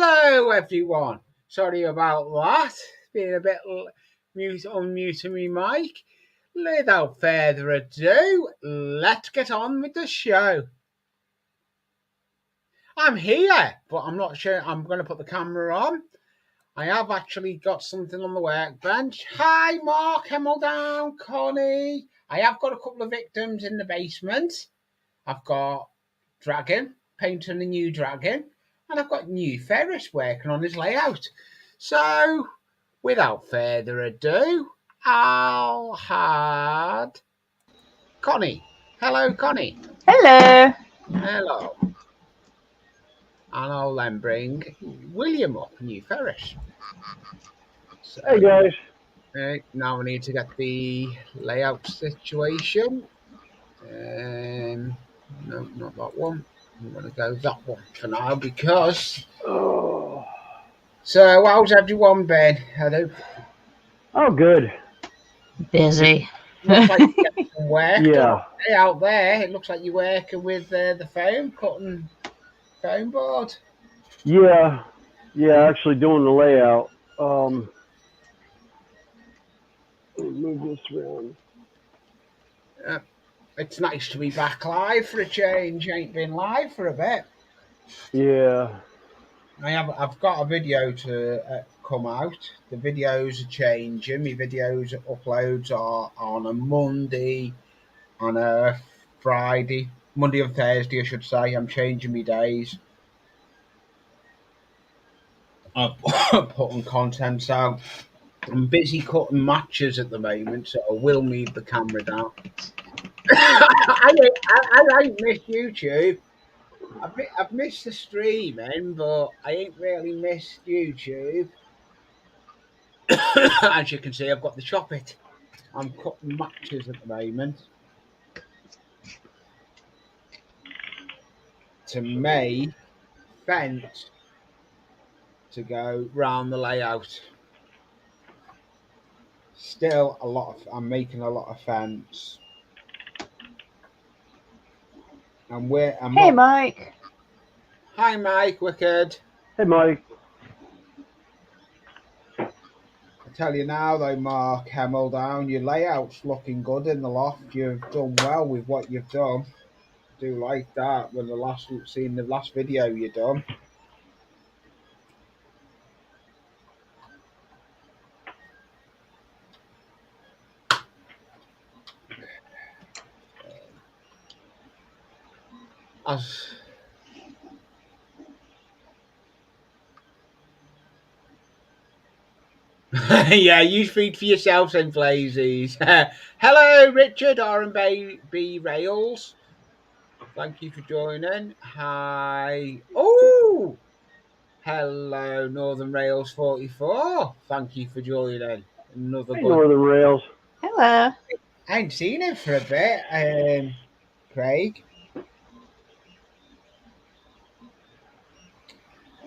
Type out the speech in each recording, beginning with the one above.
Hello, everyone. Sorry about that. Being a bit unmuting my mic. Without further ado, let's get on with the show. I'm here, but I'm not sure I'm going to put the camera on. I have actually got something on the workbench. Hi, Mark, Hemmeldown, Connie. I have got a couple of victims in the basement. I've got Dragon, painting a new dragon, and I've got new Ferris working on his layout. So, without further ado, I'll have Connie. Hello, Connie. Hello. Hello. And I'll then bring William up, new Ferris. So, hey guys. Now we need to get the layout situation. No, not that one. I'm going to go that one for now because. Oh, So, how's everyone been? good. Busy. Looks like you're getting some work Yeah. done out there. It looks like you're working with the foam, cutting foam board. Yeah. Actually doing the layout. Let me move this around. It's nice to be back live for a change. Ain't been live for a bit. Yeah. I've got a video to come out. The videos are changing. My videos uploads are on a Monday, on a Friday, Monday and Thursday, I should say. I'm changing my days. I'm putting content out. I'm busy cutting matches at the moment, so I will move the camera down. I ain't missed YouTube. I've missed the streaming, but I ain't really missed YouTube. As you can see, I've got the chop it. I'm cutting matches at the moment to make fence to go round the layout. Still I'm making a lot of fence. And Hey, Mike. Hi, Mike, wicked. Hey Mike. I tell you now, though, Mark Hemmeldown, your layout's looking good in the loft. You've done well with what you've done. I do like that. When the last video you done. Yeah, you speak for yourself, then, Blazies. Hello, Richard R&B Rails. Thank you for joining. Hi. Oh, hello, Northern Rails 44. Thank you for joining. Another Hey good. Northern Rails. Hello. I ain't seen him for a bit. Craig.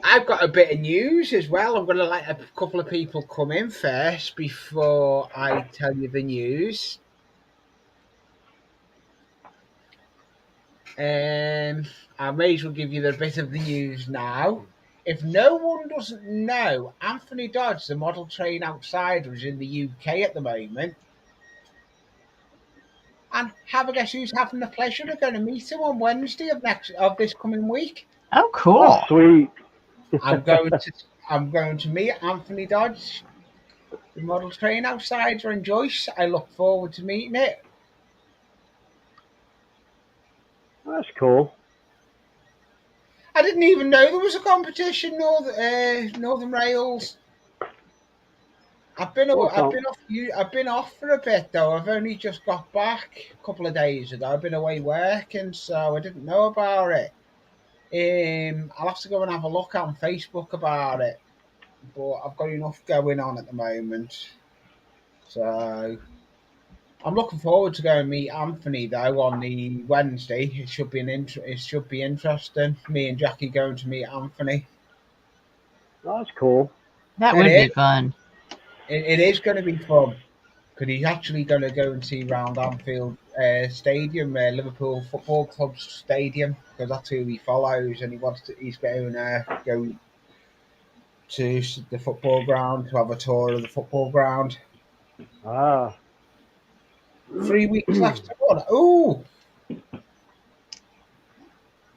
I've got a bit of news as well. I'm going to let a couple of people come in first before I tell you the news. I may as well give you the bit of the news now. If no one doesn't know, Anthony Dodge, the model train outsider, is in the UK at the moment. And have a guess who's having the pleasure of going to meet him on Wednesday of this coming week? Oh, cool. Oh, sweet. I'm going to meet Anthony Dodge, the model train outsider, and Joyce. I look forward to meeting it. That's cool. I didn't even know there was a competition, Northern Rails. I've been off for a bit though. I've only just got back a couple of days ago. I've been away working, so I didn't know about it. I'll have to go and have a look on Facebook about it, but I've got enough going on at the moment, so I'm looking forward to going and meet Anthony though on the Wednesday. It should be interesting. Me and Jackie going to meet Anthony. Oh, that's cool. That would be fun. It is going to be fun because he's actually going to go and see round Anfield Stadium, Liverpool Football Club's stadium, because that's who he follows, and he's going to go to the football ground to have a tour of the football ground. Ah. 3 weeks left to run. Ooh,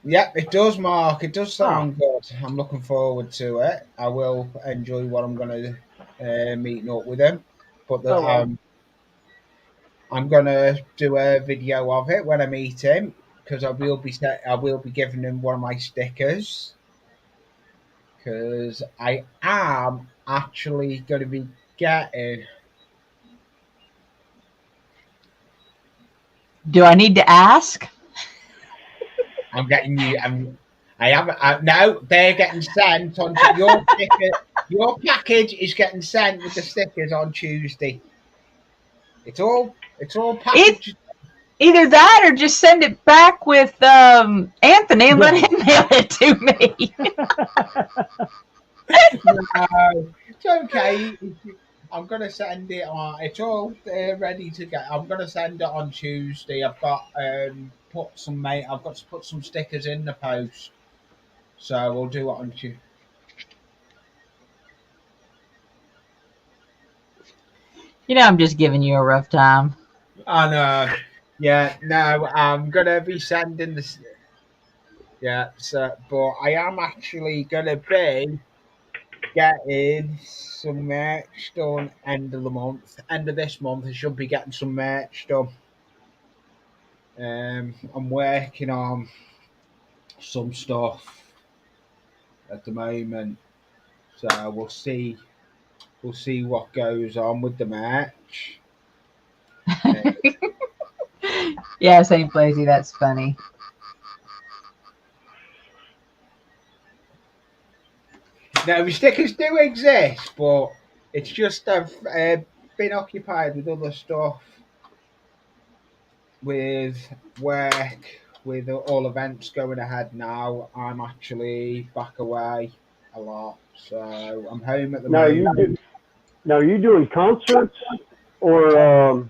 yep, it does, Mark. It does Oh. sound good. I'm looking forward to it. I will enjoy what I'm going to meeting up with him, but Oh well. I'm going to do a video of it when I meet him because I will be giving him one of my stickers because I am actually going to be getting. Do I need to ask? I'm getting you. I haven't. No, they're getting sent on your sticker. Your package is getting sent with the stickers on Tuesday. It's all It, packaged. either that or just send it back with Anthony and let Yeah. him mail it to me. No, it's okay. I'm gonna send it on. It's all ready to get. I'm gonna send it on Tuesday. I've got I've got to put some stickers in the post, so we'll do it on Tuesday. I'm just giving you a rough time. I know. Yeah, no, I'm gonna be sending this. Yeah, so but I am actually gonna be getting some merch done end of the month. End of this month, I should be getting some merch done. I'm working on some stuff at the moment, so we'll see. We'll see what goes on with the merch. Uh, Yeah, St. Blazy, that's funny. now, the stickers do exist, but it's just I've been occupied with other stuff, with work, with all events going ahead now. I'm actually back away a lot, so I'm home at the Now moment. you do. Now are you doing concerts or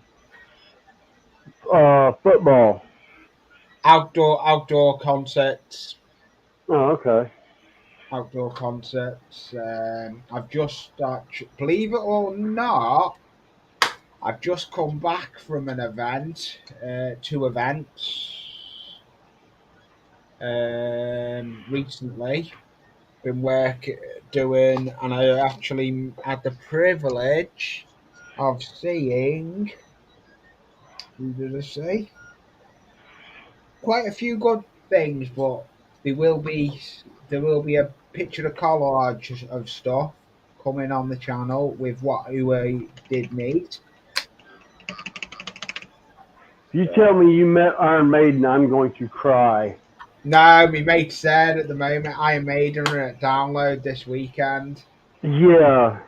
football? Outdoor concerts. Oh, okay. Outdoor concerts. I've just believe it or not, I've just come back from an event, two events recently. Been doing, and I actually had the privilege of seeing. Who did I see? Quite a few good things, but there will be there will be a picture of collage of stuff coming on the channel with what who I did meet. If you tell So, me you met Iron Maiden, I'm going to cry. no, my mate said at the moment Iron Maiden are at download this weekend. Yeah,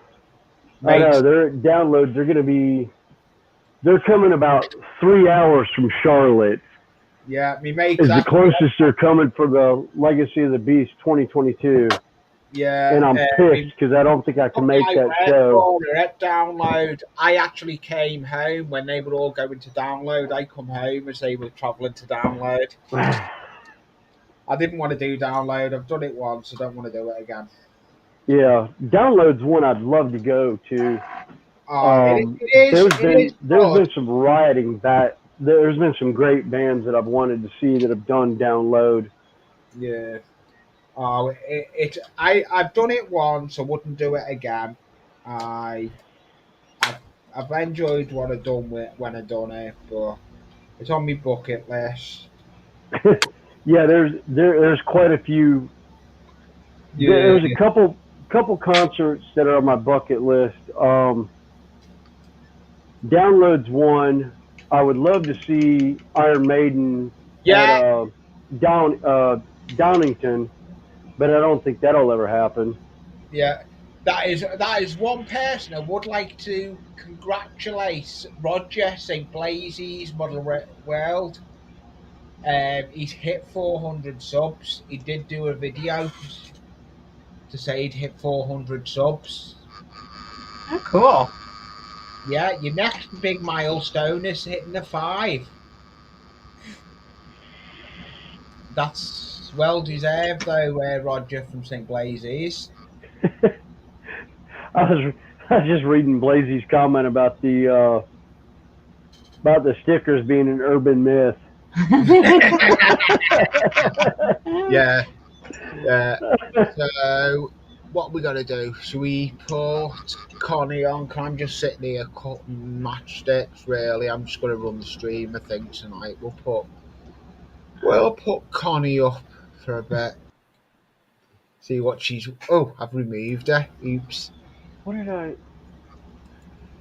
I know. Mates, Their downloads are going to be. They're coming about 3 hours from Charlotte. yeah, my mates Is the actually, closest they're coming for the Legacy of the Beast 2022, and yeah, I'm pissed my because I don't think I can company make I that work show. for are at download. I actually came home when they were all going to download. I come home as they were travelling to download. I didn't want to do download. I've done it once. I don't want to do it again. Yeah, downloads one I'd love to go to. It is There's good. been some rioting that there's been some great bands that I've wanted to see that have done download. Yeah. I've done it once. I wouldn't do it again. I I've, I've enjoyed what I've done with when I done it, but it's on my bucket list. Yeah, there's quite a few. Yeah. There's a couple concerts that are on my bucket list. Downloads one. I would love to see Iron Maiden at Yeah. Downington, but I don't think that'll ever happen. Yeah, that is one person I would like to congratulate. Roger St. Blazey's Model World. He's hit 400 subs. He did do a video to say he'd hit 400 subs. Oh, cool. Yeah, your next big milestone is hitting the five. That's well deserved, though, Roger from St. Blazey's. I was just reading Blazy's comment about the stickers being an urban myth. Yeah. So, what we got to do? Should we put Connie on? 'Cause I'm just sitting here cutting matchsticks. Really, I'm just going to run the stream. I think tonight we'll put Connie up for a bit. See what she's. Oh, I've removed her. Oops. What did I?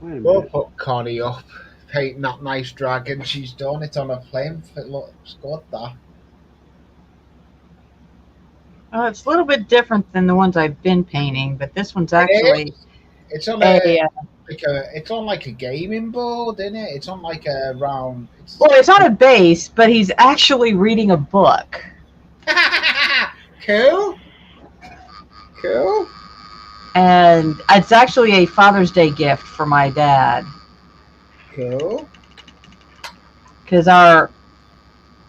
Wait a We'll minute. put Connie up. Painting that nice dragon. She's done it on a plane. It looks good. That. It's a little bit different than the ones I've been painting, but this one's actually It's on a. it's on like a gaming board, isn't it? It's on like a round. Well, it's on a base, but he's actually reading a book. Cool. And it's actually a Father's Day gift for my dad. Cool. Because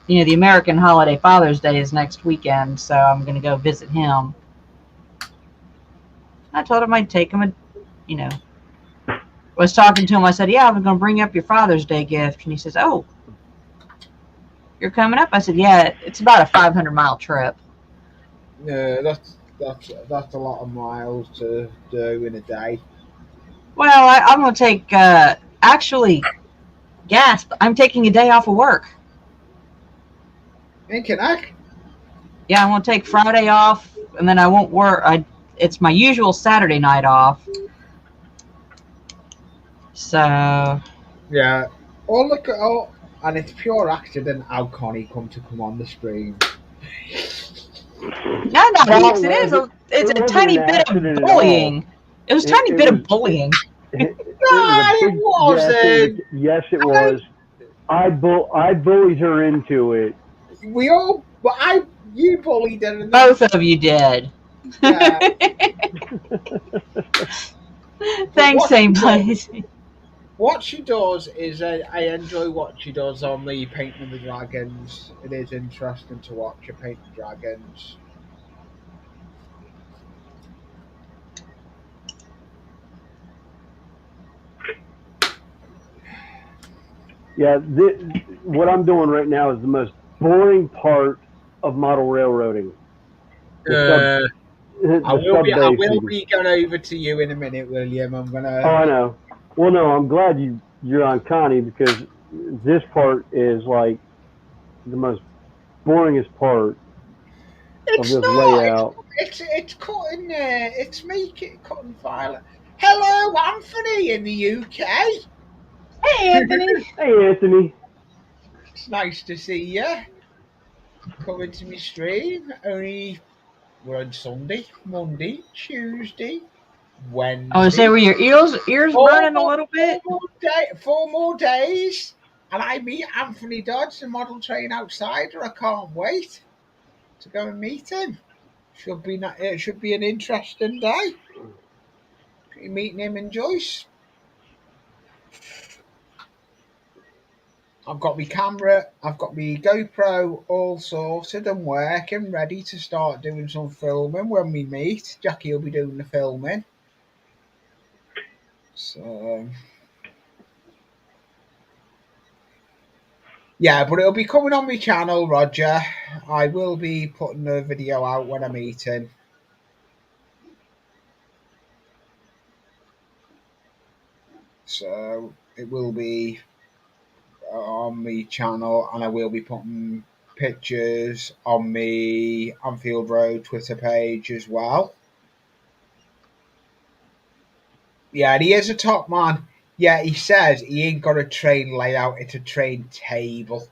the American holiday Father's Day is next weekend, so I'm going to go visit him. I told him I'd take him was talking to him. I said, yeah, I'm going to bring up your Father's Day gift. And he says, oh, you're coming up? I said, yeah, it's about a 500-mile trip. Yeah, that's a lot of miles to do in a day. Well, I'm going to take, actually, gasp, I'm taking a day off of work. In Canuck? Yeah, I'm going to take Friday off, and then I won't work. It's my usual Saturday night off. So. Yeah. And it's pure accident how Connie come on the stream. No, not accident. It's a tiny bit of bullying. It was a tiny bit of bullying. It wasn't. Yes, it was. I bullied her into it. You bullied her. Both of you did. Yeah. Thanks, same place. What she does is, I enjoy what she does on the painting the dragons. It is interesting to watch her paint the dragons. Yeah, what I'm doing right now is the most boring part of model railroading. I will be going over to you in a minute, William. I'm gonna. Oh, I know. Well, no, I'm glad you're on Connie, because this part is like the most boringest part of this layout. It's cutting. It's cutting violet. Hello, Anthony in the UK. Hey, Anthony. Hey, Anthony. It's nice to see you. Coming to my stream. We're on Sunday, Monday, Tuesday, Wednesday. I want to say, were your ears burning a little bit? 4 more days, and I meet Anthony Dodds, the model train outsider. I can't wait to go and meet him. It should be an interesting day. Meeting him and Joyce. I've got my camera, I've got my GoPro all sorted and working, ready to start doing some filming when we meet. Jackie will be doing the filming. So, yeah, but it'll be coming on my channel, Roger. I will be putting the video out when I meet him. So, it will be on my channel, and I will be putting pictures on my Anfield Road Twitter page as well. Yeah, and he is a top man. Yeah, he says he ain't got a train layout, it's a train table.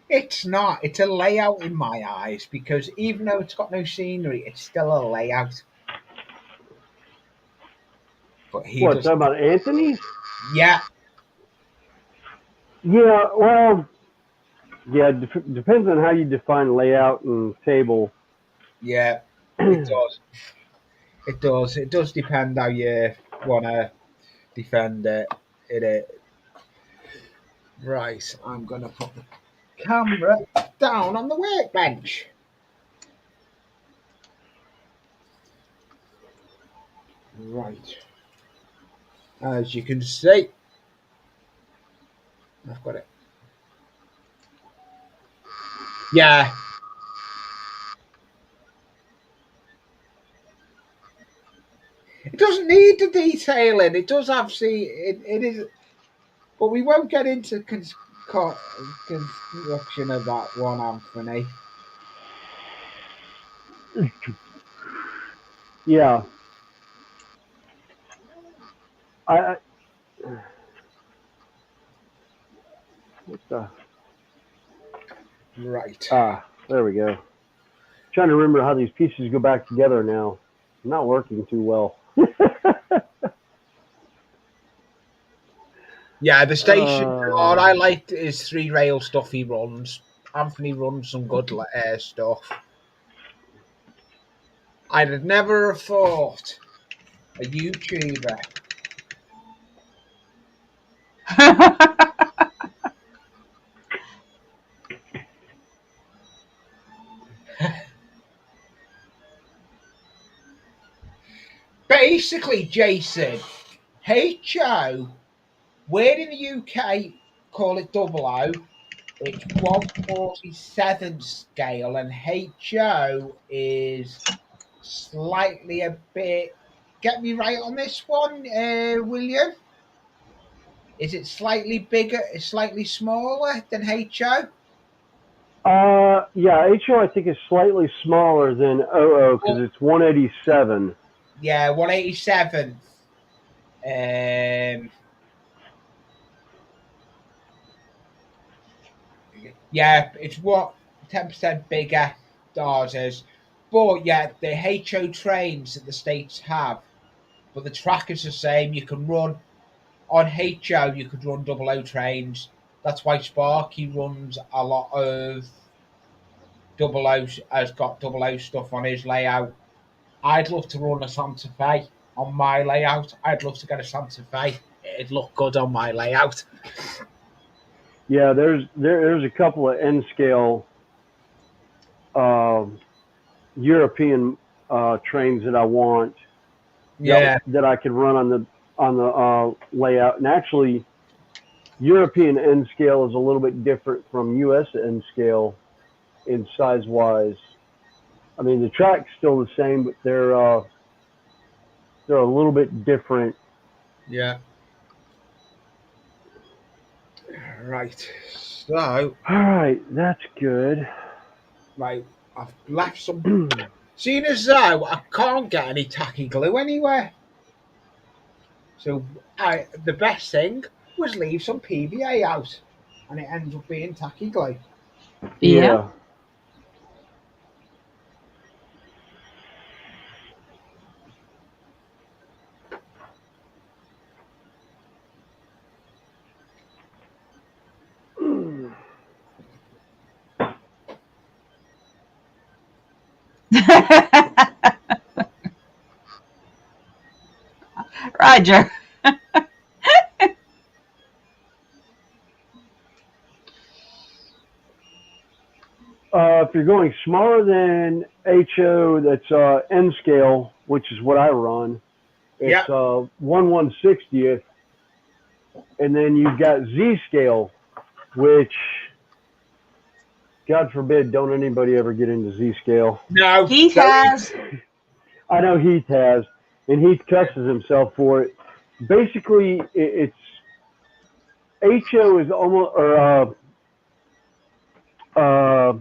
It's not. It's a layout in my eyes, because even though it's got no scenery, it's still a layout. But Talking about Anthony's? Yeah. Yeah, well, yeah, depends on how you define layout and table. Yeah, it does. It does. It does depend how you want to defend it. Right, I'm going to put the camera down on the workbench. Right. As you can see, I've got it. Yeah. It doesn't need the detailing. It does have, see, it is, but we won't get into construction of that one, Anthony. Yeah. I what the Right. there we go. Trying to remember how these pieces go back together now. Not working too well. Yeah, the station car I liked his 3 rail stuff he runs. Anthony runs some good stuff. I'd have never have thought a YouTuber. Basically, Jason, HO, we're in the UK call it double O. It's 1/47 scale, and HO is slightly a bit. Get me right on this one, will you? Is it slightly bigger, slightly smaller than HO? Yeah, HO I think is slightly smaller than OO because Well, it's 187. yeah, 187. Um, yeah, it's what 10% bigger. Ours is, but yeah, the HO trains that the states have, but the track is the same. You can run on HO. You could run double O trains. That's why Sparky runs a lot of double O. Has got double O stuff on his layout. I'd love to run a Santa Fe on my layout. I'd love to get a Santa Fe. It'd look good on my layout. Yeah, there's a couple of N scale European trains that I want Yeah, that I could run on the layout. And actually, European N scale is a little bit different from US N scale in size wise. I mean, the track's still the same, but they're a little bit different. yeah. Right. So, All right, that's good. right, I've left some. Seeing as though I can't get any tacky glue anywhere, so the best thing was leave some PVA out, and it ends up being tacky glue. Yeah. Yeah. Roger. If you're going smaller than HO, that's N scale, which is what I run. It's Yeah, 1/160th, and then you've got Z scale, which God forbid, don't anybody ever get into Z scale. no, Heath has. I know Heath has, and Heath cusses himself for it. Basically, it's HO is almost or uh,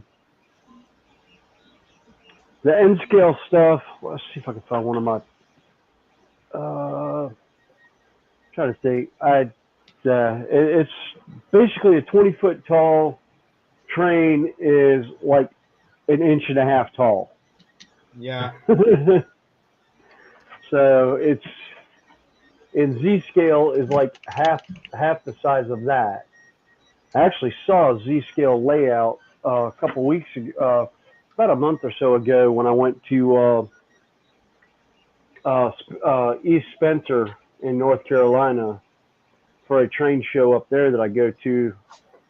the N scale stuff. Let's see if I can find one of my. Trying to think. It's basically a 20-foot tall train is like an inch and a half tall. yeah, So it's in Z scale is like half the size of that. I actually saw a Z scale layout a couple weeks ago, about a month or so ago when I went to East Spencer in North Carolina for a train show up there that I go to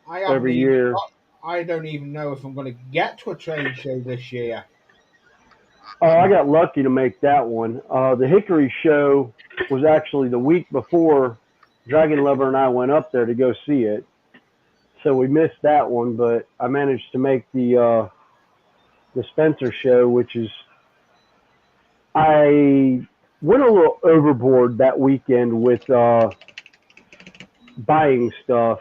I haven't every even year. got. I don't even know if I'm going to get to a train show this year. Oh, I got lucky to make that one. The Hickory show was actually the week before Dragon Lover and I went up there to go see it. So we missed that one, but I managed to make the Spencer show, which is I went a little overboard that weekend with buying stuff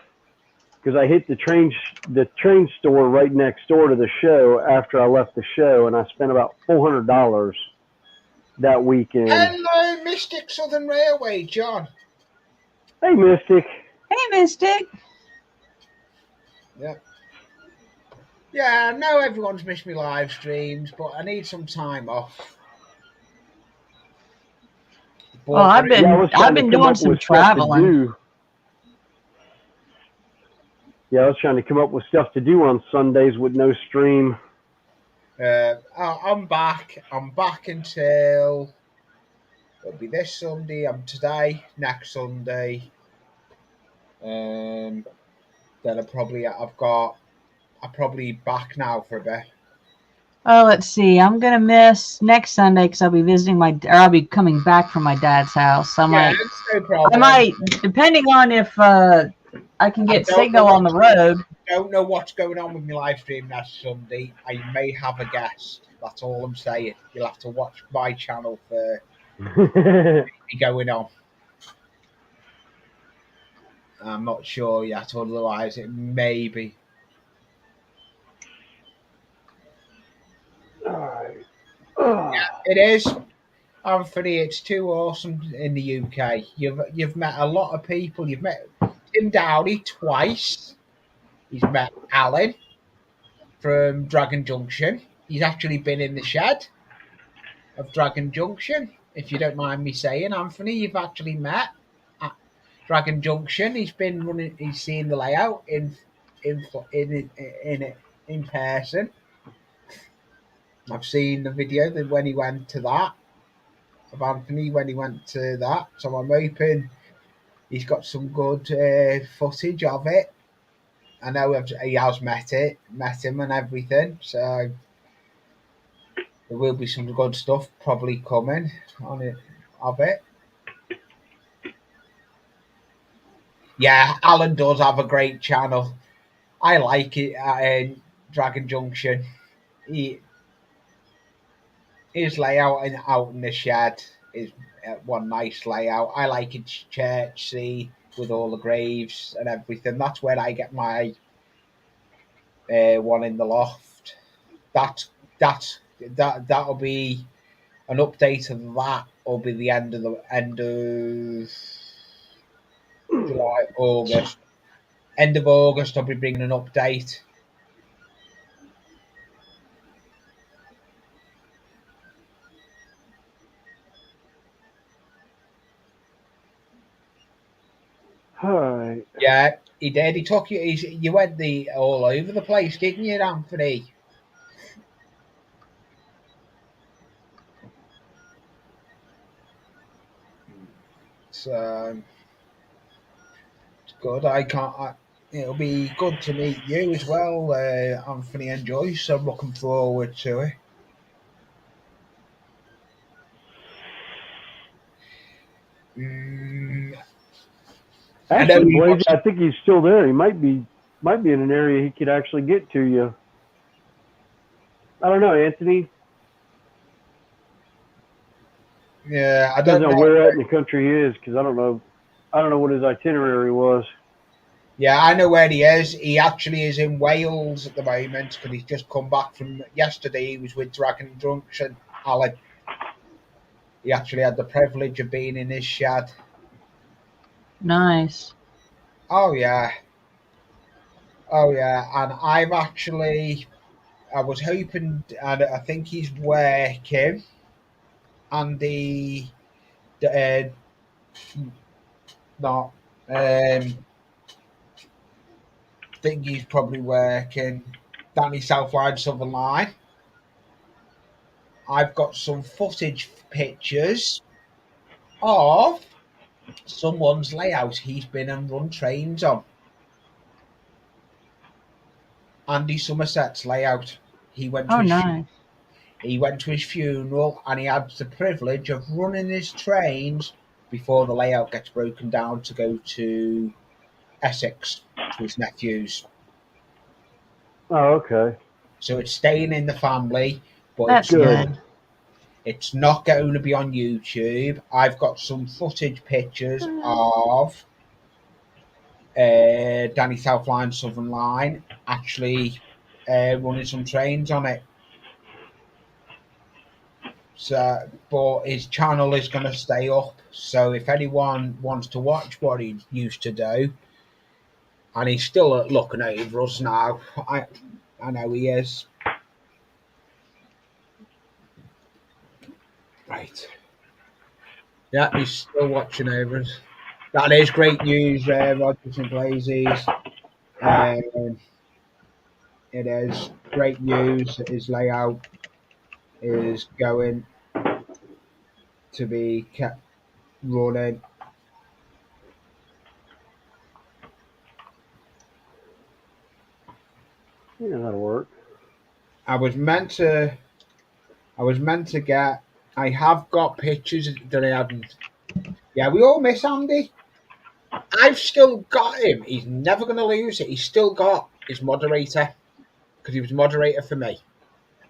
because I hit the train store right next door to the show after I left the show, and I spent about $400 that weekend. Hello, Mystic Southern Railway, John. Hey, Mystic. Hey, Mystic. Yeah. Yeah, I know everyone's missed me live streams, but I need some time off. But Well, I've been doing some traveling. Yeah, I was trying to come up with stuff to do on Sundays with no stream. I'm back. I'm back until it'll be this Sunday. I'm today, next Sunday. Then I'm probably back now for a bit. Oh, let's see. I'm gonna miss next Sunday because I'll be visiting I'll be coming back from my dad's house. So No problem. I might, depending on if I can get signal on the road. Don't know what's going on with my live stream next Sunday. I may have a guest. That's all I'm saying. You'll have to watch my channel for going on. I'm not sure yet. Otherwise, it may be. Yeah, it is. Anthony, it's too awesome in the UK. You've met a lot of people. You've met Tim Dowdy twice. He's met Alan from Dragon Junction. He's actually been in the shed of Dragon Junction. If you don't mind me saying, Anthony, you've actually met at Dragon Junction. He's been running. He's seen the layout in person. I've seen the video that when he went to that. Of Anthony when he went to that, so I'm hoping he's got some good footage of it. I know he has met him and everything, so there will be some good stuff probably coming on it of it. Yeah, Alan does have a great channel. I like it. Dragon Junction. His layout out in the shed is one nice layout. I like its church, see, with all the graves and everything. That's where I get my one in the loft. That'll be an update of that. Will be the end of July, August. End of August, I'll be bringing an update. Hi. Yeah, he did. He took you. You went all over the place, didn't you, Anthony? So it's good. It'll be good to meet you as well, Anthony and Joyce. I'm looking forward to it. Actually, Blaze, I think he's still there. He might be in an area he could actually get to you. I don't know, Anthony. Yeah, I don't know where in the country he is because I don't know what his itinerary was. Yeah, I know where he is. He actually is in Wales at the moment because he's just come back from yesterday. He was with Dragon Junction, Alan. He actually had the privilege of being in his shed. Nice. Oh yeah. And I was hoping, and I think he's working, and I think he's probably working Danny South Line, Southern Line. I've got some footage pictures of someone's layout he's been and run trains on. Andy Somerset's layout. He went to nice. He went to his funeral and he had the privilege of running his trains before the layout gets broken down to go to Essex to his nephews. Oh, okay. So it's staying in the family, but That's good. it's not going to be on YouTube. I've got some footage pictures of Danny South Line, Southern Line actually running some trains on it. So, but his channel is going to stay up. So if anyone wants to watch what he used to do, and he's still looking over us now, I know he is. Right. Yeah, he's still watching over us. That is great news, Rogers and Glazies. Um, it is great news that his layout is going to be kept running. Yeah, that'll work. I was meant to. I was meant to get. I have got pictures that I haven't. Yeah, we all miss Andy. I've still got him. He's never going to lose it. He's still got his moderator because he was moderator for me,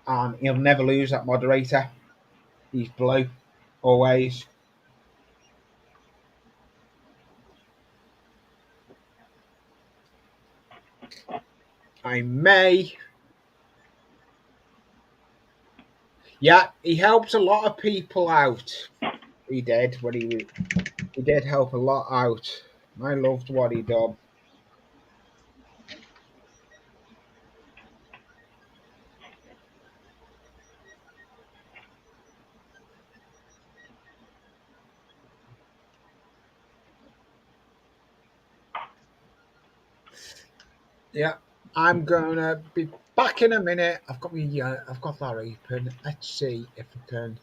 and he'll never lose that moderator. He's blue, always. I may. Yeah, he helped a lot of people out. He did when he did help a lot out. I loved what he done. Yeah, I'm gonna be back in a minute. I've got me. I've got that open. Let's see if I can.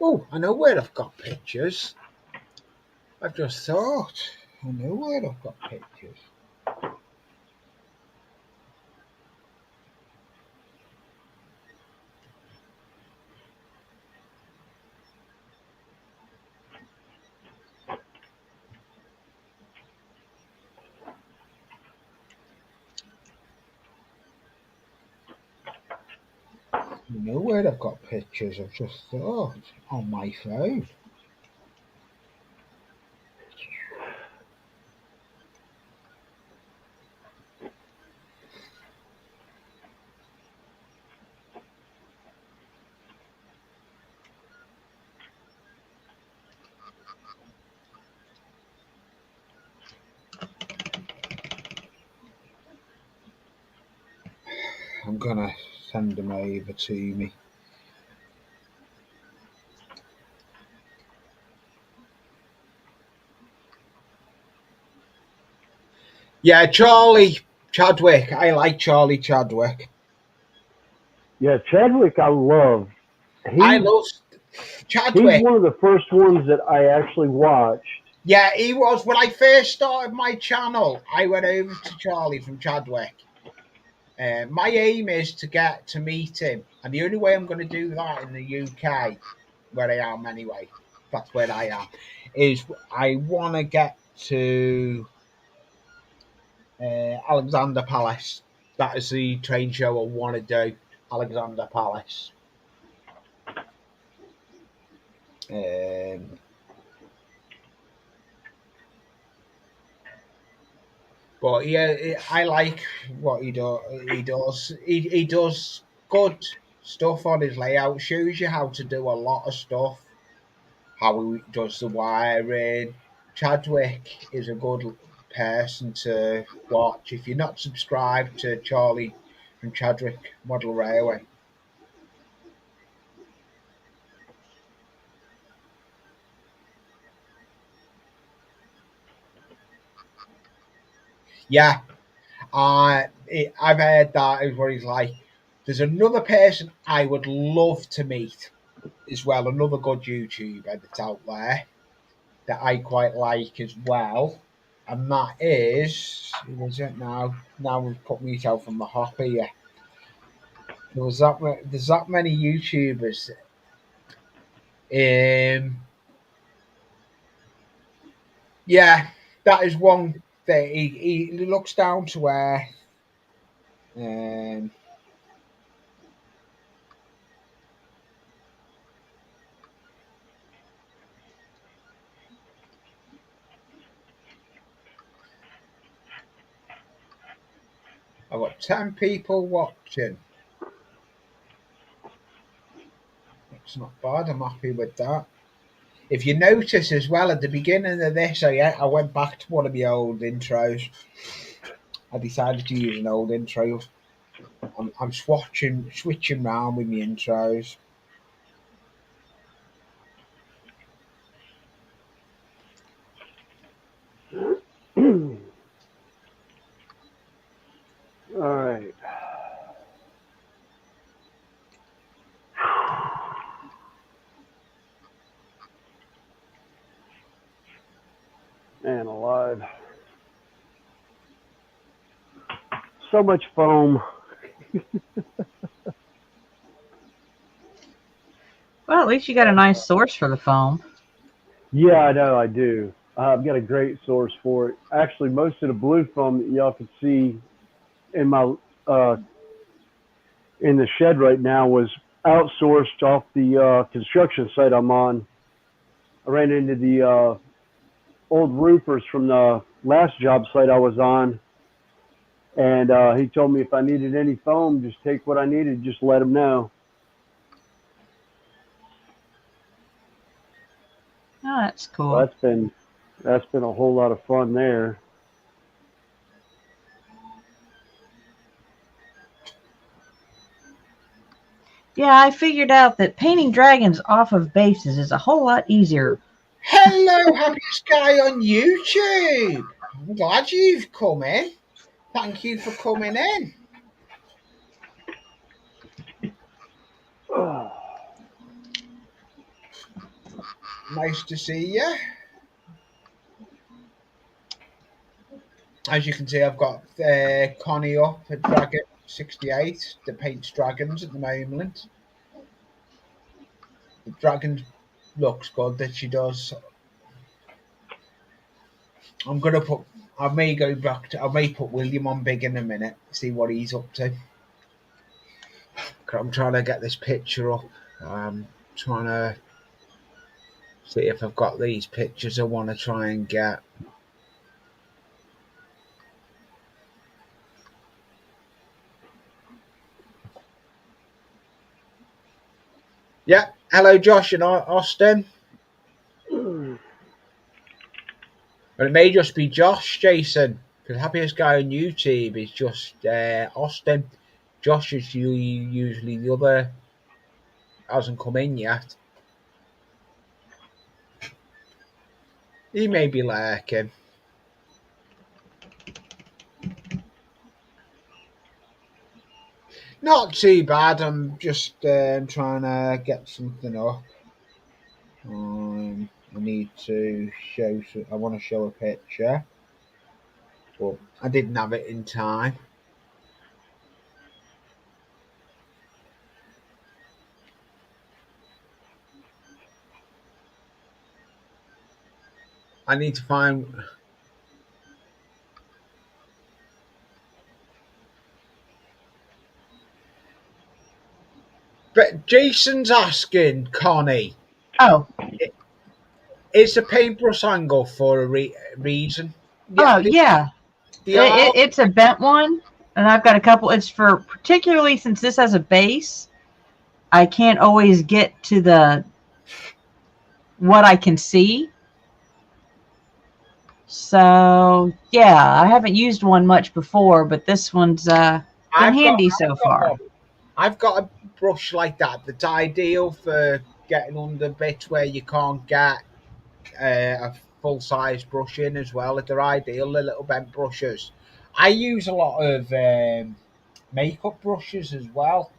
Oh, I know where I've got pictures. I've just thought. I know where I've got pictures. I know where I've got pictures. I've just thought on my phone. I'm gonna send them over to me. Yeah, Charlie Chadwick. I like Charlie Chadwick. Yeah, Chadwick, I love. I He's love he's Chadwick. one of the first ones that I actually watched. Yeah, he was. When I first started my channel, I went over to Charlie from Chadwick. My aim is to get to meet him, and the only way I'm going to do that in the UK, where I am anyway, that's where I am, is I want to get to Alexander Palace. That is the train show I want to do, Alexander Palace. Um, but yeah, I like what he does. He does good stuff on his layout. Shows you how to do a lot of stuff. How he does the wiring. Chadwick is a good person to watch. If you're not subscribed to Charlie from Chadwick Model Railway, yeah, I've heard that is what he's like. There's another person I would love to meet as well, another good YouTuber that's out there that I quite like as well. And that is, who is it now? Now we've put myself on the hop here. there's that many YouTubers. Yeah, that is one thing. He looks down to earth. Um, I've got 10 people watching. That's not bad. I'm happy with that. If you notice as well at the beginning of this, I went back to one of my old intros. I decided to use an old intro. I'm switching around with my intros. All right. Man alive. So much foam. Well, at least you got a nice source for the foam. Yeah, I know, I do. I've got a great source for it. Actually, most of the blue foam that y'all can see in my uh, in the shed right now was outsourced off the construction site I'm on. I ran into the old roofers from the last job site I was on, and he told me if I needed any foam, just take what I needed, just let him know. Oh, that's So cool. that's been a whole lot of fun there. Yeah, I figured out that painting dragons off of bases is a whole lot easier. Hello, Happy Sky on YouTube. I'm glad you've come in. Thank you for coming in. Nice to see you. As you can see, I've got Connie up at Dragon 68. The paints dragons at the moment. The dragon looks good that she does. I'm gonna put. I may go back to. I may put William on big in a minute. See what he's up to. I'm trying to get this picture up. I'm trying to see if I've got these pictures I want to try and get. Yeah. Hello, Josh and Austin. But it may just be Josh, Jason. Because happiest guy on YouTube is just Austin. Josh is usually the other. Hasn't come in yet. He may be lurking. Not too bad. I'm just trying to get something up. I need to show. I want to show a picture, but I didn't have it in time. I need to find. But Jason's asking Connie, Oh, is the paintbrush angle for a reason? Yeah, oh yeah. the arm. It's a bent one, and I've got a couple. It's for particularly since this has a base. I can't always get to the what I can see. So yeah, I haven't used one much before, but this one's been handy so Got far. one. I've got a brush like that that's ideal for getting under bits where you can't get a full size brush in as well. They're ideal, the little bent brushes. I use a lot of makeup brushes as well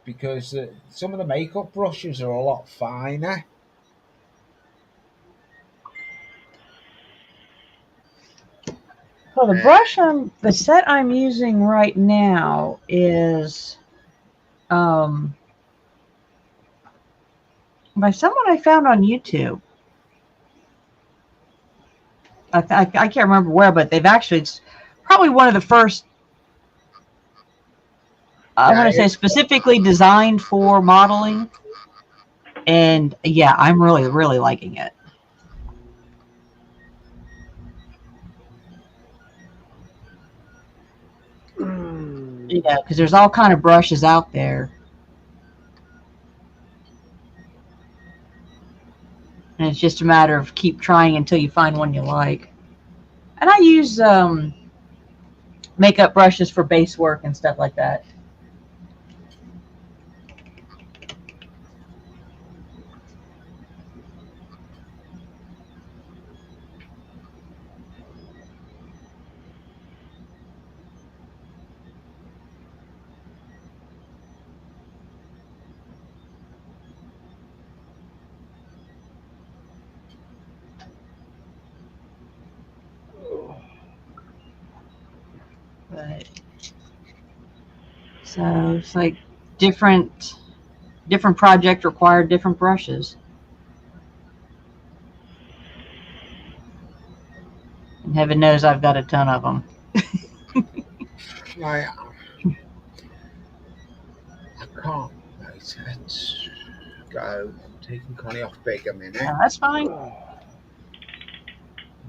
because some of the makeup brushes are a lot finer. Well, the set I'm using right now is by someone I found on YouTube. I can't remember where, but they've actually, it's probably one of the first, I want to say, specifically designed for modeling. And yeah, I'm really, really liking it. Yeah, because there's all kind of brushes out there. And it's just a matter of keep trying until you find one you like. And I use makeup brushes for base work and stuff like that. But, so it's like different project required different brushes. And heaven knows I've got a ton of them. I can't. Right, let's go. Taking Connie off big a minute. That's fine.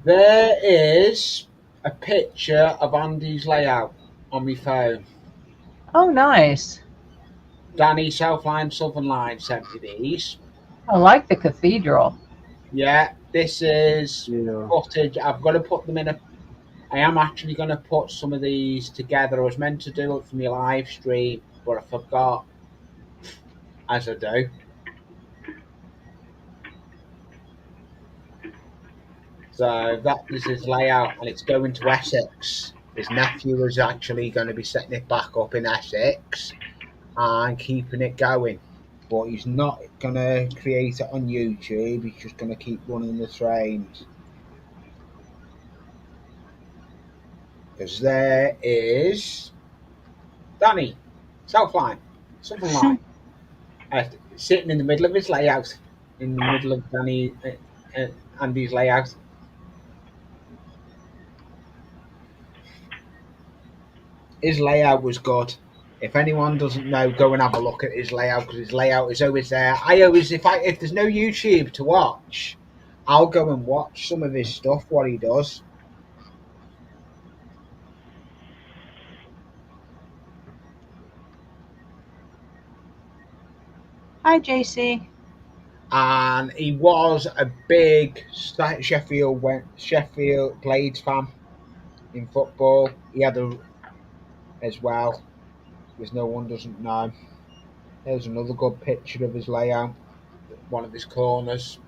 There is a picture of Andy's layout on my phone. Oh, nice. Danny, South Line, Southern Line sent me these. I like the cathedral. Yeah, this is footage. I've got to put them in a. I am actually going to put some of these together. I was meant to do it for my live stream, but I forgot, as I do. So that is his layout, and it's going to Essex. His nephew is actually going to be setting it back up in Essex and keeping it going. But he's not going to create it on YouTube. He's just going to keep running the trains. Because there is Danny, Southline, Southern Line, sitting in the middle of his layout, in the middle of Andy's layout. His layout was good. If anyone doesn't know, go and have a look at his layout, because his layout is always there. If there's no YouTube to watch, I'll go and watch some of his stuff, what he does. Hi, JC. And he was a big Sheffield Blades fan in football. He had as well, because no one doesn't know. There's another good picture of his layout, one of his corners.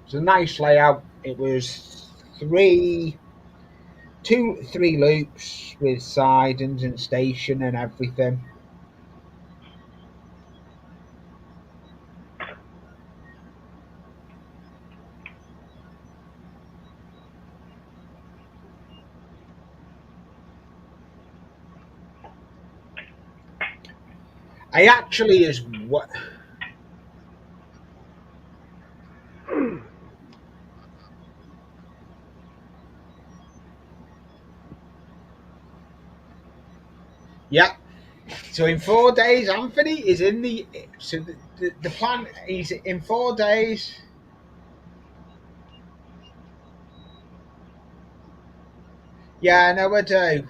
It's a nice layout. It was three loops with sidings and station and everything. I actually is what. Yeah. So in 4 days, Anthony is in the. So the plan. He's in 4 days. Yeah, I know I do.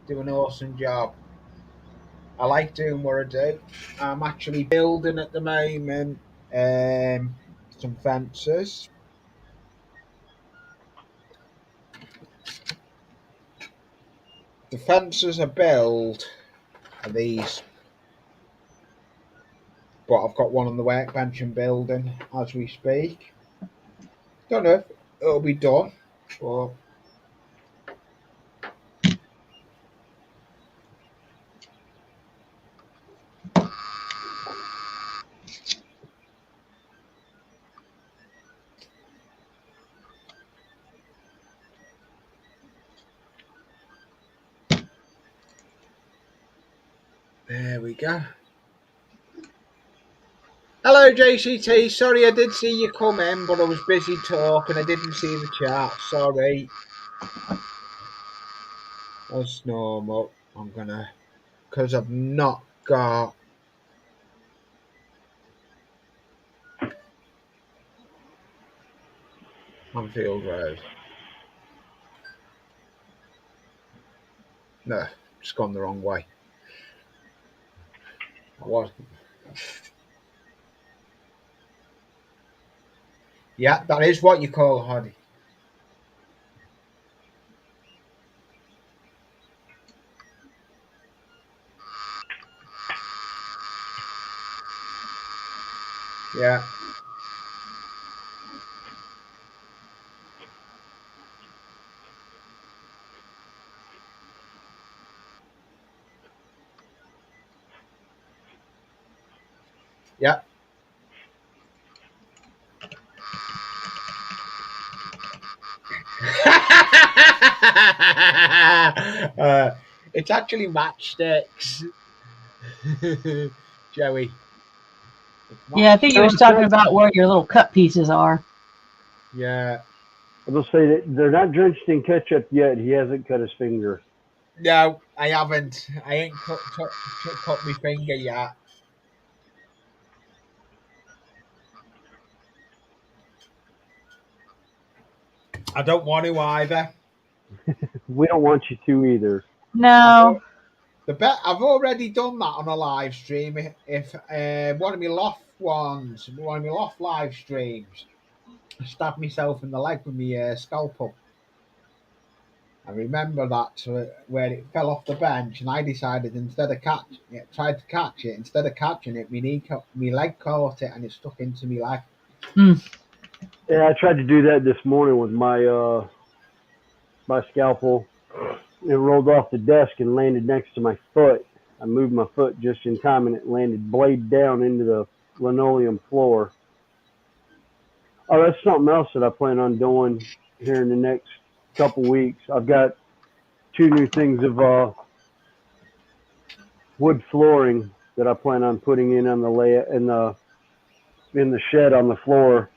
Do an awesome job. I like doing what I do. I'm actually building at the moment some fences. The fences I build are these, but I've got one on the workbench and building as we speak. Don't know if it'll be done, but There we go. Hello, JCT. Sorry, I did see you come in, but I was busy talking. I didn't see the chat. Sorry. As normal, I'm gonna, because I've not got Anfield Road. No, it's gone the wrong way. I wasn't. Yeah, that is what you call a hottie. Yeah. Yeah. It's actually matchsticks. Joey. Yeah, I think he was talking about where your little cut pieces are. Yeah. I will say that they're not drenched in ketchup yet. He hasn't cut his finger. No, I haven't. I ain't cut my finger yet. I don't want to either. We don't want you to either. No. I've already done that on a live stream. If one of my loft live streams, I stabbed myself in the leg with my scalpel. I remember that where it fell off the bench, and I decided instead of tried to catch it. Instead of catching it, my leg caught it, and it stuck into my leg. Mm. Yeah, I tried to do that this morning with my scalpel. It rolled off the desk and landed next to my foot. I moved my foot just in time, and it landed blade down into the linoleum floor. Oh, that's something else that I plan on doing here in the next couple weeks. I've got 2 new things of wood flooring that I plan on putting in on in the shed on the floor.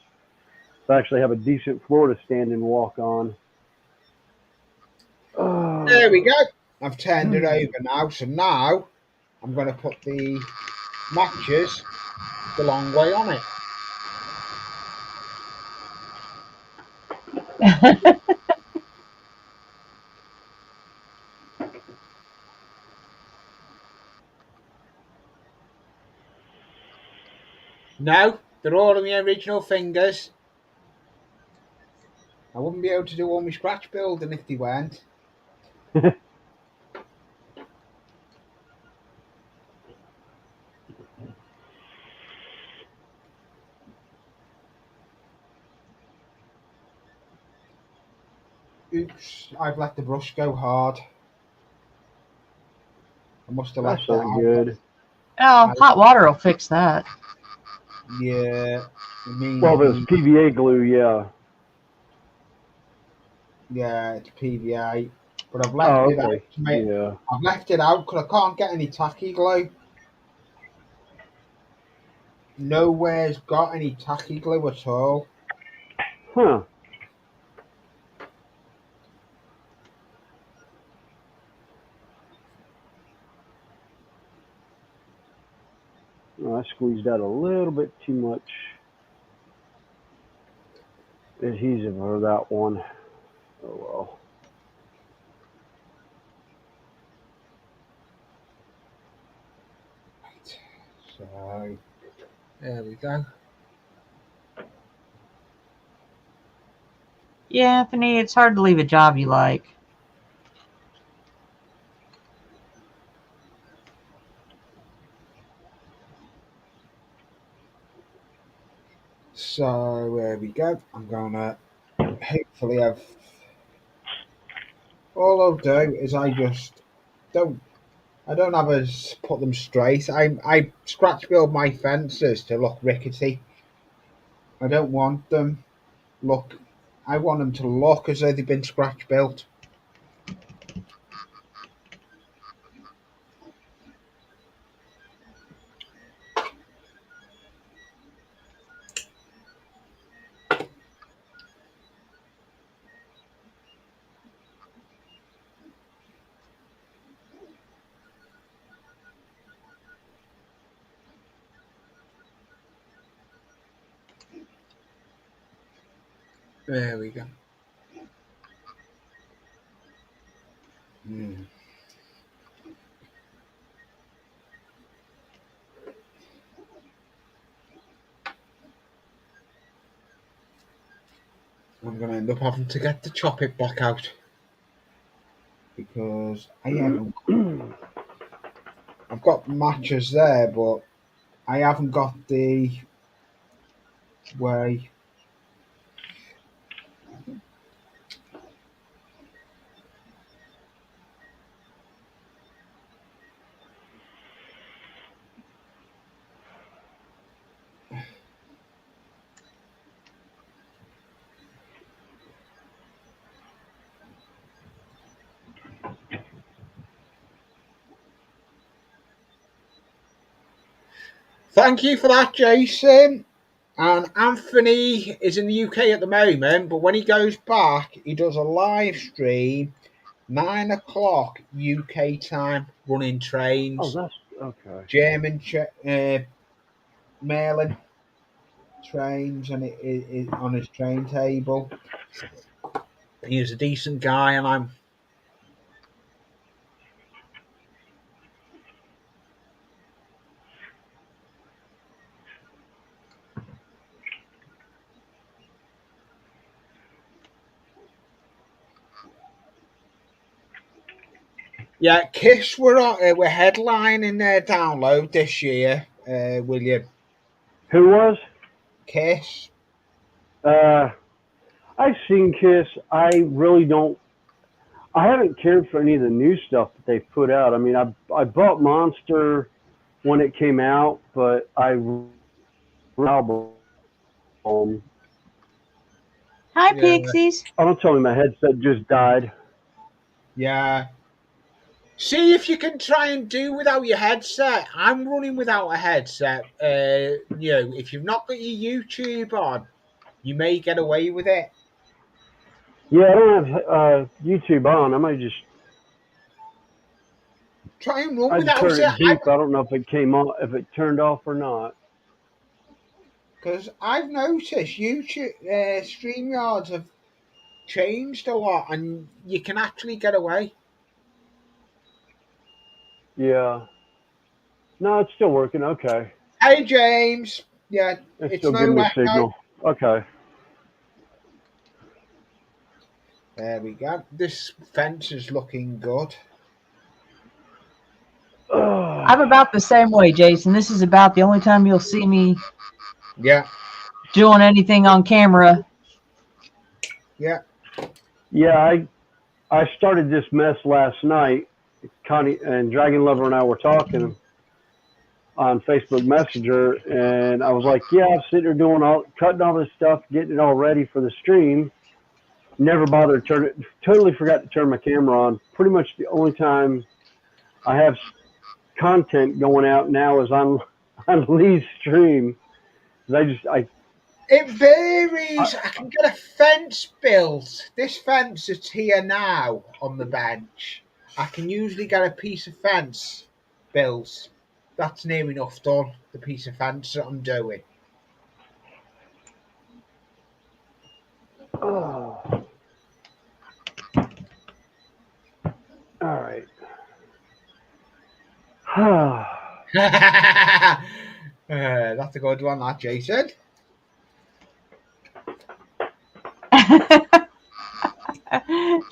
So I actually have a decent floor to stand and walk on. There we go. I've turned it over now. So now I'm going to put the matches the long way on it. No, they're all of my original fingers. I wouldn't be able to do all my scratch building if they weren't. Oops, I've let the brush go hard. I must have That's left that not out. good. Oh, hot water will fix that. Yeah, Well, if it's PVA glue, yeah. Yeah, it's PVA, but I've left Oh, it out okay. to make. Yeah. I've left it out because I can't get any tacky glue. Nowhere's got any tacky glue at all. Huh. Well, I squeezed out a little bit too much adhesive for that one. Oh well. Right. So there we go. Yeah, Anthony, it's hard to leave a job you like. So there we go. I'm gonna hopefully have. All I'll do is don't. I don't have us put them straight. I scratch build my fences to look rickety. I don't want them look. I want them to look as though they've been scratch built. There we go. I'm going to end up having to get the chop it back out because I haven't. I've got matches there, but I haven't got the way. Thank you for that, Jason. And Anthony is in the UK at the moment, but when he goes back, he does a live stream, 9 o'clock UK time, running Oh, trains, that's okay. German mailing trains, and it on his train table. He's a decent guy, and I'm. Yeah, Kiss were headlining their download this year. William, Who was? Kiss. I've seen Kiss. I really don't. I haven't cared for any of the new stuff that they've put out. I mean, I bought Monster when it came out, but album. Hi, Yeah, Pixies. Oh, don't tell me my headset just died. yeah. See if you can try and do without your headset. I'm running without a headset. If you've not got your YouTube on, you may get away with it. Yeah, I don't have YouTube on. I might just Try and run I just without heard it. it beep. I don't know if it came on, if it turned off or not. Because I've noticed YouTube StreamYards have changed a lot, and you can actually get away. Yeah. No, it's still working. Okay. Hey James, yeah, It's it's still no giving me echo. signal. Okay. There we go. This fence is looking good. I'm about the same way, Jason. This is about the only time you'll see me Yeah, doing anything on camera. yeah. Yeah, I started this mess last night. Connie and Dragon Lover and I were talking on Facebook Messenger, and I was like, "Yeah, I'm sitting there cutting all this stuff, getting it all ready for the stream. Never bothered to turn it. Totally forgot to turn my camera on. Pretty much the only time I have content going out now is on Lee's stream. It varies. I can get a fence built. This fence that's here now on the bench, I can usually get a piece of fence built. That's near enough done, the piece of fence that I'm doing. Oh. All right. That's a good one, that, Jason.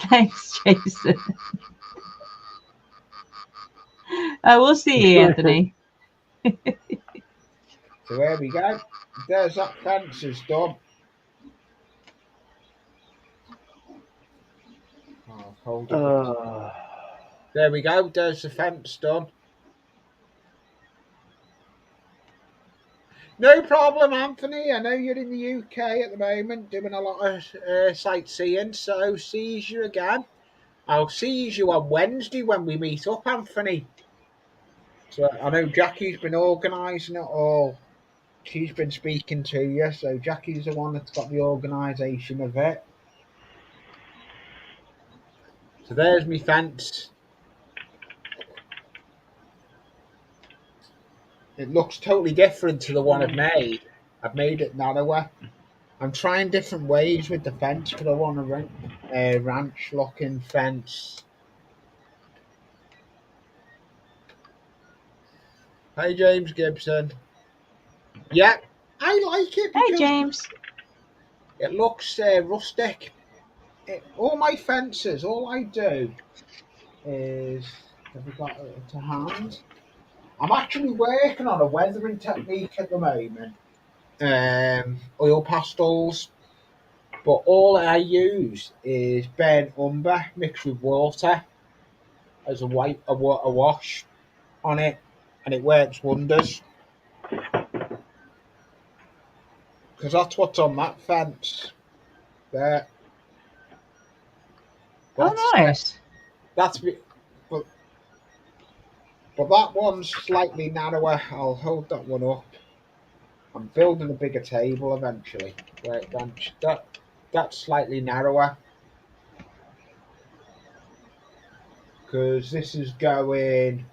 Thanks, Jason. We'll see you, Anthony. So there we go. There's that fence is done. Oh, hold it. There we go. There's the fence done. No problem, Anthony. I know you're in the UK at the moment doing a lot of sightseeing, so sees you again. I'll see you on Wednesday when we meet up, Anthony. So I know Jackie's been organising it all. She's been speaking to you, so Jackie's the one that's got the organisation of it. So there's my fence. It looks totally different to the one I've made. I've made it narrower. I'm trying different ways with the fence because I want a ranch looking fence. Hey, James Gibson. Yeah, I like it Hey, because James. it looks rustic. All my fences, all I do is, have we got it to hand? I'm actually working on a weathering technique at the moment. Oil pastels, but all I use is burnt umber mixed with water as a wash on it, and it works wonders because that's what's on that fence there. But Oh, nice. that's but but that one's slightly narrower. I'll hold that one up. I'm building a bigger table eventually. Workbench. That's slightly narrower because this is going.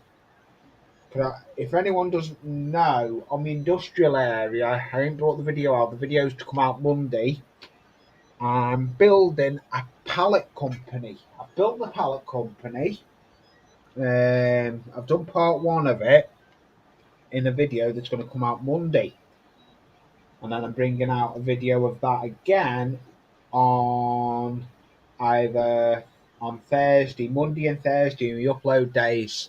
If anyone doesn't know, on the industrial area, I ain't brought the video out. The video's to come out Monday. I'm building a pallet company. I've built the pallet company. I've done part one of it in a video that's going to come out Monday. And then I'm bringing out a video of that again on either on Thursday, Monday and Thursday, and we upload days.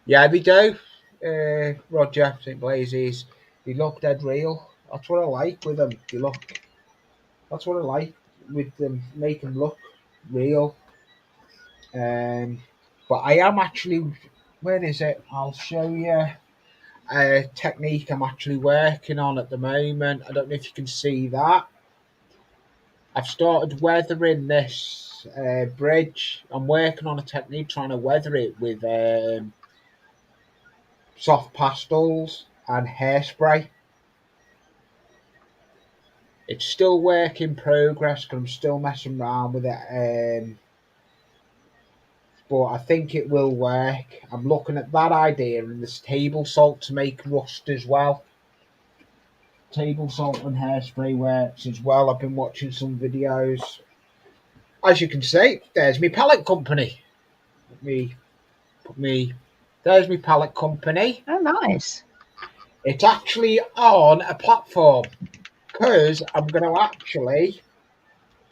Yeah, they do. Roger, St. Blazes. They look dead real. That's what I like with them. They look. That's what I like with them. Make them look real. But I am actually. Where is it? I'll show you a technique I'm actually working on at the moment. I don't know if you can see that. I've started weathering this bridge. I'm working on a technique trying to weather it with soft pastels and hairspray. It's still work in progress because I'm still messing around with it. But I think it will work. I'm looking at that idea and there's table salt to make rust as well. Table salt and hairspray works as well. I've been watching some videos. As you can see, there's my pallet company. There's my pallet company. Oh, nice. It's actually on a platform because I'm going to actually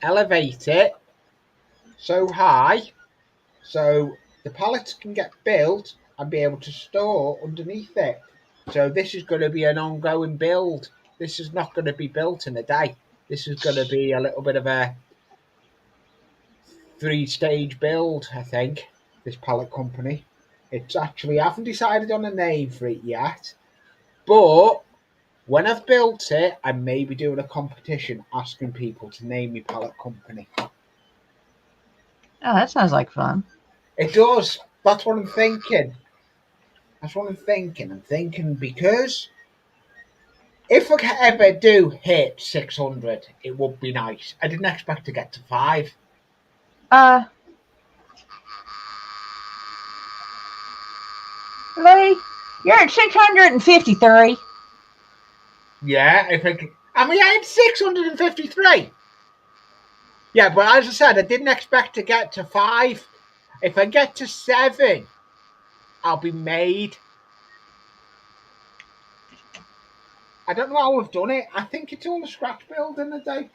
elevate it so high so the pallets can get built and be able to store underneath it. So this is going to be an ongoing build. This is not going to be built in a day. This is going to be a little bit of a 3-stage build, I think, this pallet company. It's actually, I haven't decided on a name for it yet, but when I've built it, I may be doing a competition asking people to name me pallet company. Oh, that sounds like fun. It does. That's what I'm thinking. That's what I'm thinking. I'm thinking because if I ever do hit 600, it would be nice. I didn't expect to get to 5. Lee, you're at 653. Yeah, I mean, I had 653. Yeah, but as I said, I didn't expect to get to 5. If I get to 7, I'll be made. I don't know how I've done it. I think it's all a scratch build in the day.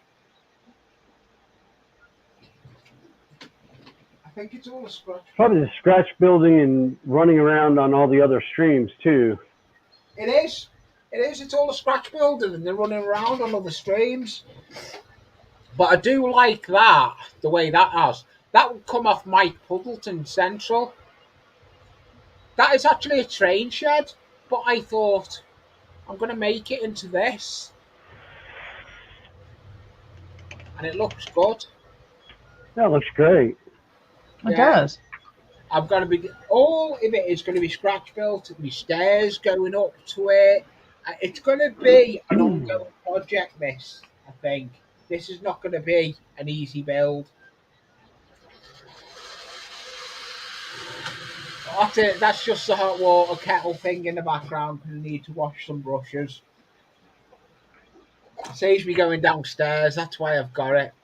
I think it's all a scratch. Probably the scratch building and running around on all the other streams too. It is. It is. It's all a scratch building and they're running around on other streams. But I do like that, the way that has. That would come off Mike Puddleton Central. That is actually a train shed, but I thought I'm going to make it into this. And it looks good. That looks great. It Yeah. does. I'm going to be, all of it is going to be scratch built, my stairs going up to it. It's going to be an ongoing project, this, I think. This is not going to be an easy build. That's just the hot water kettle thing in the background because I need to wash some brushes. Saves me going downstairs. That's why I've got it.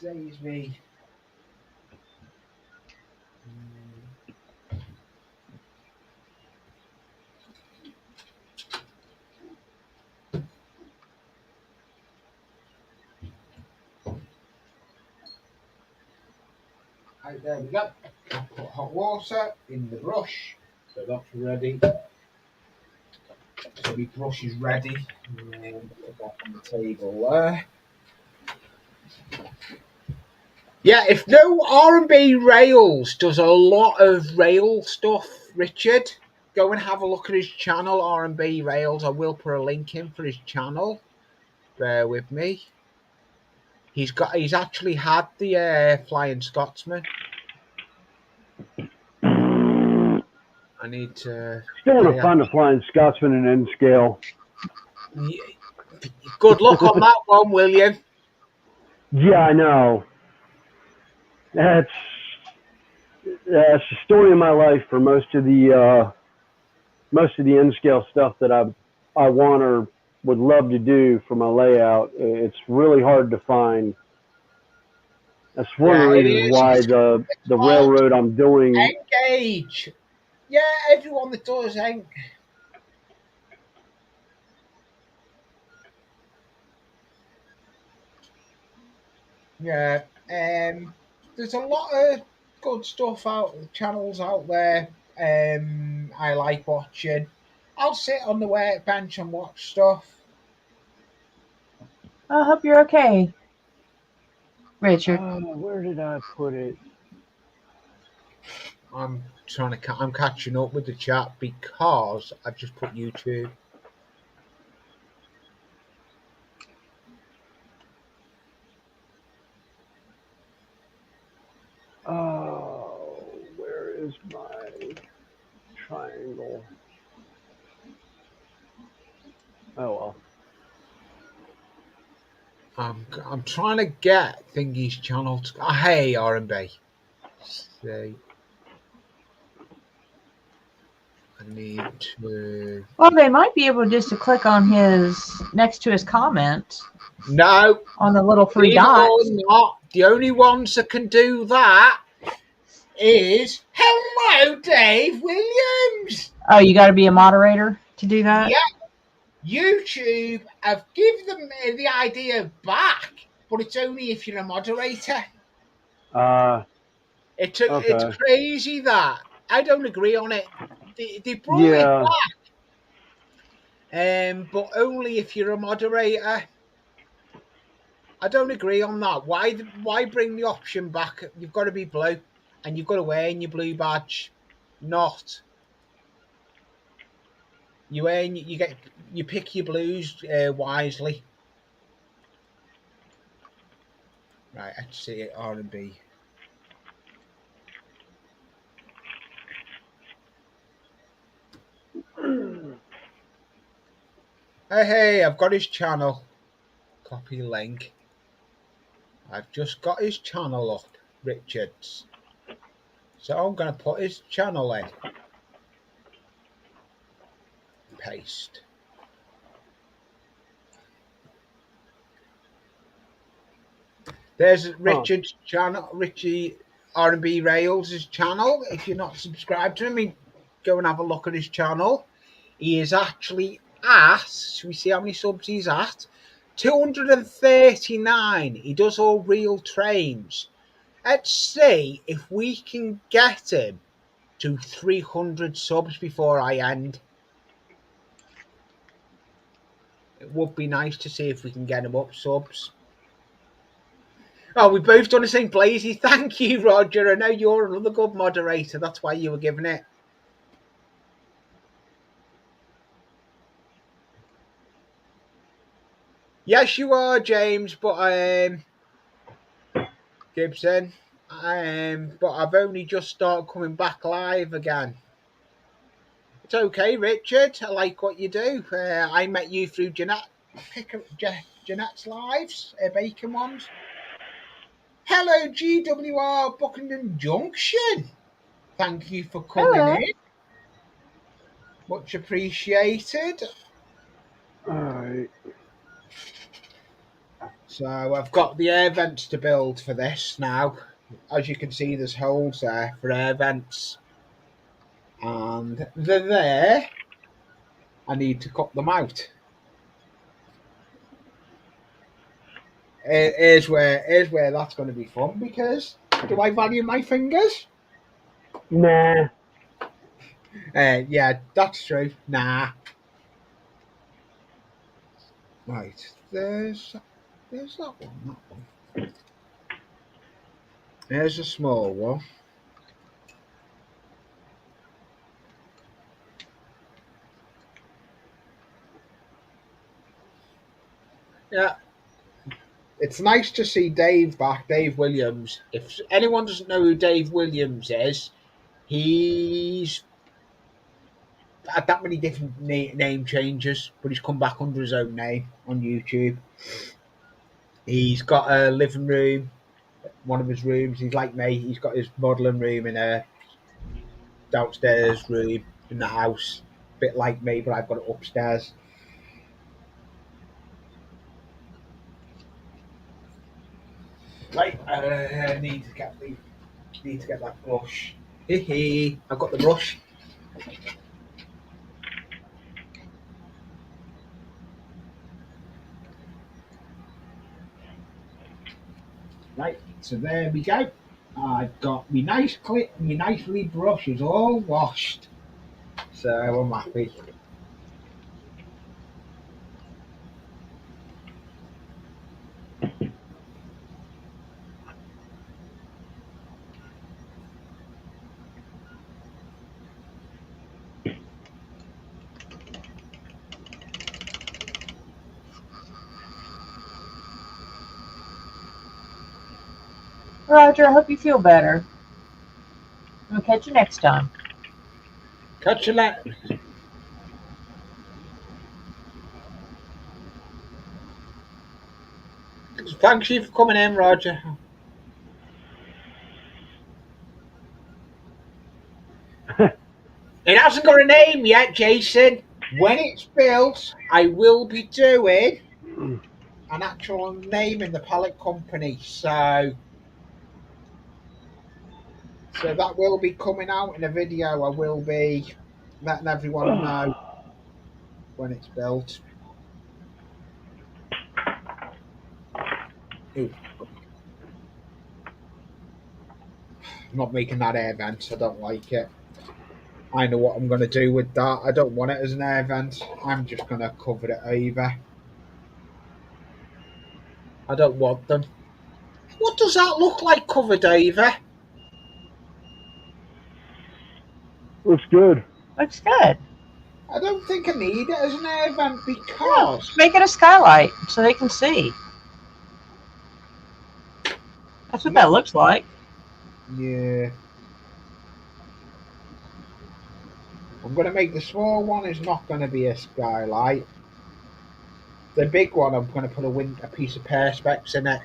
Saves me. Right, there we go. I'll put hot water in the brush. So that's ready. So my brush is ready. Put that on the table there. Yeah, if no R&B Rails does a lot of rail stuff, Richard, go and have a look at his channel, R&B Rails. I will put a link in for his channel. Bear with me. He's actually had the Flying Scotsman. I need to. Still want to find a Flying Scotsman in N scale. Good luck on that one, William. Yeah, I know. That's the story of my life for most of the N scale stuff that I want or would love to do for my layout. It's really hard to find. That's one of the reasons why the railroad I'm doing. Engage. Yeah, everyone that does ain't. Yeah, there's a lot of good stuff channels out there. I like watching. I'll sit on the workbench and watch stuff. I hope you're okay, Richard. Where did I put it? I'm catching up with the chat because I've just put YouTube. Oh, where is my triangle? Oh well. I'm trying to get Thingy's channel to. Hey, R&B. See. I need to. Well, they might be able just to click on his next to his comment. No. On the little three dots. Not. The only ones that can do that is hello, Dave Williams. Oh, you got to be a moderator to do that? Yeah. YouTube have given them the idea back, but it's only if you're a moderator. It's crazy that. I don't agree on it. They brought it back. But only if you're a moderator. I don't agree on that. Why bring the option back? You've got to be blue, and you've got to wear your blue badge. Not. You pick your blues wisely. Right, let's see it. R&B. Hey, I've got his channel. Copy link. I've just got his channel up, Richards. So I'm going to put his channel in. Paste. There's Richard's channel, Richie R&B Rails' channel. If you're not subscribed to him, go and have a look at his channel. He is actually at, should we see how many subs he's at? 239. He does all real trains. Let's see if we can get him to 300 subs before I end. It would be nice to see if we can get him up subs. Oh, we've both done the same Blazy. Thank you, Roger. I know you're another good moderator. That's why you were giving it. Yes, you are, James, but Gibson. But I've only just started coming back live again. It's okay, Richard. I like what you do. I met you through Jeanette's lives, Bacon ones. Hello, GWR Buckingham Junction. Thank you for coming in. Much appreciated. All right. So I've got the air vents to build for this now. As you can see, there's holes there for air vents. And they're there. I need to cut them out. Here's where that's going to be fun, because do I value my fingers? Nah. Yeah, that's true. Nah. Right, there's that one. There's a small one. Yeah, it's nice to see Dave back, Dave Williams. If anyone doesn't know who Dave Williams is, he's had that many different name changes, but he's come back under his own name on YouTube. He's got a living room, one of his rooms. He's like me. He's got his modelling room in a downstairs room in the house. A bit like me, but I've got it upstairs. Right, I need to get that brush. I've got the brush. Right, so there we go. I've got my nice clip, my nicely brushes all washed. So I'm happy. Roger, I hope you feel better. I'll catch you next time. Catch you later. Thanks you for coming in, Roger. It hasn't got a name yet, Jason. When it's built, I will be doing an actual name in the pallet company. So that will be coming out in a video. I will be letting everyone know when it's built. Ooh. I'm not making that air vent. I don't like it. I know what I'm going to do with that. I don't want it as an air vent. I'm just going to cover it over. I don't want them. What does that look like covered over? Looks good. Looks good. I don't think I need it as an air vent Yeah, because make it a skylight so they can see. That's what that looks like. yeah. I'm going to make the small one is not going to be a skylight. The big one, I'm going to put a piece of perspex in it.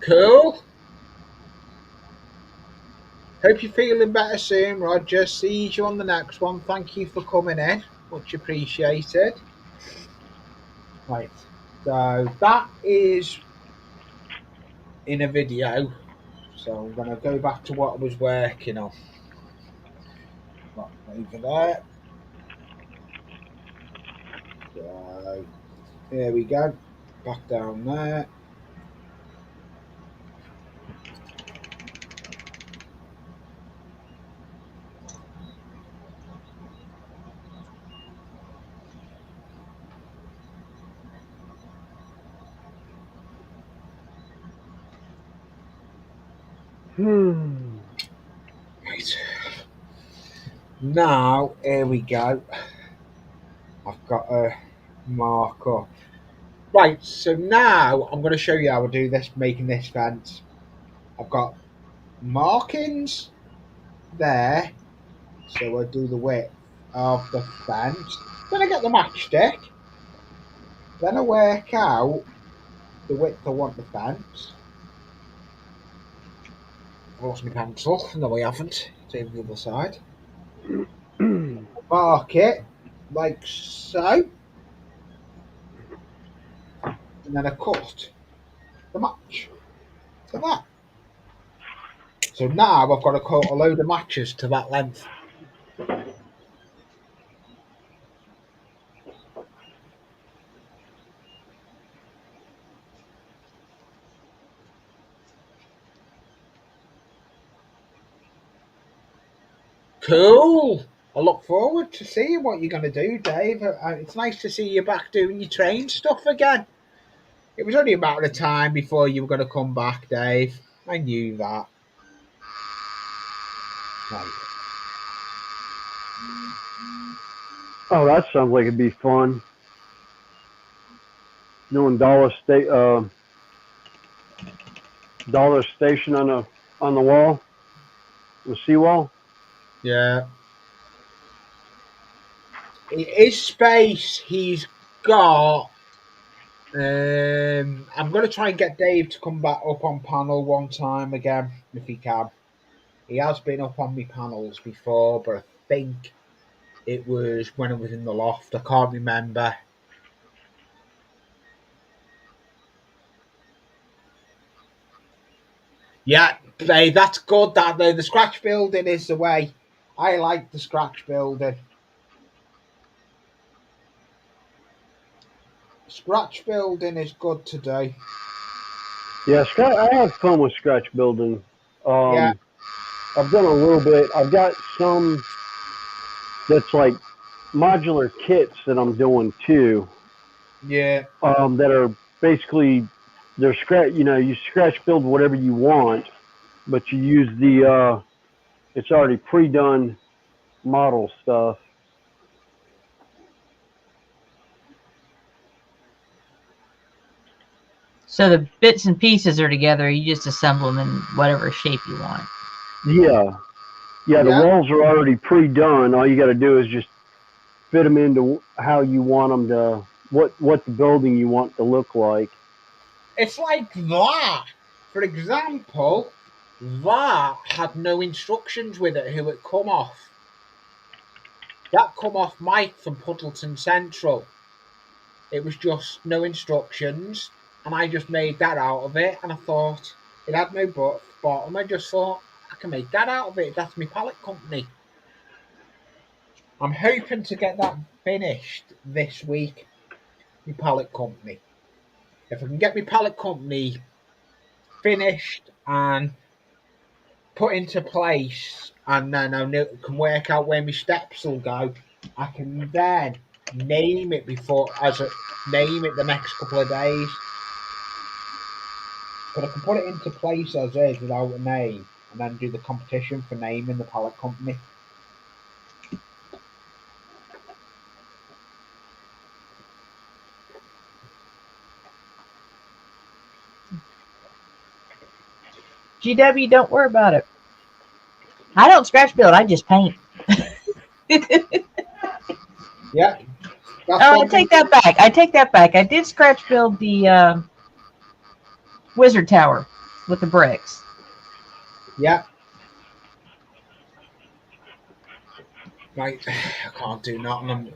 Cool. Hope you're feeling better soon, Roger. See you on the next one. Thank you for coming in. Much appreciated. Right. So that is in a video. So I'm going to go back to what I was working on. Right, over there. So there we go. Back down there. Right. Now, here we go. I've got a marker. Right, so now I'm going to show you how I do this, making this fence. I've got markings there, so I do the width of the fence. Then I get the matchstick. Then I work out the width I want the fence. I've lost my pencil. No, I haven't. It's over the other side. Mark it like so, and then I cut the match to that. So now I've got to cut a load of matches to that length. Cool. I look forward to seeing what you're going to do, Dave. It's nice to see you back doing your train stuff again. It was only a matter of time before you were going to come back, Dave. I knew that. Right. Oh, that sounds like it'd be fun. Doing Dollar Station on the wall, the seawall. Yeah. His space he's got. I'm going to try and get Dave to come back up on panel one time again, if he can. He has been up on my panels before, but I think it was when I was in the loft. I can't remember. Yeah, that's good. That though, the scratch building is the way. I like the scratch building. Scratch building is good to do. Yeah, I have fun with scratch building. Yeah, I've done a little bit. I've got some that's like modular kits that I'm doing too. yeah. That are basically they're scratch. You know, you scratch build whatever you want, but you use the it's already pre-done model stuff. So the bits and pieces are together. You just assemble them in whatever shape you want. Yeah, yeah. The Yeah. walls are already pre-done. All you got to do is just fit them into how you want them to, what the building you want to look like. It's like that. For example, that had no instructions with it who it come off. That come off Mike from Puddleton Central. It was just no instructions, and I just made that out of it. And I thought it had no bottom. I just thought I can make that out of it. That's my pallet company. I'm hoping to get that finished this week. My pallet company. If I can get my pallet company finished and put into place, and then I can work out where my steps will go, I can then name it name it the next couple of days. But I can put it into place as is without a name, and then do the competition for naming the pallet company. GW, don't worry about it. I don't scratch build. I just paint. Yeah. I take that back. I did scratch build the wizard tower with the bricks. Yeah. Right. I can't do nothing.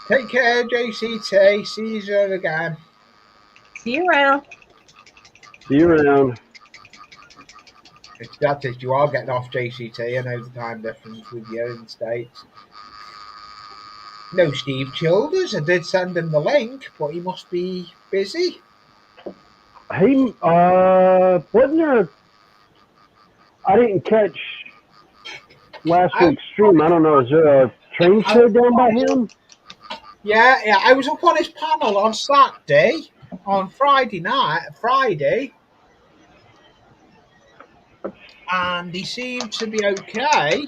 Take care, JCT. See you again. See you around. See you around. That's it. You are getting off JCT. I know the time difference with you in the States. No, Steve Childers. I did send him the link, but he must be busy. Hey, wasn't there? I didn't catch last week's stream. I don't know. Is there a train show down by him? Yeah. I was up on his panel on Saturday, on Friday, and he seemed to be okay.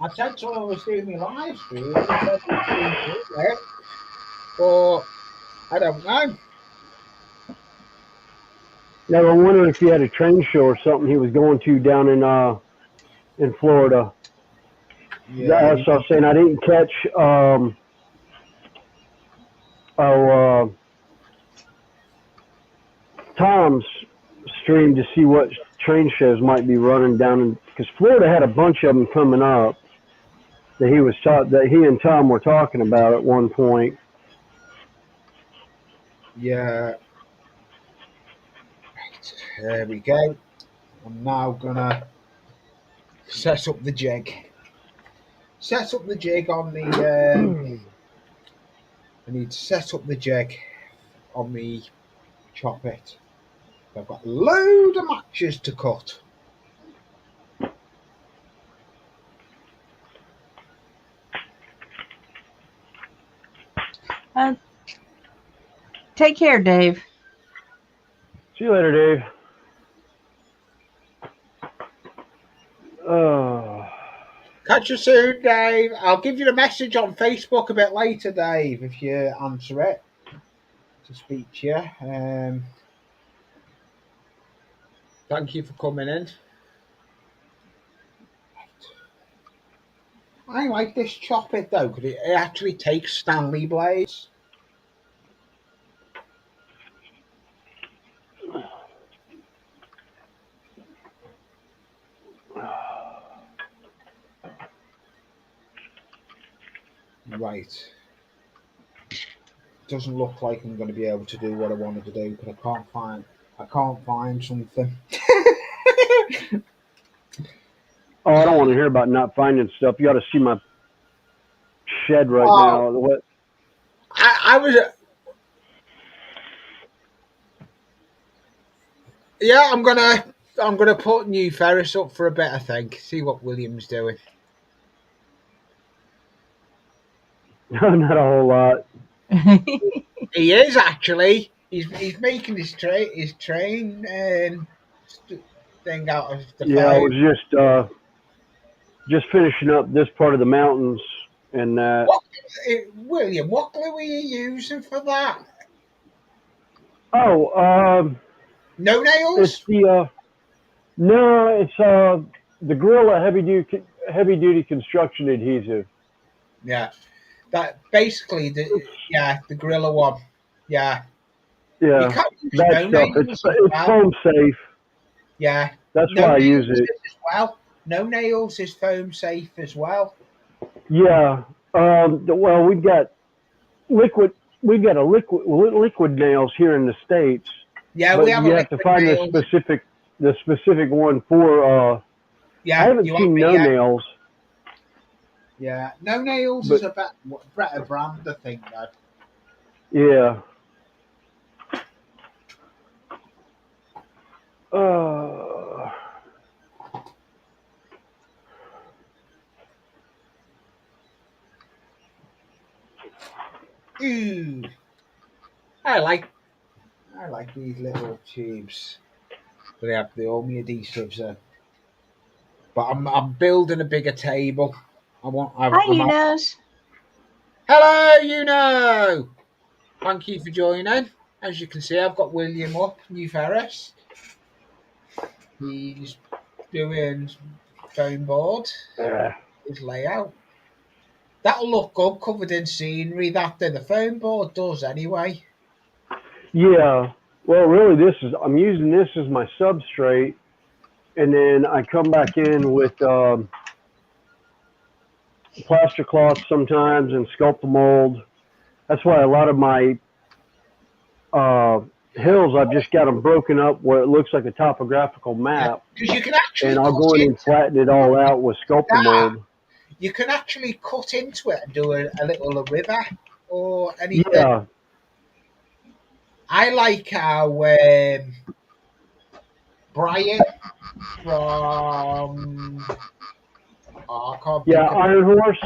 I said to him I was doing my live stream, and he said he was doing it, but I don't know. Yeah, I wondered if he had a train show or something he was going to down in Florida. Yeah, So I was saying I didn't catch Tom's stream to see what train shows might be running down, because Florida had a bunch of them coming up that he and Tom were talking about at one point. Yeah. Right, there we go. I'm now gonna set up the jig. Set up the jig on the. I need to set up the jig on the chop it. I've got a load of matches to cut. Take care, Dave. See you later, Dave. Catch you soon, Dave. I'll give you a message on Facebook a bit later, Dave, if you answer it, to speak to you. Thank you for coming in. I like this chop it though, because it actually takes Stanley blades. Right. Doesn't look like I'm going to be able to do what I wanted to do, because I can't find something. Oh, I don't want to hear about not finding stuff. You ought to see my shed right now. What? I was. Yeah, I'm gonna put new Ferris up for a bit. I think. See what William's doing. No, not a whole lot. He is actually. He's making his train thing out of the Yeah, I phone. was just finishing up this part of the mountains and that. William, what glue are you using for that? Oh, No nails? it's no, it's the Gorilla heavy duty construction adhesive. Yeah, that basically the Gorilla one. Yeah. Yeah, You can't use that no stuff. nails It's as well. foam safe. Yeah. That's No why I use nails it. as well. No nails is foam safe as well. Yeah. Well, we've got liquid. We've got liquid nails here in the States. Yeah, But we have a you have to liquid find nails. the specific one for. I Yeah, haven't you seen no nails. Yeah, no nails is a better brand, I think. Though. Yeah. Ooh, I like these little tubes. They have all my adhesives there. But I'm building a bigger table. Hi, Enos. Hello, Thank you for joining. As you can see, I've got William up, New Ferris. He's doing foam board. His layout. That'll look good covered in scenery. The foam board does anyway. Yeah. Well, really, I'm using this as my substrate, and then I come back in with plaster cloth sometimes and sculpt the mold. That's why a lot of my hills, I've just got them broken up where it looks like a topographical map. Because you can actually and I'll go in and flatten it all out with sculptor mold. You can actually cut into it and do a little river or anything. Yeah. I like how Brian from Iron Horse.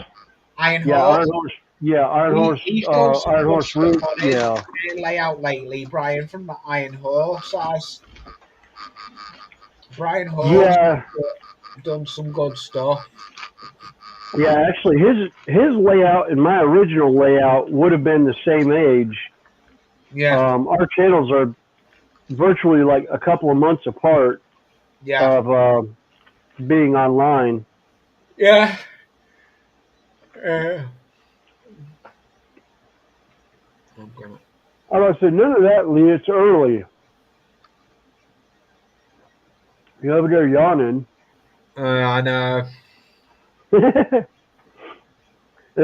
Iron Horse. Iron Horse. He's done some Iron Horse route. Yeah. Layout lately. Brian from the Iron Horse Brian Horse. Yeah. Done some good stuff. Yeah, actually, his layout and my original layout would have been the same age. Yeah. Our channels are virtually like a couple of months apart. Yeah. Of being online. Yeah. I said none of that, Lee. It's early. You're over there yawning. I know. And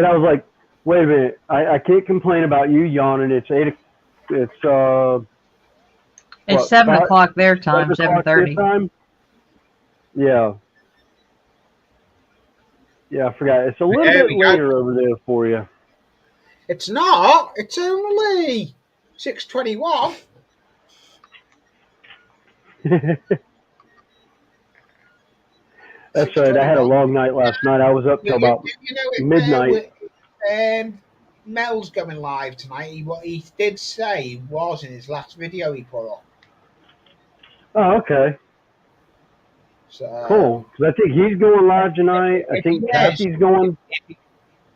I was like, wait a minute, I can't complain about you yawning. It's it's It's what, 7 o'clock their time, 7 o'clock your 7:30. time? Yeah. Yeah, I forgot. It's a little There bit we go. later over there for you. It's not. It's only 6:21. That's right. I had a long night last night. I was up till about You know, midnight. Mel's going live tonight. What he did say he was in his last video he put up. Oh, okay. So Cool. 'Cause I think he's going live tonight. I think Kathy's going.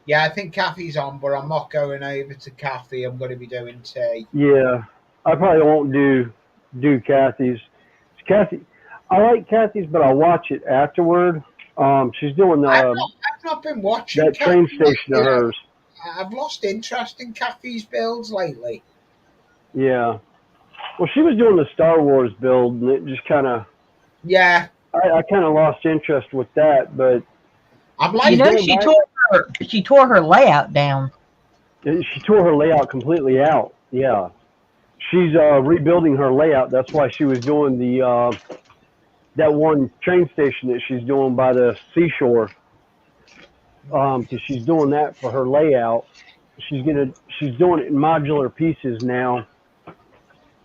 Yeah, I think Kathy's on, but I'm not going over to Kathy. I'm going to be doing tea. Yeah, I probably won't do Kathy's. Kathy, I like Kathy's, but I'll watch it afterward. She's doing I've not been watching that train Kathy station of hers. I've lost interest in Kathy's builds lately. Yeah. Well, she was doing the Star Wars build, and it just kind of. Yeah. I kind of lost interest with that, but. I'm like, She tore her layout down. She tore her layout completely out. Yeah. She's rebuilding her layout. That's why she was doing the that one train station that she's doing by the seashore. Because she's doing that for her layout. She's doing it in modular pieces now,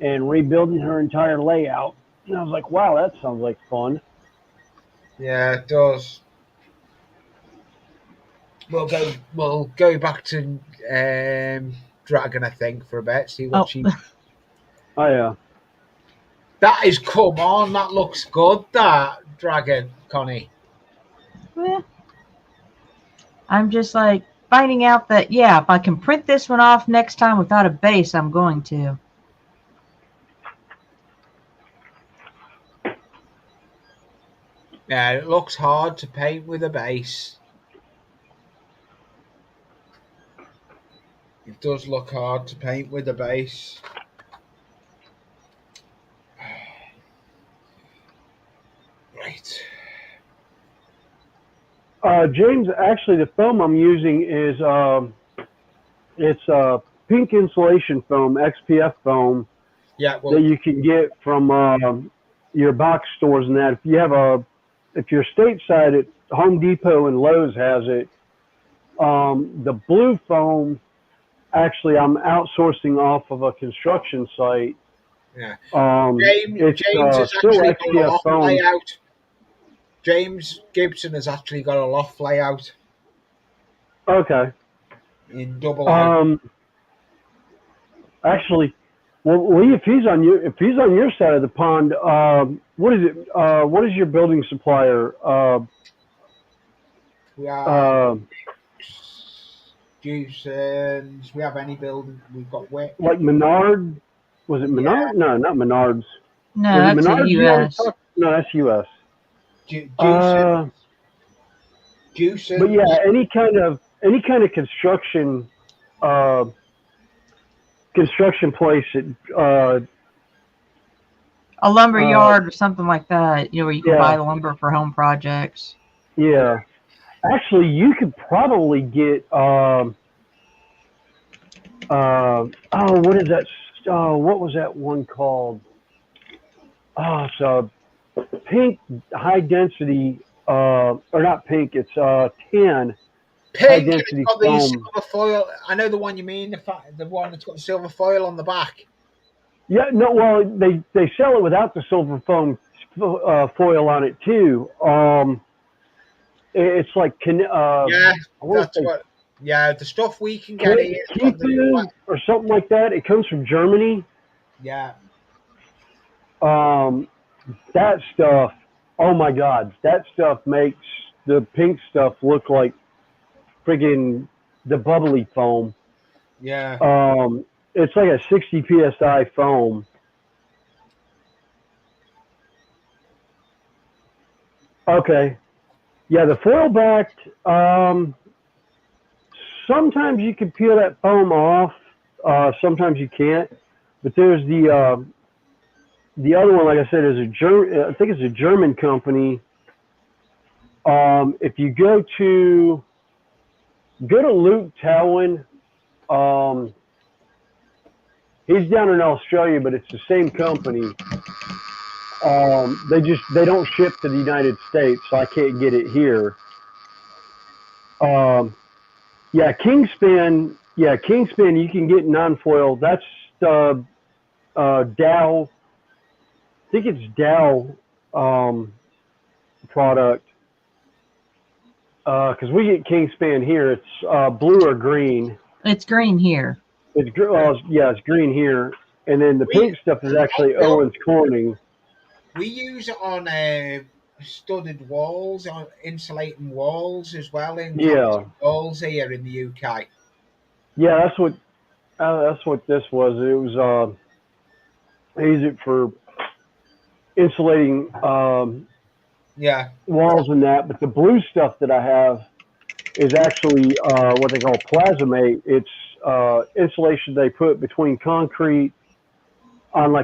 and rebuilding her entire layout. And I was like, wow, that sounds like fun. Yeah, it does. We'll go back to Dragon, I think, for a bit. See what she. Oh yeah. That is, come on, that looks good. That Dragon, Connie. Yeah. I'm just like finding out that if I can print this one off next time without a base, I'm going to. Yeah, it looks hard to paint with a base. It does look hard to paint with a base. Right. James, actually, the foam I'm using is it's pink insulation foam, XPF foam. Yeah, well, that you can get from your box stores and that. If you're stateside, at Home Depot and Lowe's has it. The blue foam, actually, I'm outsourcing off of a construction site. yeah. It's James has still actually got a XPF loft foam. layout. James Gibson has actually got a loft layout Okay. in double. Actually, well, Lee, if he's on your side of the pond, what is it? What is your building supplier? We have Juicens. We have any building. We've got Wick. Like Menard. Was it Menard? Yeah. No, not Menards. No, Was that's a U.S. No, that's U.S. Juicens. But yeah, any kind of construction place at a lumber yard or something like that, where you can buy the lumber for home projects. Yeah. Actually, you could probably get what is that? What was that one called? Oh, it's a pink high density or not pink, it's tan high Pink. density It's got the foam. silver foil. I know the one you mean. The one that's got the silver foil on the back. Yeah, no, well, they sell it without the silver foam foil on it too. It's like Yeah, that's what. Yeah, the stuff we can get here or something like that. It comes from Germany. Yeah. That stuff. Oh my God, that stuff makes the pink stuff look like friggin' the bubbly foam. Yeah. It's like a 60 psi foam. Okay. Yeah, the foil backed. Sometimes you can peel that foam off. Sometimes you can't. But there's the the other one, like I said, is I think it's a German company. If you go to Luke Towan, he's down in Australia, but it's the same company. They don't ship to the United States, so I can't get it here. Yeah, Kingspan. Yeah, Kingspan. You can get non-foil. That's the Dow. I think it's Dow product. Because we get Kingspan here. It's blue or green. It's green here. It's green here. And then the pink stuff is actually Owens Corning. We use it on studded walls, on insulating walls as well, in walls here in the UK. Yeah, that's what this was. It was I use it for insulating walls and that. But the blue stuff that I have is actually what they call plasmate. It's insulation they put between concrete on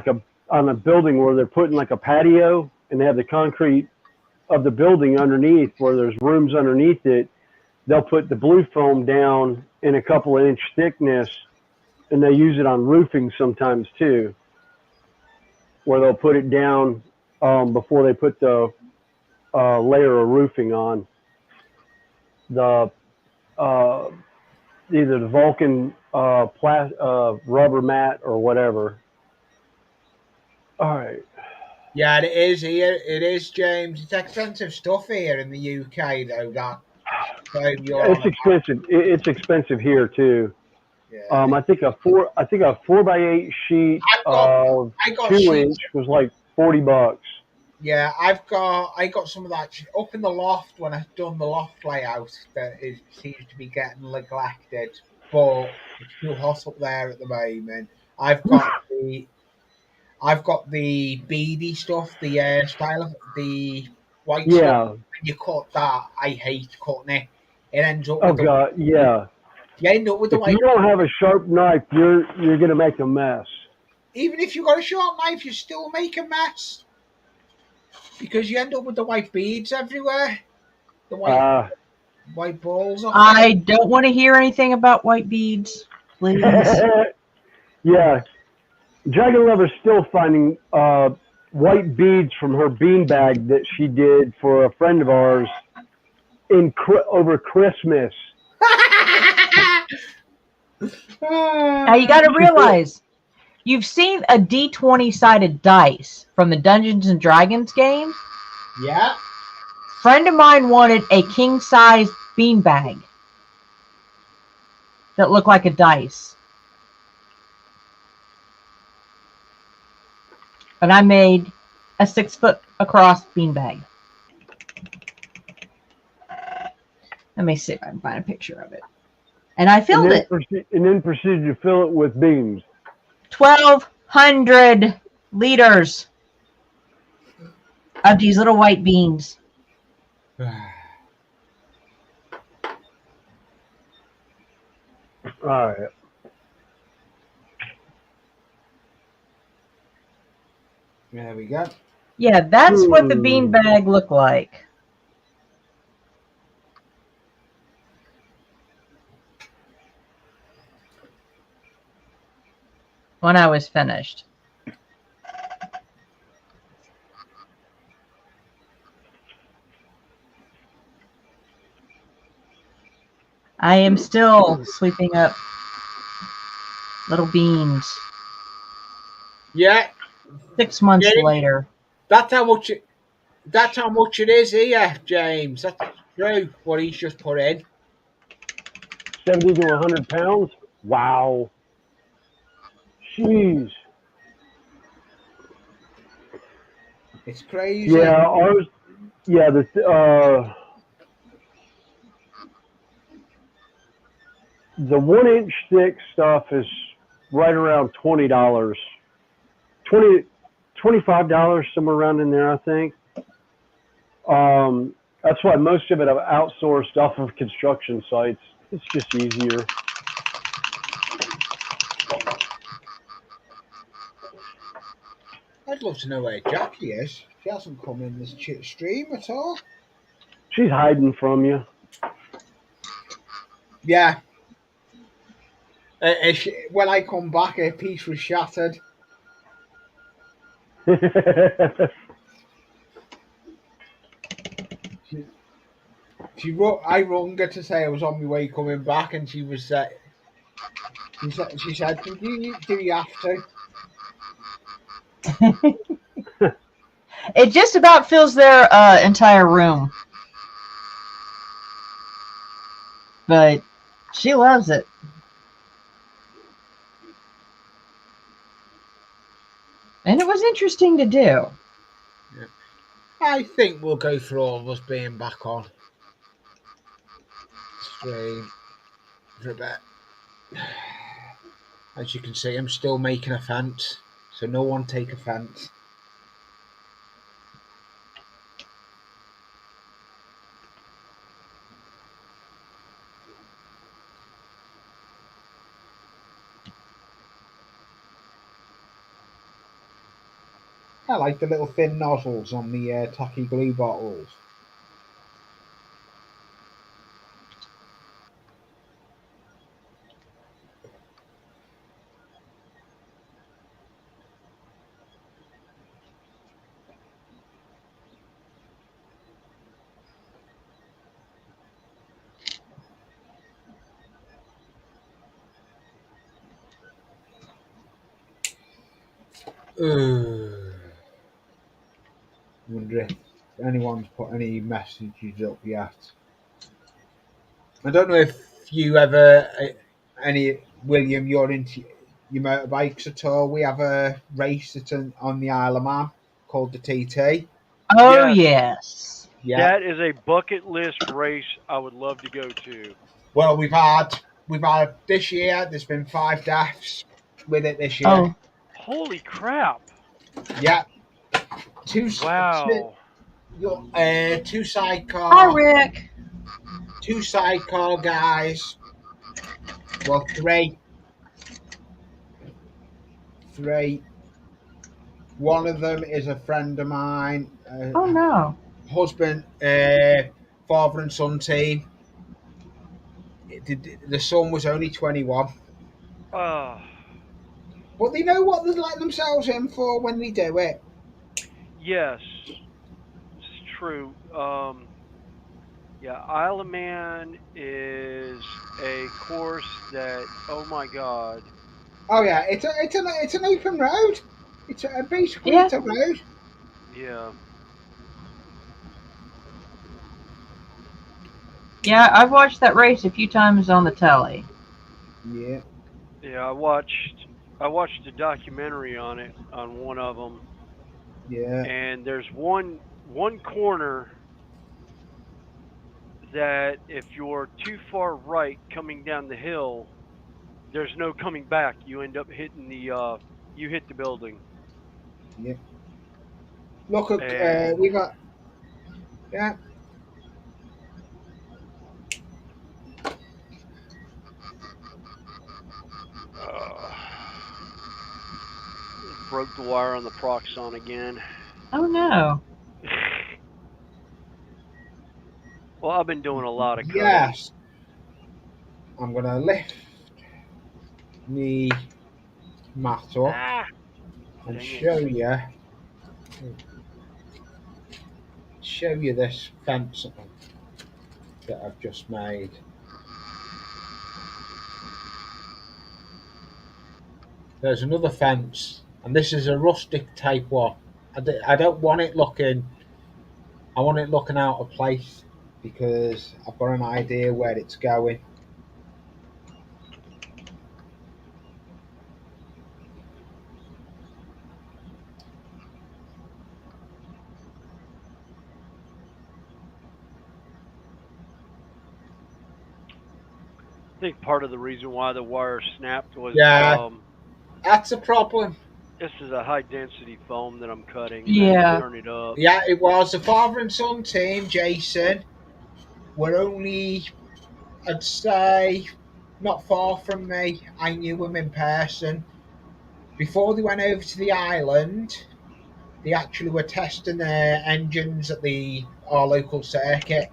a building where they're putting like a patio, and they have the concrete of the building underneath where there's rooms underneath it. They'll put the blue foam down in a couple of inch thickness, and they use it on roofing sometimes too, where they'll put it down before they put the layer of roofing on. The either the Vulcan rubber mat or whatever. All right. Yeah, it is here. It is, James. It's expensive stuff here in the UK, though. It's expensive. It's expensive here too. Yeah. I think a 4x8 sheet of 2-inch was like $40. Yeah, I got some of that up in the loft when I've done the loft layout. That it seems to be getting neglected, but it's too hot up there at the moment. I've got the beady stuff, the style of the white stuff. When you cut that, I hate cutting it. It ends up with yeah. You end up with the white. If you don't have a sharp knife, you're gonna make a mess. Even if you got a sharp knife, you still make a mess because you end up with the white beads everywhere. The white balls. I don't want to hear anything about white beads, please. Yeah. Dragon Lover's still finding white beads from her beanbag that she did for a friend of ours over Christmas. Now you got to realize, you've seen a D20 sided dice from the Dungeons and Dragons game. Yeah. Friend of mine wanted a king size beanbag that looked like a dice. And I made a 6 foot across beanbag. Let me see if I can find a picture of it. And I filled it. And then proceeded to fill it with beans. 1,200 liters of these little white beans. All right. There we go. Yeah, that's what the beanbag looked like. When I was finished. I am still sweeping up little beans. Yeah. 6 months later. That's how much it is here, James. That's true. What he's just put in. 70 to 100 pounds. Wow. Jeez. It's crazy. Yeah, ours. Yeah, the 1-inch thick stuff is right around $20, $25, somewhere around in there, I think. That's why most of it I've outsourced off of construction sites. It's just easier. I'd love to know where Jackie is. She hasn't come in this stream at all. She's hiding from you. Yeah. When I come back, her piece was shattered. I rung her to say I was on my way coming back, and she was. She said, "Do you have to?" It just about fills their entire room. But she loves it. And it was interesting to do. Yeah. I think we'll go for all of us being back on stream for a bit. As you can see, I'm still making a fence, so no one take offence. I like the little thin nozzles on the tacky glue bottles. Wonder if anyone's put any messages up yet. I don't know if you ever, William, you're into your motorbikes at all. We have a race on the Isle of Man called the TT. Oh, Yes, yes. Yeah. that is a bucket list race I would love to go to. Well, we've had this year. There's been 5 deaths with it this year. Oh, Holy crap! Yeah. Two Wow. sidecar. hi, Rick. 2 sidecar guys. Well, 3. 3. One of them is a friend of mine. Oh, no. Husband, father and son team. The son was only 21. Uh, But they know what they're letting themselves in for when they do it. yes, it's true. Yeah, Isle of Man is a course that, oh my God. Oh yeah, it's an open road. Basically Yeah. it's a road. Yeah. Yeah, I've watched that race a few times on the telly. Yeah. Yeah, I watched a documentary on it on one of them, Yeah. and there's one corner that if you're too far right coming down the hill, there's no coming back. You end up hitting you hit the building. Yeah. Look at And we got yeah. uh, broke the wire on the Proxon again. Oh, no. Well, I've been doing a lot of cutting. Yes. I'm gonna lift me mat up Ah, and dang it. show you this fence that I've just made. There's another fence, and this is a rustic type one. I don't want it looking. I want it looking out of place because I've got an idea where it's going. I think part of the reason why the wire snapped was Yeah, that's a problem. this is a high density foam that I'm cutting, and I need to Yeah. turn it up. Yeah, it was the father and son team. Jason were only, I'd say, not far from me. I knew them in person before they went over to the island. They actually were testing their engines at our local circuit,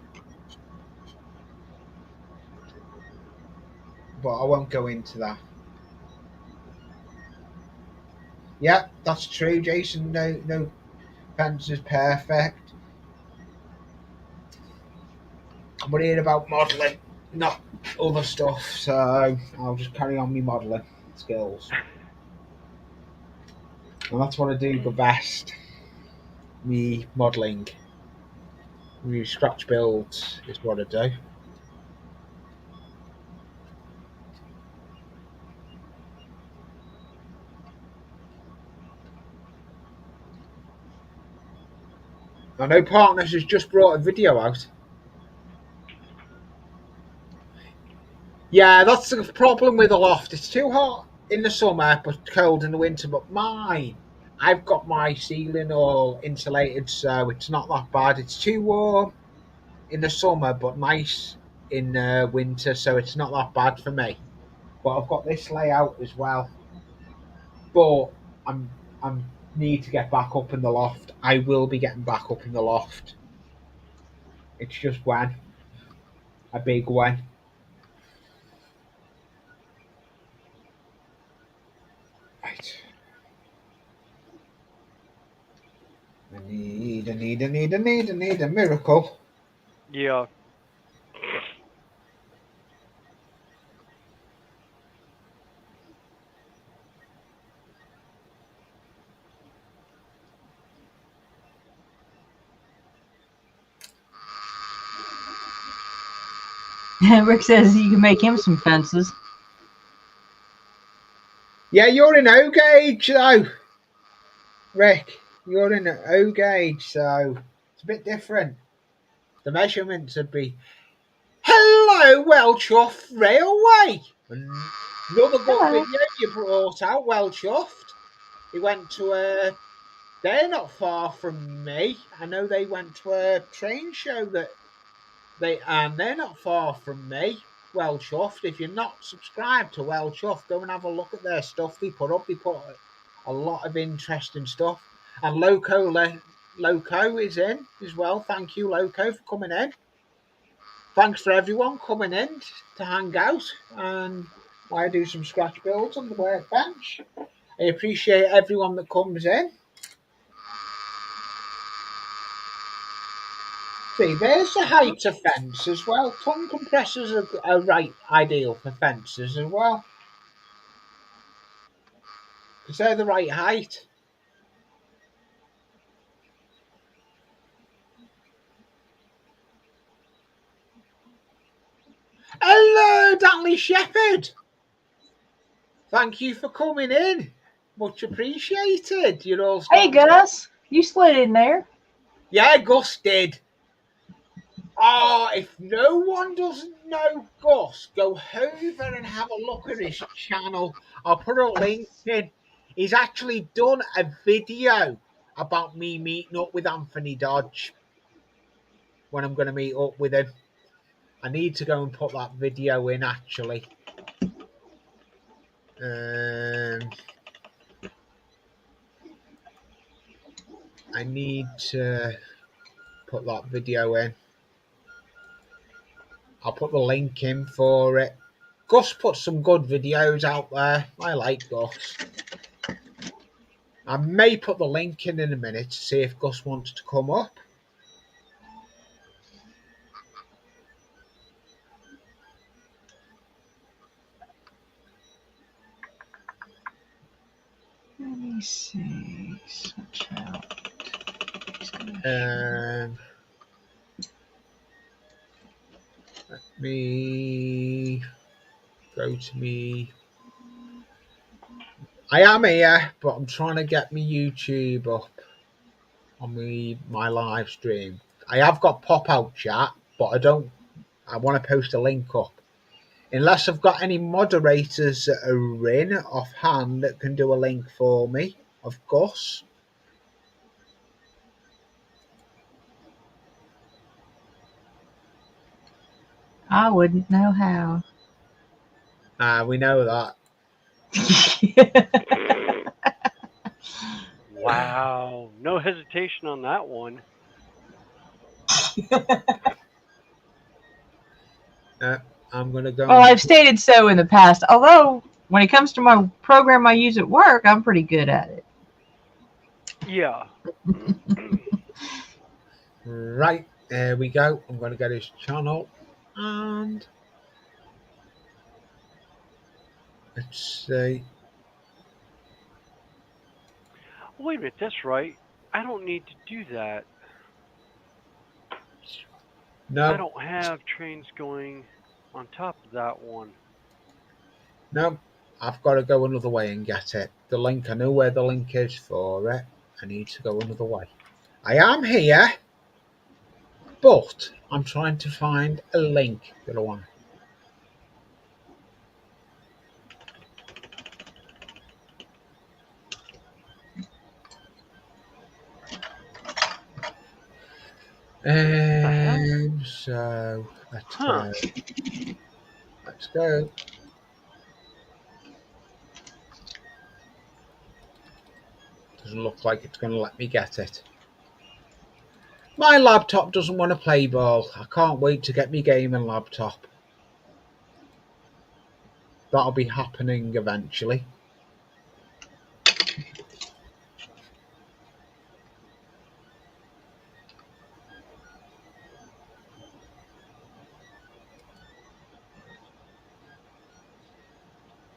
but I won't go into that. Yeah, that's true, Jason. No fence is perfect. I'm worried about modelling, not other stuff, so I'll just carry on my modelling skills. And that's what I do the best. Me modelling. Me scratch builds is what I do. I know Partners has just brought a video out. Yeah, that's the problem with the loft. It's too hot in the summer, but cold in the winter. But mine, I've got my ceiling all insulated, so it's not that bad. It's too warm in the summer, but nice in winter, so it's not that bad for me. But I've got this layout as well. But I'm need to get back up in the loft. I will be getting back up in the loft. It's just when a big when. Right. I need a miracle. Yeah. Rick says you can make him some fences. Yeah, you're in O gauge though, Rick. You're in O gauge, so it's a bit different. The measurements would be hello, Welchuff Railway. Another good Hello. video you brought out, well chuffed. They went to they're not far from me. I know they went to a train show and they're not far from me. Well chuffed. If you're not subscribed to Well Chuffed, go and have a look at their stuff they put up. They put a lot of interesting stuff. And Loco is in as well. Thank you, Loco, for coming in. Thanks for everyone coming in to hang out and I do some scratch builds on the workbench. I appreciate everyone that comes in. See, there's the height of fence as well. Tongue compressors are right ideal for fences as well. Because they're the right height. Hello, Danley Shepherd. Thank you for coming in. Much appreciated. You're all Hey, starting. Gus, you slid in there. Yeah, Gus did. Oh, if no one doesn't know Gus, go over and have a look at his channel. I'll put a link in. He's actually done a video about me meeting up with Anthony Dodge when I'm going to meet up with him. I need to go and put that video in actually. I need to put that video in. I'll put the link in for it. Gus puts some good videos out there. I like Gus. I may put the link in a minute to see if Gus wants to come up. Let me see. Switch out. Let me go to me. I am here, but I'm trying to get my YouTube up on my live stream. I have got pop-out chat, but I want to post a link up. Unless I've got any moderators that are in offhand that can do a link for me of Gus. I wouldn't know how. We know that. Wow. No hesitation on that one. I'm going to go. Well, I've stated so in the past. Although, when it comes to my program I use at work, I'm pretty good at it. Yeah. Right, there we go. I'm going to get his channel. And let's see. Wait a minute, that's right. I don't need to do that. I No, don't have trains going on top of that one. no. I've got to go another way and get it. The link, I know where the link is for it. I need to go another way. I am here, but I'm trying to find a link that I want. The hell? So let's Huh. go. Let's go. Doesn't look like it's going to let me get it. My laptop doesn't want to play ball. I can't wait to get my gaming laptop. That'll be happening eventually.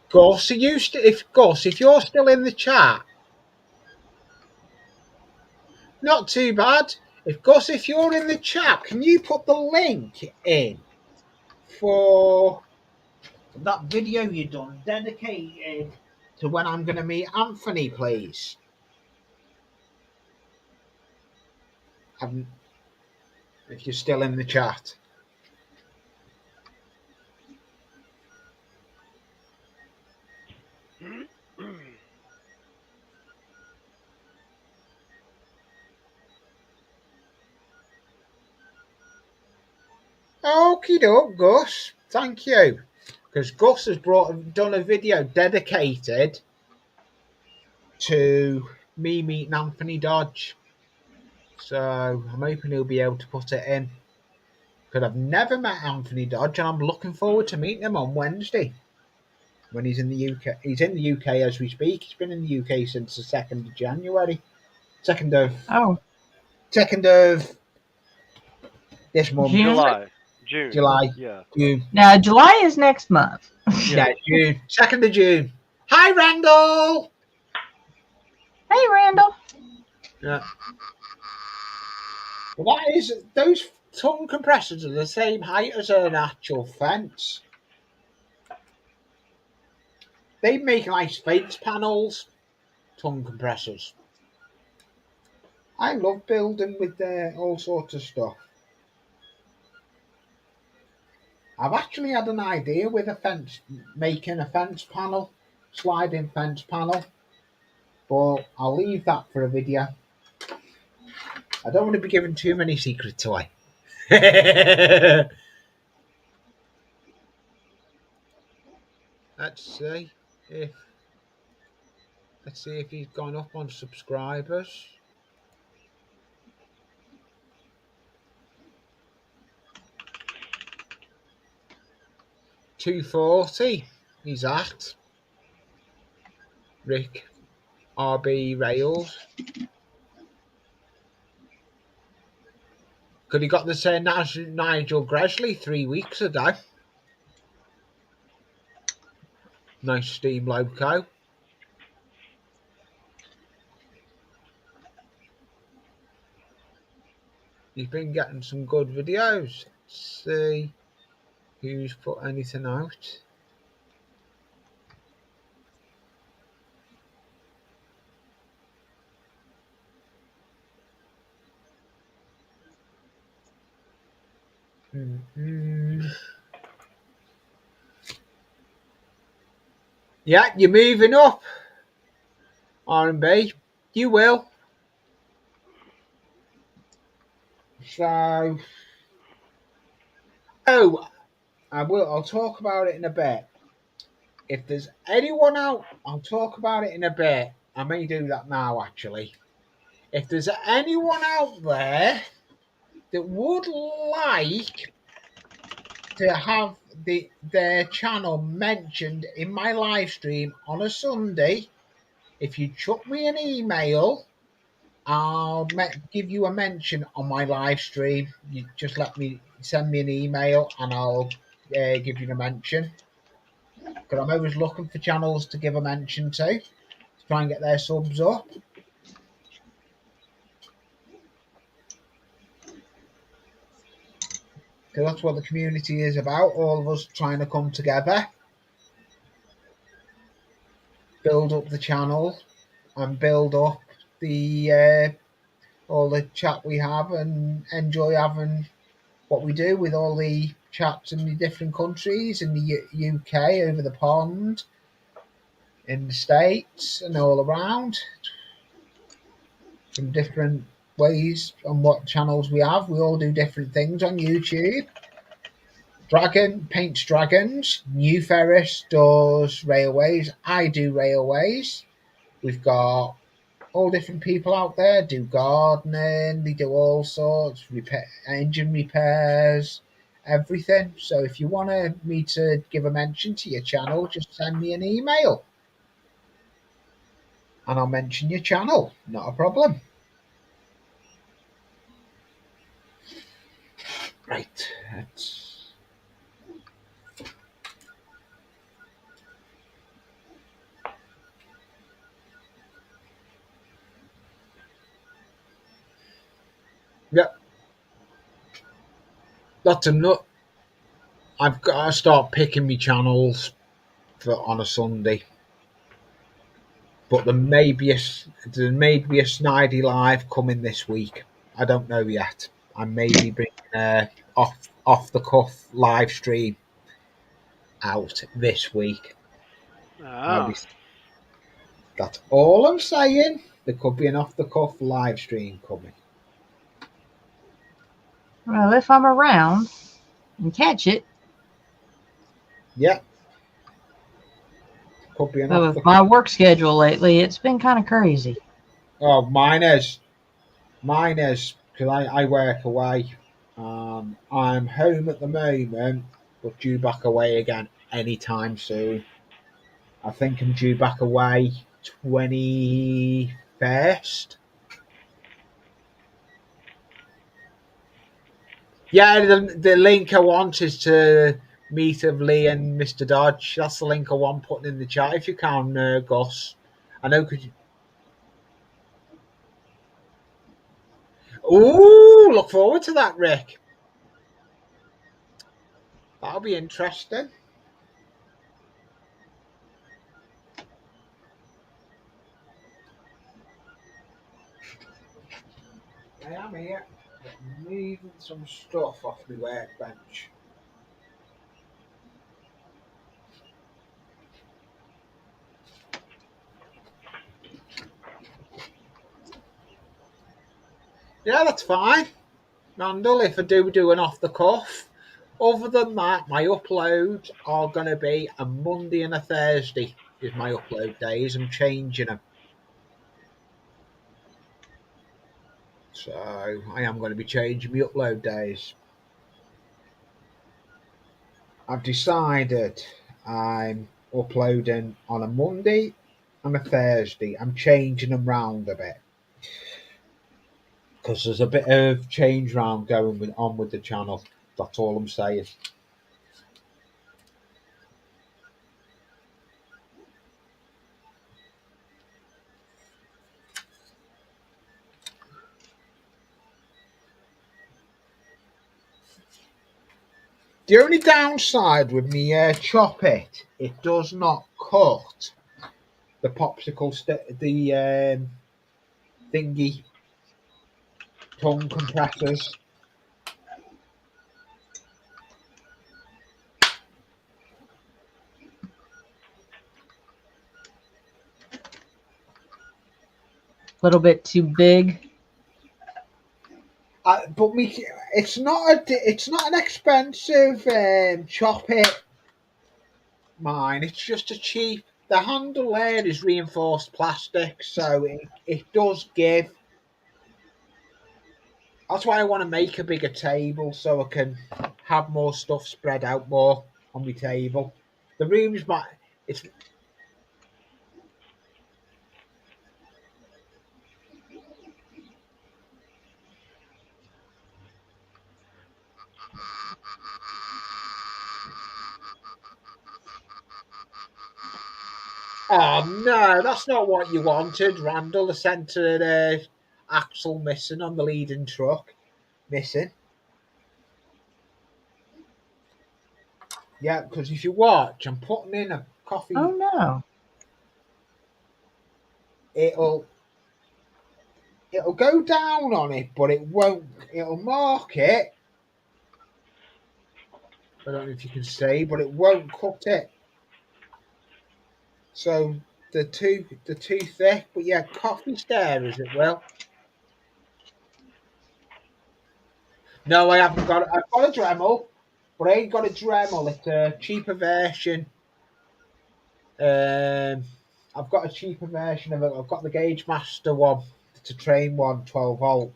Gus, if you're still in the chat, not too bad. If you're in the chat, can you put the link in for that video you done dedicated to when I'm going to meet Anthony, please? If you're still in the chat. Okie doke, Gus. Thank you. Because Gus has done a video dedicated to me meeting Anthony Dodge. So I'm hoping he'll be able to put it in. Because I've never met Anthony Dodge and I'm looking forward to meeting him on Wednesday when he's in the UK. He's in the UK as we speak. He's been in the UK since the 2nd of January. 2nd of this month. June? July. July. Yeah. June. Now, July is next month. Yeah, June. 2nd of June. Hi, Randall. Hey, Randall. Yeah. Well, those tongue compressors are the same height as an actual fence. They make nice fence panels, tongue compressors. I love building with all sorts of stuff. I've actually had an idea with making a fence panel, sliding fence panel, but I'll leave that for a video. I don't want to be giving too many secrets away. Let's see if he's gone up on subscribers. 240. He's at Rick RB Rails. Could he got the same Nigel Gresley 3 weeks ago? Nice Steam loco. He's been getting some good videos. Let's see who's put anything out. Yeah, you're moving up, R&B. You will. So, I'll talk about it in a bit. If there's anyone out, I'll talk about it in a bit. I may do that now, actually. If there's anyone out there that would like to have their channel mentioned in my live stream on a Sunday, if you chuck me an email, I'll give you a mention on my live stream. You just send me an email and I'll give you a mention. Because I'm always looking for channels to give a mention to try and get their subs up. Because that's what the community is about. All of us trying to come together, build up the channel, and build up the all the chat we have, and enjoy having what we do with all the chats in the different countries, in the UK, over the pond, in the States, and all around, from different ways on what channels we have. We all do different things on YouTube. Dragon paints dragons. New Ferris does railways. I do railways. We've got all different people out there do gardening. They do all sorts, engine repairs, everything. So if you want me to give a mention to your channel, just send me an email and I'll mention your channel. Not a problem. Right. Yep. That's enough. I've got to start picking my channels on a Sunday. But there may be a Snidey live coming this week. I don't know yet. I may be bringing off the cuff live stream out this week. That's all I'm saying. There could be an off the cuff live stream coming. Well, if I'm around and catch it. Yeah. Could be an But with my work schedule lately, it's been kind of crazy. Oh, mine is. Because I work away. I'm home at the moment, but due back away again anytime soon. I think I'm due back away 21st. Yeah, the link I want is to meet of Lee and Mr. Dodge. That's the link I want putting in the chat. If you can, Gus. I know, could you? Ooh, look forward to that, Rick. That'll be interesting. I am here, moving some stuff off my workbench. Yeah, that's fine, Randall, if I do an off the cuff. Other than that, my uploads are going to be a Monday and a Thursday is my upload days. I'm changing them. So I am going to be changing my upload days. I've decided I'm uploading on a Monday and a Thursday. I'm changing them round a bit. Because there's a bit of change round going on with the channel. That's all I'm saying. The only downside with me chop it does not cut the popsicle the thingy tongue compressors. A little bit too big. But it's not an expensive chop it. Mine, it's just a cheap the handle there is reinforced plastic, so it does give. That's why I want to make a bigger table so I can have more stuff spread out more on my table. The room's it's. Oh no, that's not what you wanted, Randall. The centre axle missing on the leading truck, missing. Yeah, because if you watch, I'm putting in a coffee. Oh no. It'll go down on it, but it won't. It'll mark it. I don't know if you can see, but it won't cut it. So they're too thick. But yeah, coffee stirrers it will. No, I haven't got. I've got a Dremel, but I ain't got a Dremel. It's a cheaper version. I've got a cheaper version of it. I've got the Gauge Master one. It's a train one, 12 volt.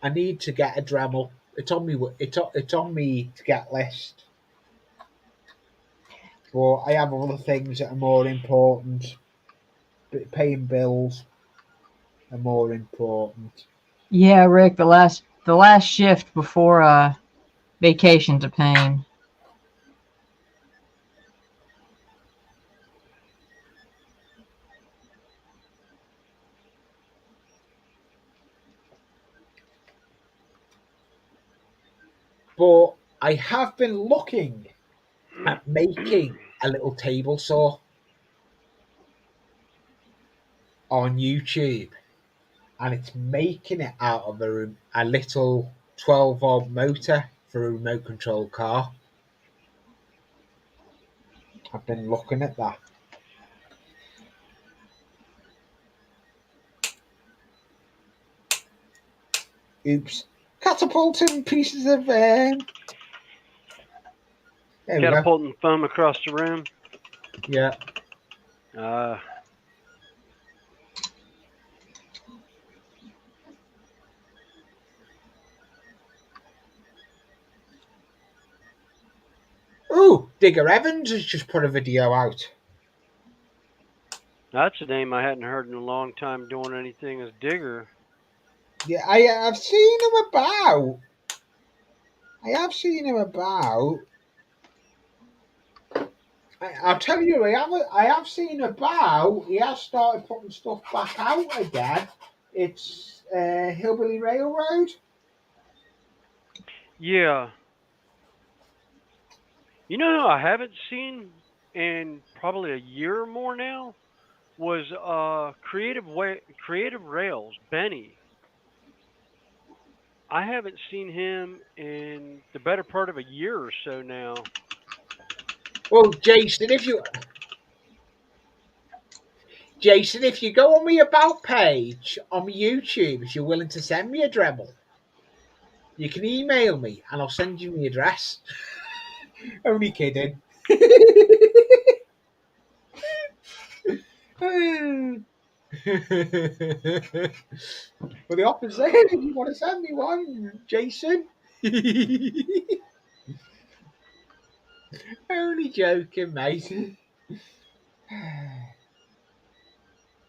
I need to get a Dremel. It's on me. It's on me to get list. But I have other things that are more important. Paying bills are more important. Yeah, Rick, the last shift before vacation's a pain. But I have been looking at making a little table saw on YouTube, and it's making it out of a little 12-volt motor for a remote control car. I've been looking at that. Oops. Catapulting pieces of there we go. Catapulting foam across the room. Yeah. Ooh, Digger Evans has just put a video out. That's a name I hadn't heard in a long time doing anything as Digger. Yeah, I've seen him about. I have seen him about. I'll tell you, I have seen about. He has started putting stuff back out again. It's Hillbilly Railroad. Yeah. You know who I haven't seen in probably a year or more now was Creative Rails, Benny. I haven't seen him in the better part of a year or so now. Well, Jason, if you go on my about page on my YouTube, if you're willing to send me a Dremel, you can email me and I'll send you my address. Only kidding. Well, the opposite. If you want to send me one, Jason. Only joking, mate.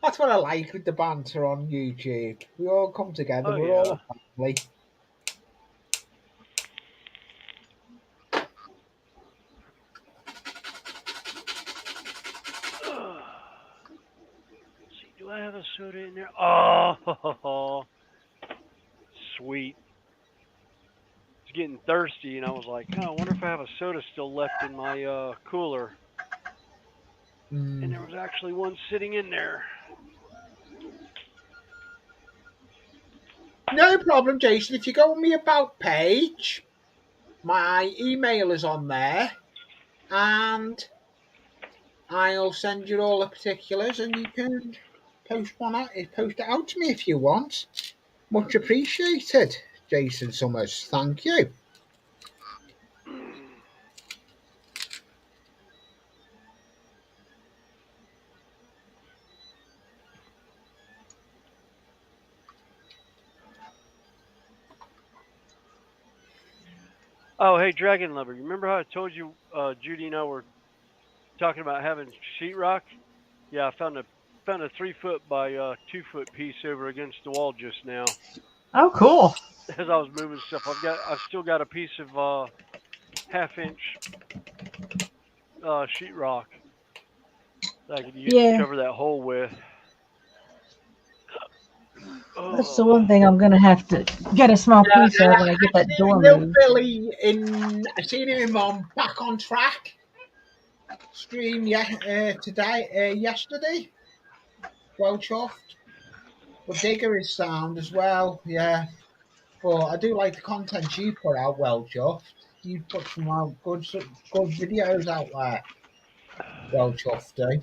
That's what I like with the banter on YouTube. We all come together. Oh We're all yeah. a family. Let's see, do I have a soda in there? Oh, sweet. It's getting thirsty, and I was like, oh, I wonder if I have a soda still left in my cooler. And there was actually one sitting in there. No problem, Jason. If you go on my about page, my email is on there, and I'll send you all the particulars, and you can post it out to me if you want. Much appreciated, Jason Summers. Thank you. Oh, hey, Dragon Lover, you remember how I told you Judy and I were talking about having sheetrock? Yeah, I found a 3 foot by 2 foot piece over against the wall just now. Oh, cool. As I was moving stuff, I've still got a piece of 1/2 inch sheetrock that I could use to Yeah, cover that hole with. that's the Oh, one thing I'm gonna have to get a small Yeah, piece of when I get I've that door seen moved. Billy in. I've seen him on Back on Track stream. Yeah, yesterday. Well chuffed. But Digger is sound as well. Yeah, but I do like the content you put out. Well chuffed. You put some good videos out there. Well chuffed, eh?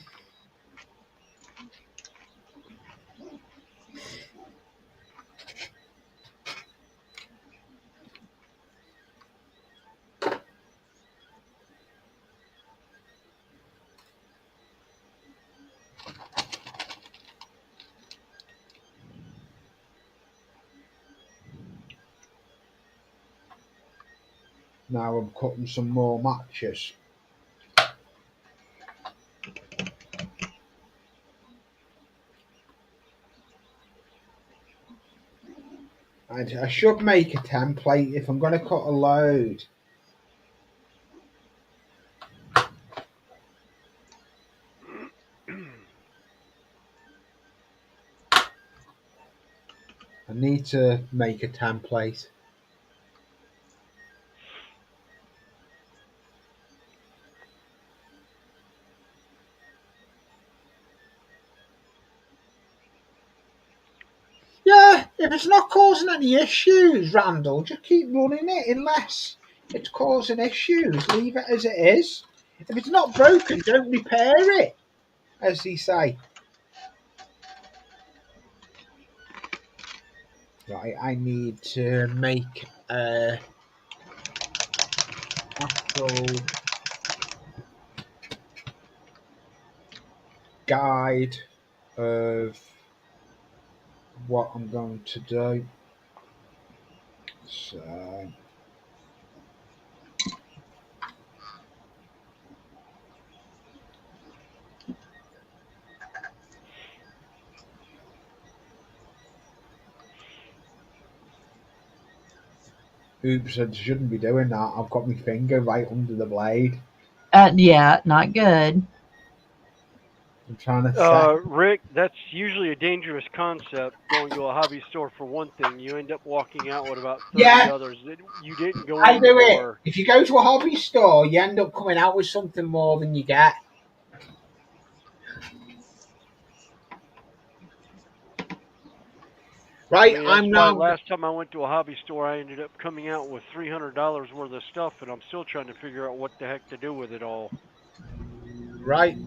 Now I'm cutting some more matches. I should make a template if I'm going to cut a load. I need to make a template. Yeah, if it's not causing any issues, Randall, just keep running it unless it's causing issues. Leave it as it is. If it's not broken, don't repair it, as they say. Right, I need to make a actual guide of what I'm going to do. So oops, I shouldn't be doing that. I've got my finger right under the blade. Yeah, not good. I'm trying to set. Rick, that's usually a dangerous concept. Going to a hobby store for one thing, you end up walking out with about 30 Yeah, others that you didn't go I in do it. for. If you go to a hobby store, you end up coming out with something more than you get. I Right, mean, that's I'm why now. last time I went to a hobby store, I ended up coming out with $300 worth of stuff, and I'm still trying to figure out what the heck to do with it all. Right,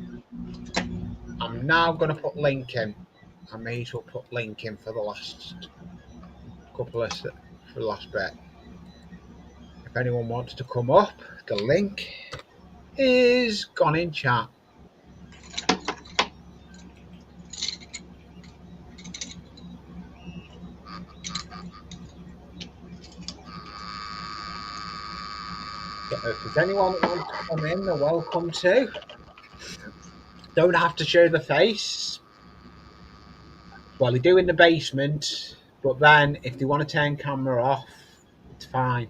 I'm now going to put link in. I may as well put link in for the last couple of for the last bit. If anyone wants to come up, the link is gone in chat. So if there's anyone that wants to come in, they're welcome to. Don't have to show the face. Well, they do in the basement, but then if they want to turn camera off, it's fine.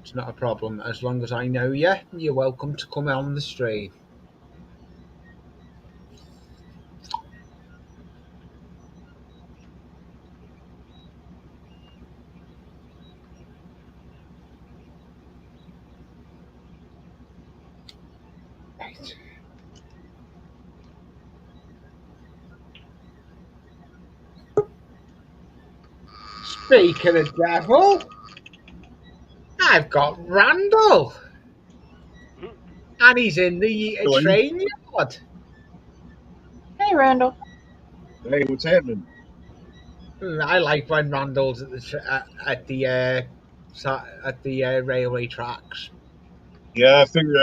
It's not a problem. As long as I know you, you're welcome to come on the stream. Right. Speaking of devil, I've got Randall, and he's in the Really? train yard. Hey, Randall. Hey, what's happening? I like when Randall's at the railway tracks. Yeah, I figured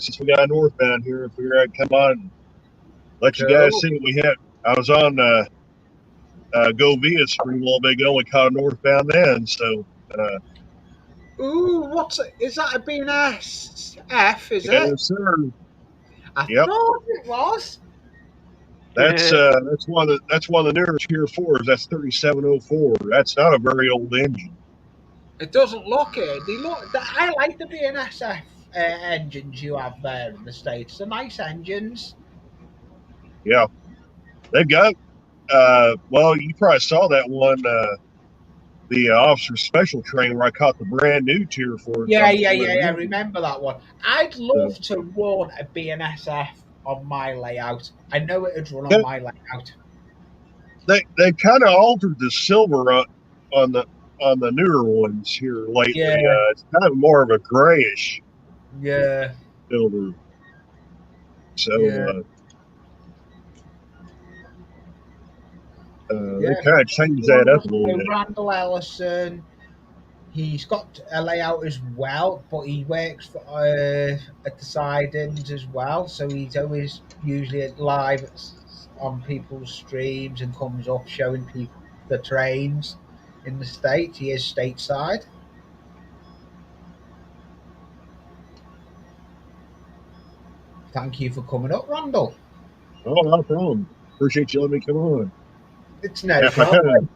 since we got northbound here, I figured I'd come on and let you guys Cool. see what we had. I was on Go Via stream a little bit ago. We caught a northbound then, so Ooh, is that a BNSF, is it? Yes, sir. I Yep. thought it was. That's one of the newer Tier 4s. That's 3704. That's not a very old engine. It doesn't look it. I like the BNSF engines you have there in the States. They're nice engines. Yeah, they've got. Well, you probably saw that one. The officer special train where I caught the brand new Tier 4s Yeah, on the yeah, front yeah, yeah. end. Remember that one? I'd love So, to run a BNSF on my layout. I know it'd run on yeah, my layout. they kind of altered the silver on the on the newer ones here lately. Yeah, It's kind of more of a grayish yeah, silver. So yeah, they yeah. kind of changed that up a little So bit. Randall Ellison, he's got a layout as well, but he works for, at the sidings as well. So he's always usually live on people's streams and comes up showing people the trains in the state. He is stateside. Thank you for coming up, Randall. Oh, no problem. Appreciate you letting me come on. It's no If I kind problem. of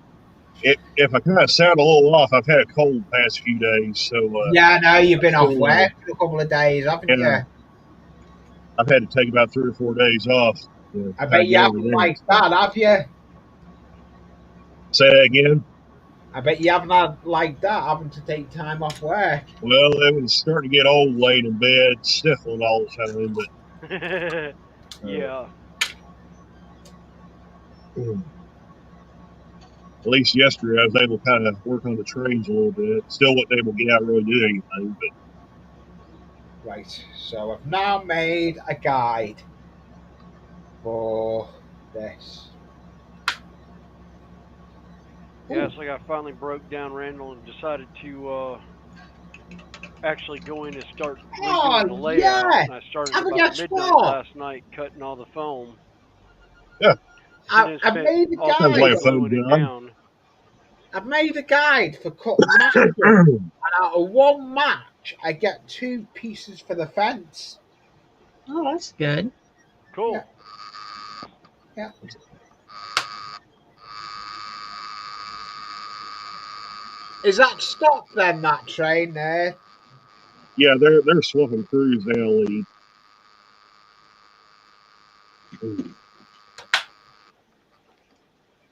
if I kind of sound a little off, I've had a cold the past few days, so Yeah, I know you've I'm been off still work for a couple of days, haven't yeah. you? I've had to take about 3 or 4 days off to I kind of bet you get over haven't this. like that, have you? Say that again. I bet you haven't had like that, having to take time off work. Well, it was starting to get old laying in bed, sniffling all the time, Yeah. at least yesterday I was able to kind of work on the trains a little bit. Still wasn't able to get out and really do anything, but Right, so I've now made a guide for this. Yeah, Ooh. it's like I finally broke down Randall and decided to actually go in and start redoing the Oh, layout. yeah! And I started Have a about guess midnight what? last night cutting all the foam. yeah, And then I've spent made a all sounds day like guide. a fun gluing it job. down. I've made a guide for cutting matches. And out of one match, I get 2 pieces for the fence. Oh, that's good. Yeah, Cool. yeah. Is that stop then, that train there? Yeah, they're swapping crews now, Lee.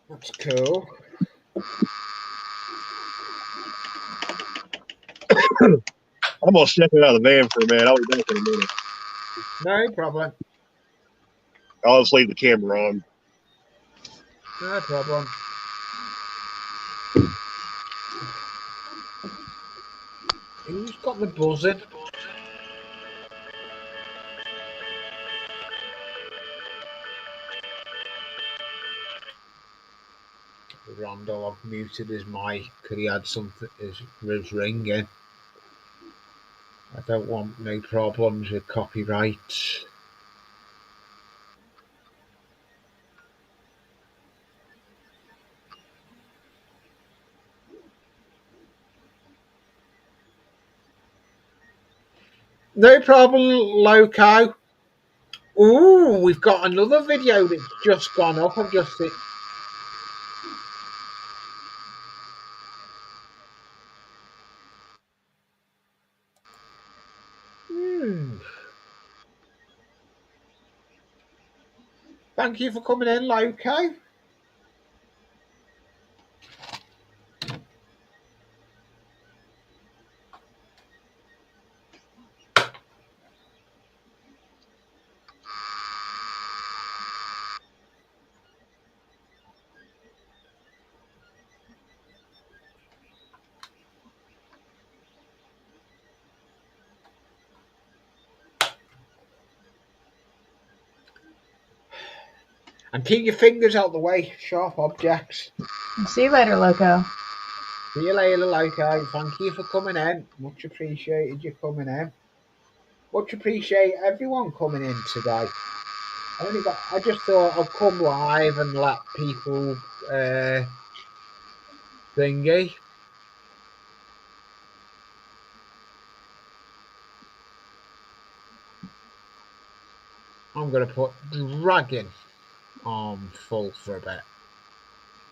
That's cool. I'm gonna step out of the van for a minute. I'll be back in a minute. No problem. I'll just leave the camera on. No problem. Who's got the buzzing? Randall, I've muted his mic because he had something, his ringing. I don't want no problems with copyright. No problem, Loco. Ooh, we've got another video that's just gone up. I've just seen. Thank you for coming in, Loco. And keep your fingers out the way, sharp objects. See you later, Loco. See you later, Loco. Thank you for coming in. Much appreciated you coming in. Much appreciate everyone coming in today. I just thought I'd come live and let people thingy. I'm going to put dragon on full for a bit.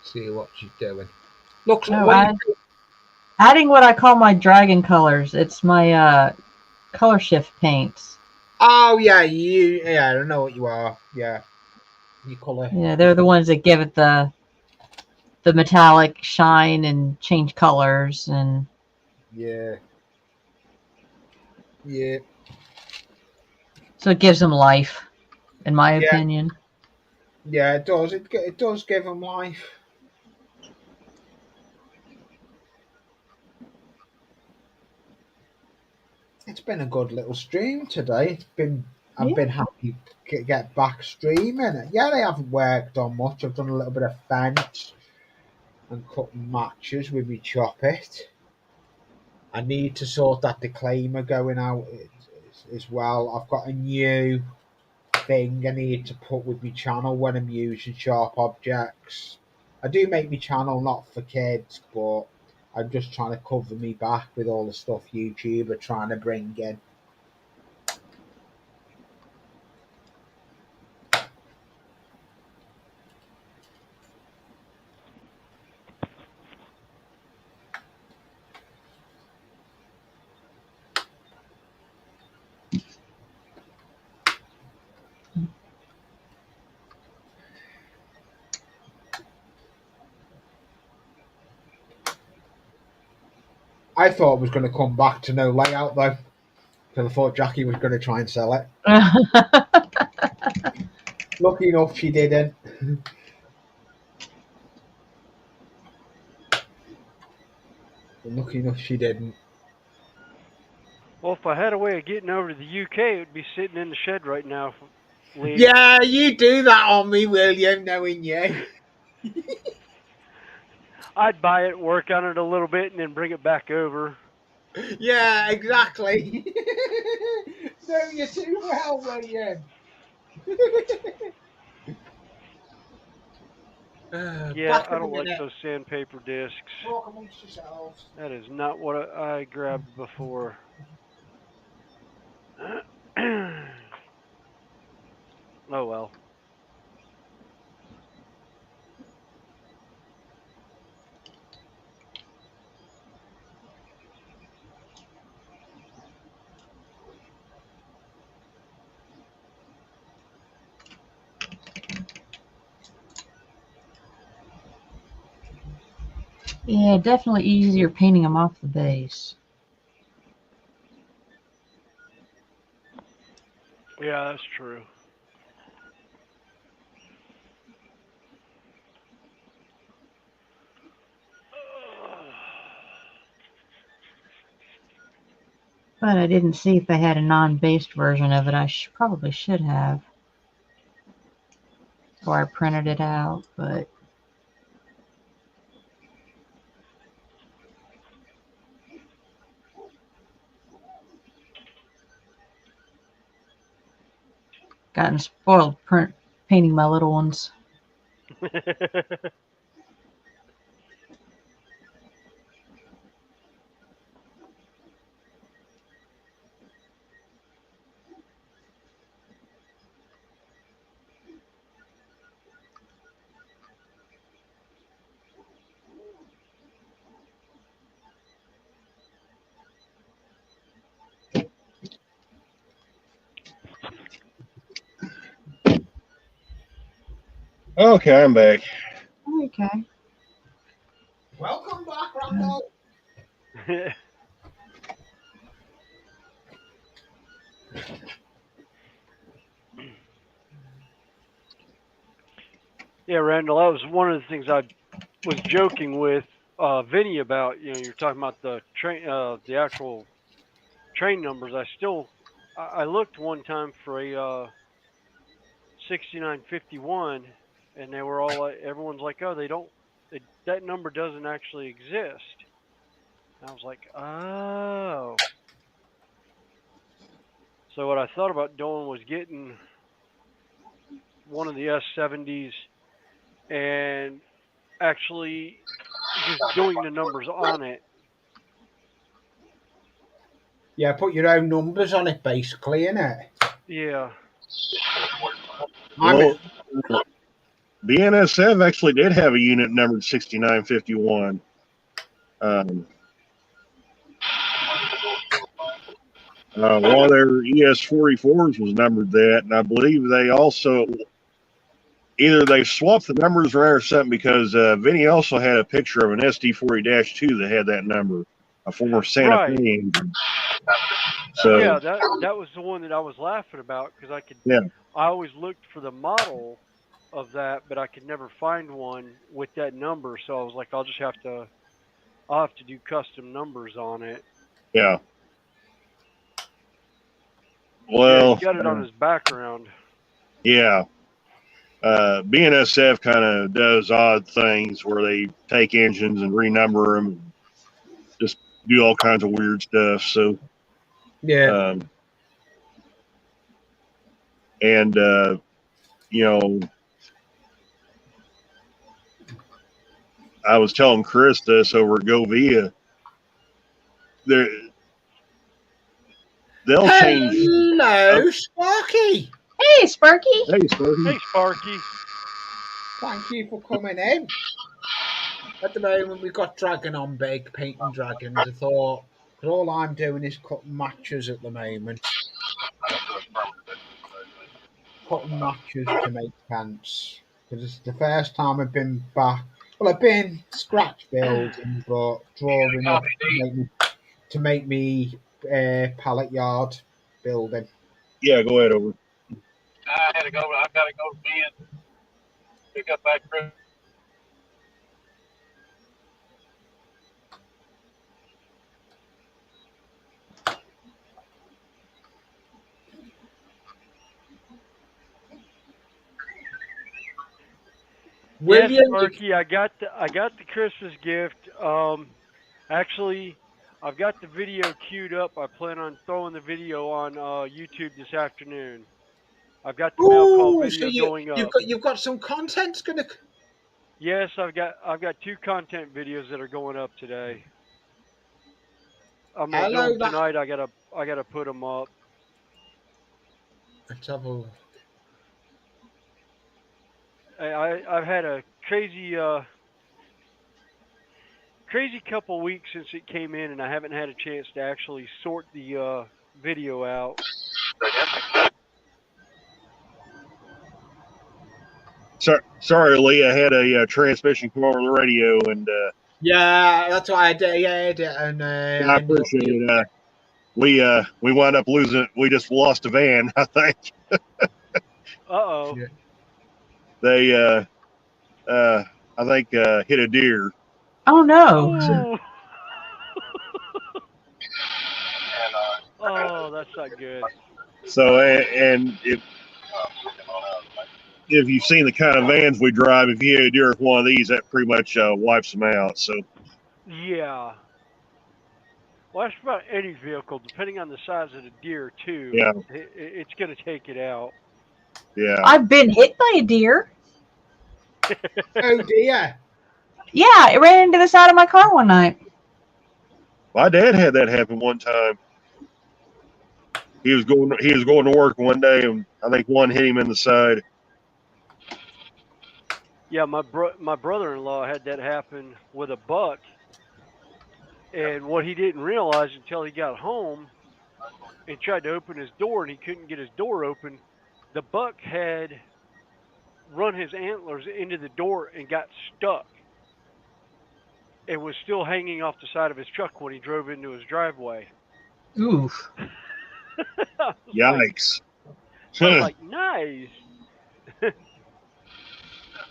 See what she's doing. Looks like No, adding what I call my dragon colors. It's my color shift paints. Oh yeah, I don't know what you are. Yeah, you colour. Yeah, they're the ones that give it the metallic shine and change colors and Yeah. so it gives them life, in my Yeah, opinion. yeah, it does. It does give them life. It's been a good little stream today. I've been happy to get back streaming. Yeah, I haven't worked on much. I've done a little bit of fence and cutting matches with me chop it. I need to sort that declaimer going out as well. I've got a new thing I need to put with my channel when I'm using sharp objects. I do make my channel not for kids, but I'm just trying to cover me back with all the stuff YouTube are trying to bring in. I thought it was going to come back to no layout though, because I thought Jackie was going to try and sell it. Lucky enough, she didn't. Lucky enough, she didn't. Well, if I had a way of getting over to the UK, it would be sitting in the shed right now, Lee. Yeah, you do that on me, William, knowing you. I'd buy it, work on it a little bit, and then bring it back over. Yeah, exactly. Know you too well, William. Yeah, Back I in a don't like minute. those sandpaper discs. Talk amongst yourselves. That is not what I grabbed before. Oh well. Yeah, definitely easier painting them off the base. Yeah, that's true. But I didn't see if they had a non-based version of it. I probably should have. Or I printed it out, but gotten spoiled painting my little ones. Okay, I'm back. Okay. Welcome back, Randall. Yeah, Randall, that was one of the things I was joking with Vinny about. You know, you're talking about the the actual train numbers. I looked one time for a 6951, and they were all like, everyone's like, oh, that number doesn't actually exist. And I was like, oh. So what I thought about doing was getting one of the S70s and actually just doing the numbers on it. Yeah, put your own numbers on it, basically, innit? Yeah. Well, BNSF actually did have a unit numbered 6951. One of their ES-44s was numbered that, and I believe they also either they swapped the numbers around or something, because Vinny also had a picture of an SD-40-2 that had that number, a former Santa Fe engine. So yeah, that was the one that I was laughing about, because I always looked for the model of that, but I could never find one with that number. So I was like, I'll have to do custom numbers on it. Yeah. Well, he got it on his background. Yeah. BNSF kind of does odd things where they take engines and renumber them, and just do all kinds of weird stuff. So, yeah. And you know, I was telling Chris this over at Govia. They'll change. Hello, Sparky. Hey, Sparky. Hey, Sparky. Hey, Sparky. Thank you for coming in. At the moment, we've got Dragon on big, painting dragons. I thought, because all I'm doing is cutting matches at the moment. Cutting matches to make pants. Because it's the first time I've been back. Well, I've been scratch building, but drawing up to make me pallet yard building. Yeah, go ahead, over. I had to go. I've got to go to Ben, pick up that Chris. Yes, Sparky, I got the Christmas gift. Actually, I've got the video queued up. I plan on throwing the video on YouTube this afternoon. I've got the mail call video going up. You've got some content's gonna. Yes, I've got 2 content videos that are going up today. I'm gonna do them tonight. I gotta put them up. Let's have a look. I've had a crazy couple weeks since it came in, and I haven't had a chance to actually sort the video out. Sorry, Lee. I had a transmission come over the radio, and yeah, that's what I did. Yeah, I did, and I appreciate it. We wound up losing. We just lost a van, I think. Uh-oh. Yeah. They I think hit a deer. Oh no. Oh, that's not good. So, and if you've seen the kind of vans we drive, if you hit a deer with one of these, that pretty much wipes them out. So, yeah. Well, that's about any vehicle, depending on the size of the deer, too. Yeah. It's going to take it out. Yeah. I've been hit by a deer. Oh dear. Yeah, it ran into the side of my car one night. My dad had that happen one time. He was going to work one day, and I think one hit him in the side. Yeah, my brother-in-law had that happen with a buck, and what he didn't realize until he got home and tried to open his door, and he couldn't get his door open, the buck had run his antlers into the door and got stuck. It was still hanging off the side of his truck when he drove into his driveway. Oof. Yikes. I was like, nice.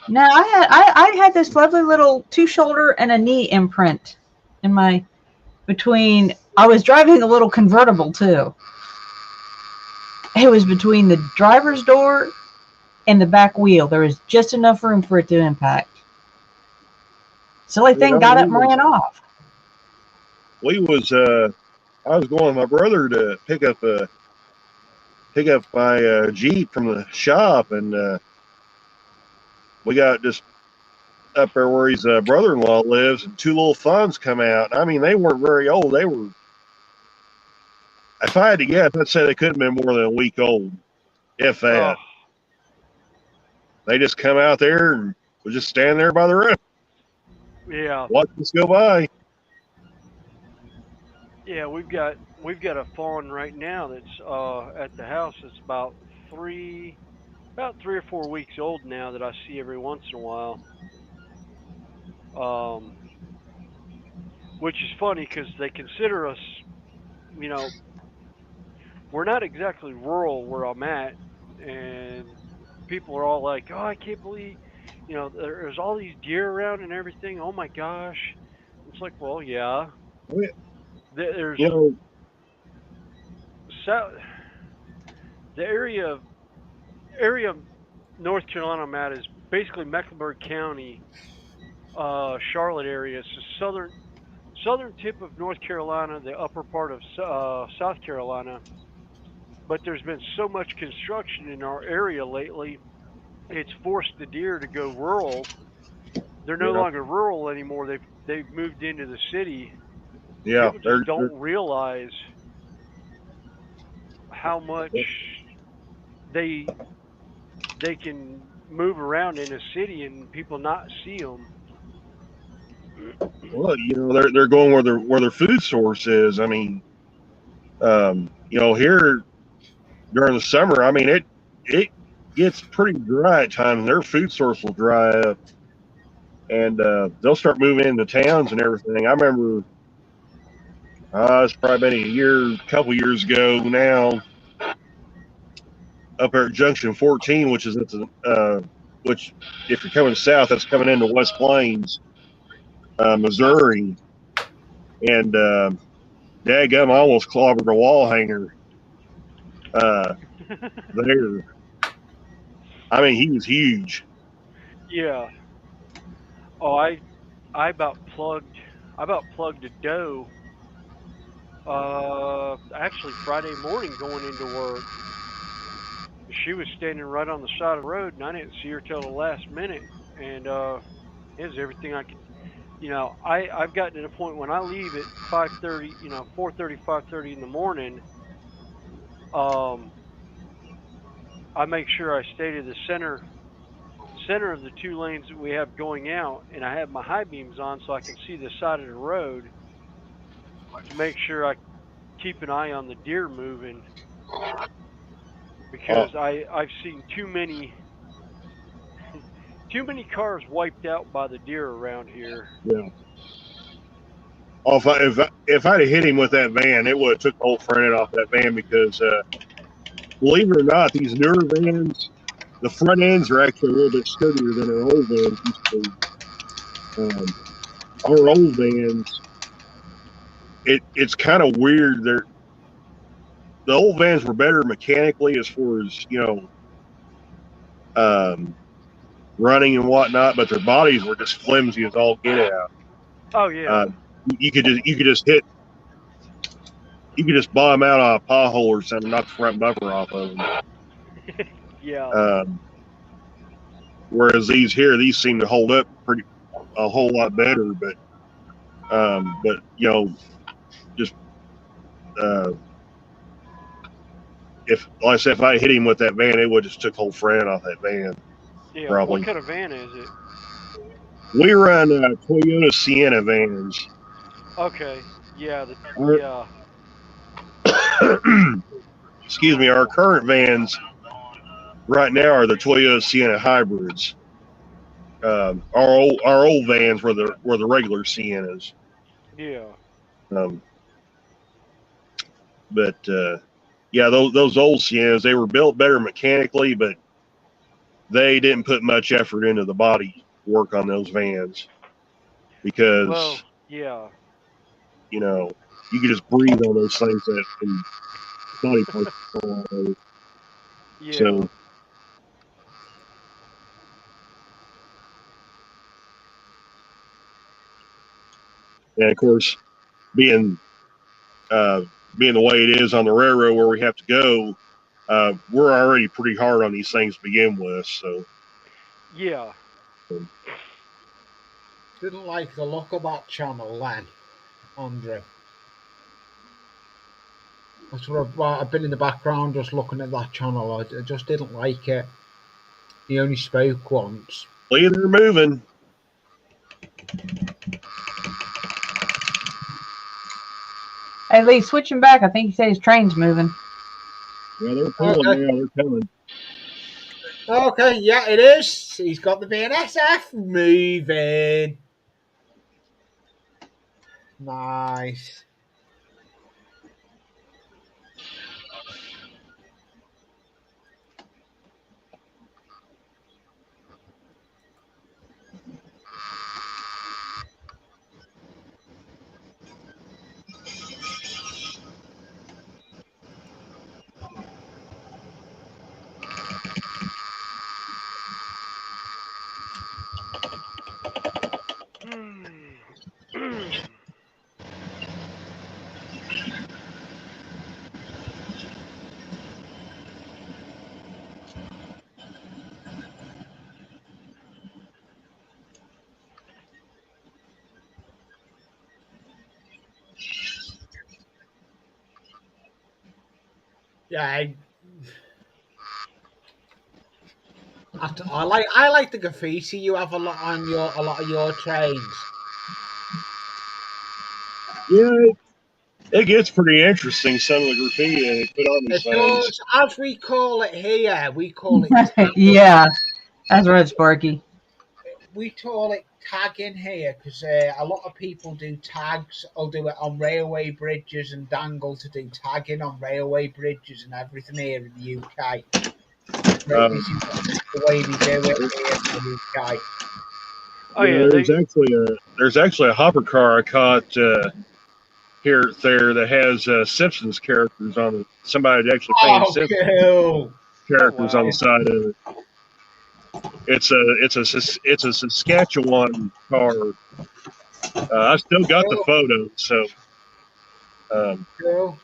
No, I had this lovely little 2-shoulder and a knee imprint in my between. I was driving a little convertible too. It was between the driver's door and the back wheel. There was just enough room for it to impact. Silly thing got up and ran off. I was going with my brother to pick up my Jeep from the shop, and we got just up there where his brother-in-law lives, and 2 little fawns come out. I mean, they weren't very old. They were, if I had to guess, I'd say they couldn't have been more than a week old. if Oh, that. They just come out there and we just stand there by the road, yeah, watch us go by. yeah. We've got a fawn right now that's at the house. It's about 3 or 4 weeks old now that I see every once in a while. Um, which is funny because they consider us, you know, we're not exactly rural where I'm at, and people are all like, "Oh, I can't believe, there's all these deer around and everything. Oh my gosh!" It's like, well, yeah, there's You know, south, the area of North Carolina I'm at is basically Mecklenburg County, Charlotte area. It's the southern tip of North Carolina, the upper part of South Carolina. But there's been so much construction in our area lately, it's forced the deer to go rural. They're no yeah, longer rural anymore. They've moved into the city. yeah, People just don't realize how much they they can move around in a city and people not see them. well, they're going where their food source is. I mean, here during the summer, I mean it gets pretty dry at times. Their food source will dry up, and they'll start moving into towns and everything. I remember it's probably been couple years ago now, up there at Junction 14, which is at which if you're coming south, that's coming into West Plains, Missouri, and dadgum, I almost clobbered a wall hanger uh, there. I mean, he was huge. Yeah. Oh, I about plugged a doe. Actually Friday morning going into work. She was standing right on the side of the road, and I didn't see her till the last minute. And it was everything I could. I've gotten to the point when I leave at 5:30, 4:30, 5:30 in the morning. Um, I make sure I stay to the center of the two lanes that we have going out, and I have my high beams on so I can see the side of the road to make sure I keep an eye on the deer moving Uh, because I've seen too many cars wiped out by the deer around here. yeah. Oh, if I'd have hit him with that van, it would have took the whole front end off that van because, believe it or not, these newer vans, the front ends are actually a little bit sturdier than our old vans used to be. Our old vans, it's kind of weird. The old vans were better mechanically as far as um, running and whatnot, but their bodies were just flimsy as all get out. Oh Uh, yeah, you could just bomb out on a pothole or something, knock the front bumper off of them. yeah, Um, whereas these seem to hold up pretty a whole lot better. But just uh, if like I said, if I hit him with that van, it would just took the whole front off that van yeah. What probably. kind of van is it? We run Toyota Sienna vans. Okay, yeah, Our, yeah, excuse me, our current vans right now are the Toyota Sienna hybrids. Our old vans were the regular Siennas. yeah. Um, but yeah, those old Siennas, they were built better mechanically, but they didn't put much effort into the body work on those vans Well, because yeah, you know you could just breathe on those things and body parts fall all over. yeah. So and of course being uh, being the way it is on the railroad where we have to go, we're already pretty hard on these things to begin with. So Yeah. Didn't like the look of that channel then, Andrew. That's what I've been in the background just looking at that channel. I just didn't like it. He only spoke once. Lee, they're moving. Hey Lee, switching back. I think he said his train's moving. Yeah, they're pulling Okay. now. They're coming. Okay, yeah, it is. He's got the BNSF moving. Nice. Yeah, I like the graffiti you have a lot of your trains. Yeah, it gets pretty interesting. Some of the graffiti they put on these It things. does, as we call it here. We call it Yeah, that's right, Sparky. we call it tagging here because a lot of people do tags. I'll do it on railway bridges and dangle to do tagging on railway bridges and everything here in the UK. It's Um, crazy the way they do it here in the UK. Oh yeah, yeah, there's actually a hopper car I caught here there that has Simpsons characters on it. Somebody actually painted Oh, Simpsons cool! characters on wow. the side of it. It's a Saskatchewan car. I still got the Cool, photo, so cool.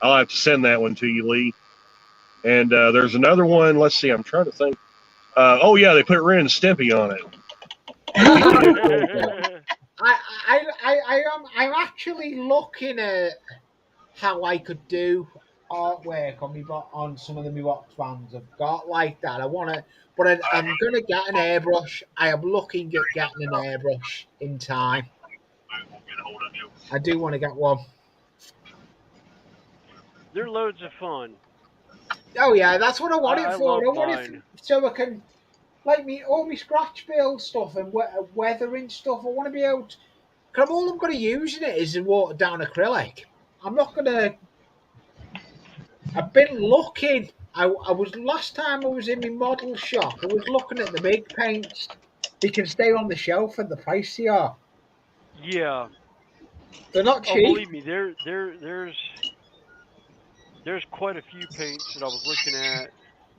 I'll have to send that one to you, Lee. And there's another one. Let's see. I'm trying to think. Oh yeah, they put Ren and Stimpy on it. I'm actually looking at how I could do artwork on on some of the my box bands I've got like that. I want to, but I'm gonna get an airbrush. I am looking at getting an airbrush in time. I do want to get one. They're loads of fun. Oh yeah, that's what I want it I for. love I want it mine. so I can like me all my scratch build stuff and weathering stuff. I want to be able to. Cause all I'm going to use in it is a watered down acrylic. I'm not going to. I've been looking. I was last time I was in my model shop. I was looking at the big paints. They can stay on the shelf and the price they are. Yeah. They're not Oh, cheap. believe me, there's quite a few paints that I was looking at.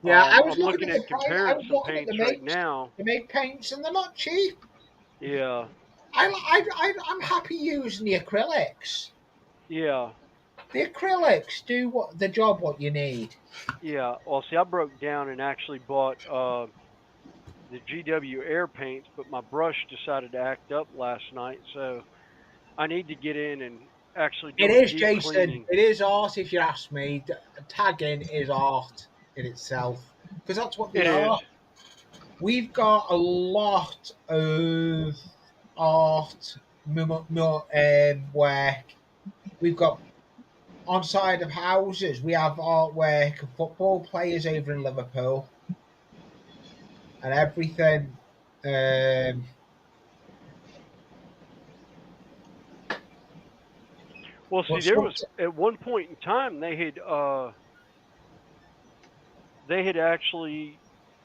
Yeah, I was I'm looking looking at the at price. I comparing was some looking at paints right now. the make paints, and they're not cheap. Yeah. I'm happy using the acrylics. Yeah. The acrylics do what the job what you need. Yeah. Well, see, I broke down and actually bought the GW Air paints, but my brush decided to act up last night, so I need to get in and actually It do a is, deep Jason. cleaning. It is art, if you ask me. Tagging is art in itself because that's what they It is. are. We've got a lot of art work. We've got on side of houses. We have artwork of football players over in Liverpool and everything. Um, Well, see, but there some, was at one point in time they had actually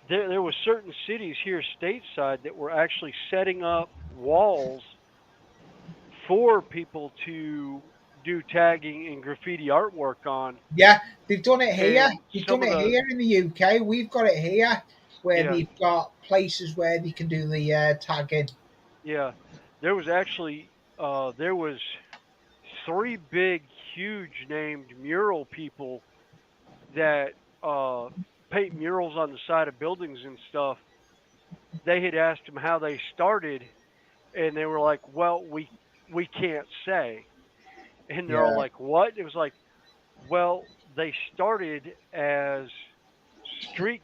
there was certain cities here stateside that were actually setting up walls for people to do tagging and graffiti artwork on. yeah, they've done it here. And They've done some of it the here in the UK. We've got it here where yeah, they've got places where they can do the tagging. yeah, there was actually there was three big huge named mural people that paint murals on the side of buildings and stuff. They had asked them how they started, and they were like, "Well, we can't say." And they're all Yeah, like, "What?" It was like Well, they started as street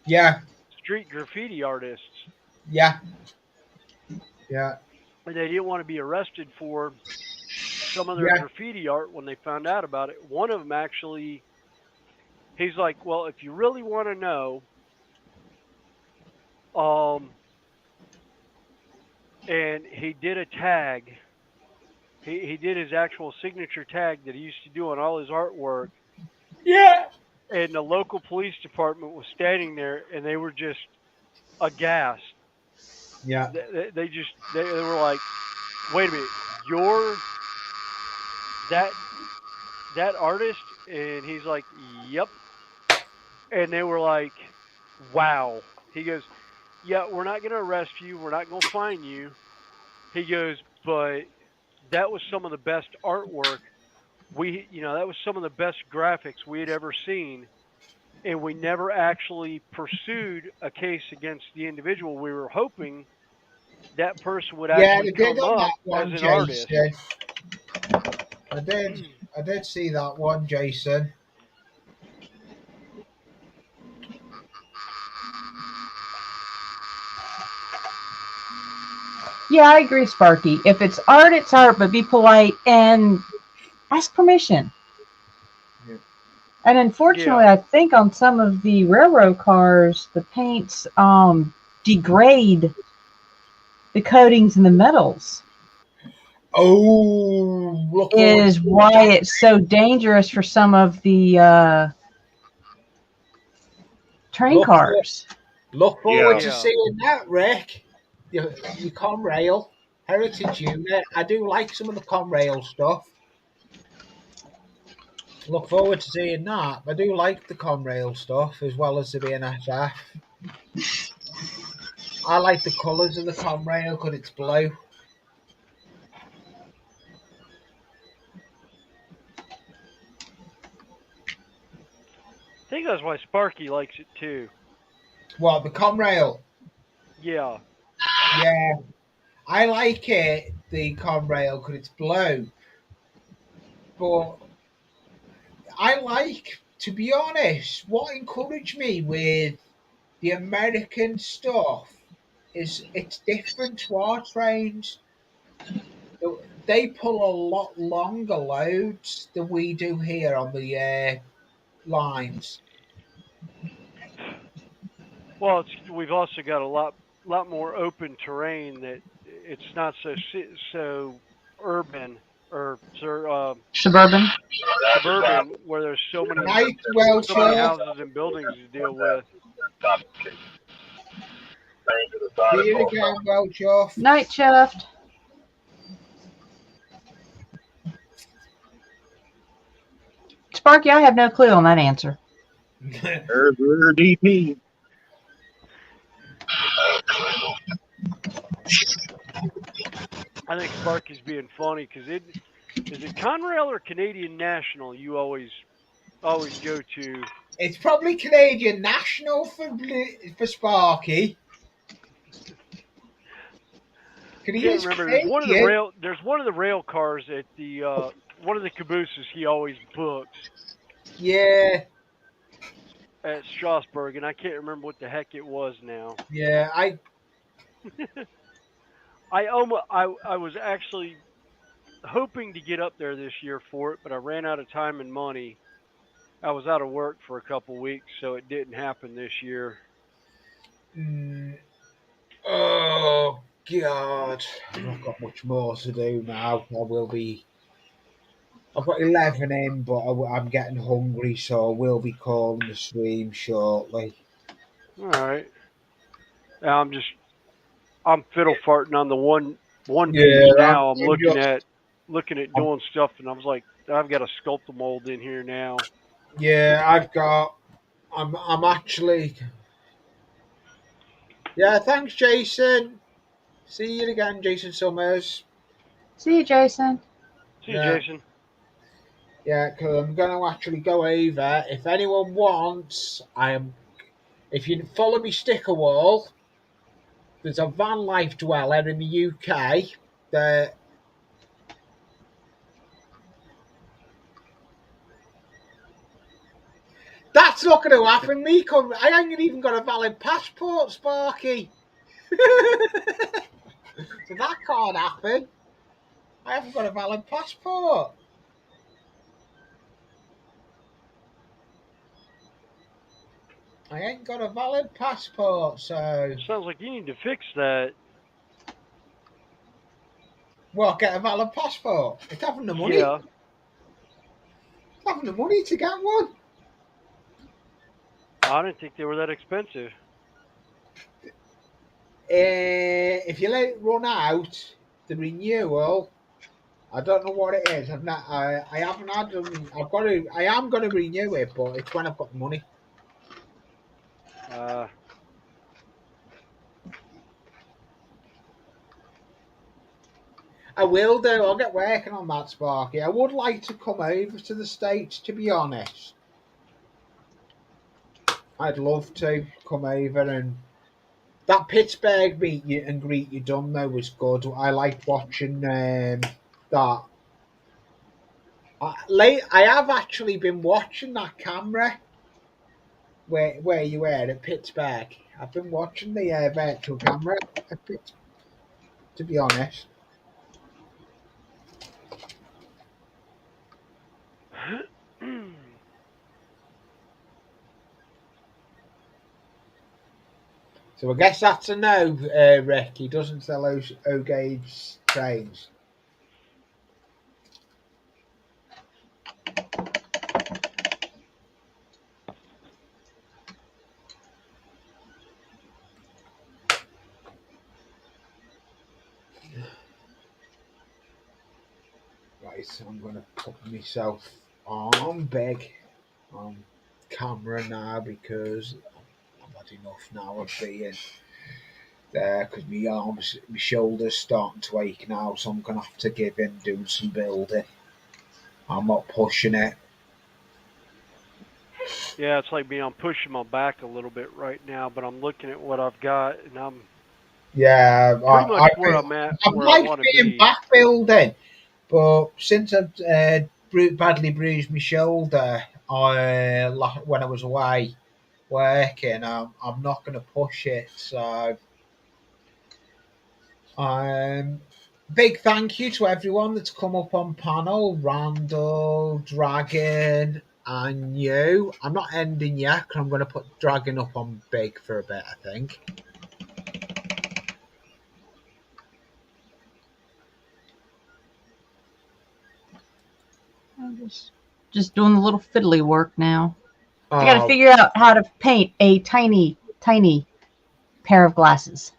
Yeah, street graffiti artists, yeah, yeah, and they didn't want to be arrested for some of their yeah, graffiti art when they found out about it. One of them actually, he's like, "Well, if you really want to know, um," and he did a tag. He did his actual signature tag that he used to do on all his artwork, yeah, and the local police department was standing there, and they were just aghast. yeah, They were like, "Wait a minute, you're that that artist?" And he's like, "Yep." And they were like, "Wow." He goes, "Yeah, we're not going to arrest you. We're not going to fine you." He goes, "But that was some of the best artwork that was some of the best graphics we had ever seen, and we never actually pursued a case against the individual. We were hoping that person would yeah. actually They did come on up that as one, an artist." Jason. I did. I did see that one, Jason. Yeah, I agree, Sparky. If it's art, but be polite and ask permission. Yeah. And unfortunately, Yeah. I think on some of the railroad cars, the paints degrade the coatings and the metals. Oh, look forward to Is seeing why that. it's so dangerous for some of the train Look, for, cars. look forward Yeah. to Yeah. seeing that, Rick. Your Conrail Heritage Unit. I do like some of the Conrail stuff. Look forward to seeing that. I do like the Conrail stuff as well as the BNSF. I like the colours of the Conrail because it's blue. I think that's why Sparky likes it too. What, the Conrail? Yeah. Yeah, I like it, the Conrail, because it's blue. But I like, to be honest, what encouraged me with the American stuff is it's different to our trains. They pull a lot longer loads than we do here on the lines. Well, we've also got a lot more open terrain that it's not so urban or Suburban. suburban where there's Night, so many Welcher. houses and buildings to deal with. See you again, Welcher. Night shift. Sparky, I have no clue on that answer. There's your DP. I think Sparky's being funny because is it Conrail or Canadian National you always go to? It's probably Canadian National for Sparky. Because he Can't is remember. Canadian. There's one of the rail cars at the one of the cabooses he always books Yeah, at Strasbourg, and I can't remember what the heck it was now. yeah. I was actually hoping to get up there this year for it, but I ran out of time and money. I was out of work for a couple weeks, so it didn't happen this year. Mm, oh God, I've not got much more to do now. I will be. I've got 11 in, but I'm getting hungry, so I will be calling the stream shortly. All right. I'm fiddle farting on the one piece Yeah, now. I'm I'm just. looking at I'm, doing stuff, and I was like, I've got a sculpt mold in here now. yeah, I've got. I'm actually. Yeah, thanks, Jason. See you again, Jason Summers. See you, Jason. See you, Yeah. Jason. Yeah, because I'm going to actually go over. If anyone wants, If you follow me sticker wall, there's a van life dweller in the UK that That's not going to happen. I ain't even got a valid passport, Sparky. So that can't happen. I haven't got a valid passport. I ain't got a valid passport, so... Sounds like you need to fix that. Well, get a valid passport. It's having the money. Yeah. It's having the money to get one. I didn't think they were that expensive. If you let it run out, the renewal, I don't know what it is. I haven't had them. I am going to renew it, but it's when I've got the money. I will do. I'll get working on that, Sparky. I would like to come over to the States, to be honest. I'd love to come over, and that Pittsburgh meet you and greet you done though was good. I liked watching that. I have actually been watching that camera where you were at Pittsburgh. I've been watching the virtual camera at Pittsburgh, to be honest. So I guess that's a no, Rick. He doesn't sell O-gauge trains. Right, so I'm going to put myself on big on camera now because I've had enough now of being there because my arms, my shoulders starting to ache now, so I'm going to have to give in doing some building. I'm not pushing it. Yeah, it's like I'm pushing my back a little bit right now, but I'm looking at what I've got, and I'm pretty much where I'm at, where I want to be. Back building, but since I've badly bruised my shoulder when I was away working, I'm not going to push it. So, big thank you to everyone that's come up on panel: Randall, Dragon, and you. I'm not ending yet because I'm going to put Dragon up on big for a bit, I think. I'm just doing the little fiddly work now. Oh, I got to figure out how to paint a tiny, tiny pair of glasses.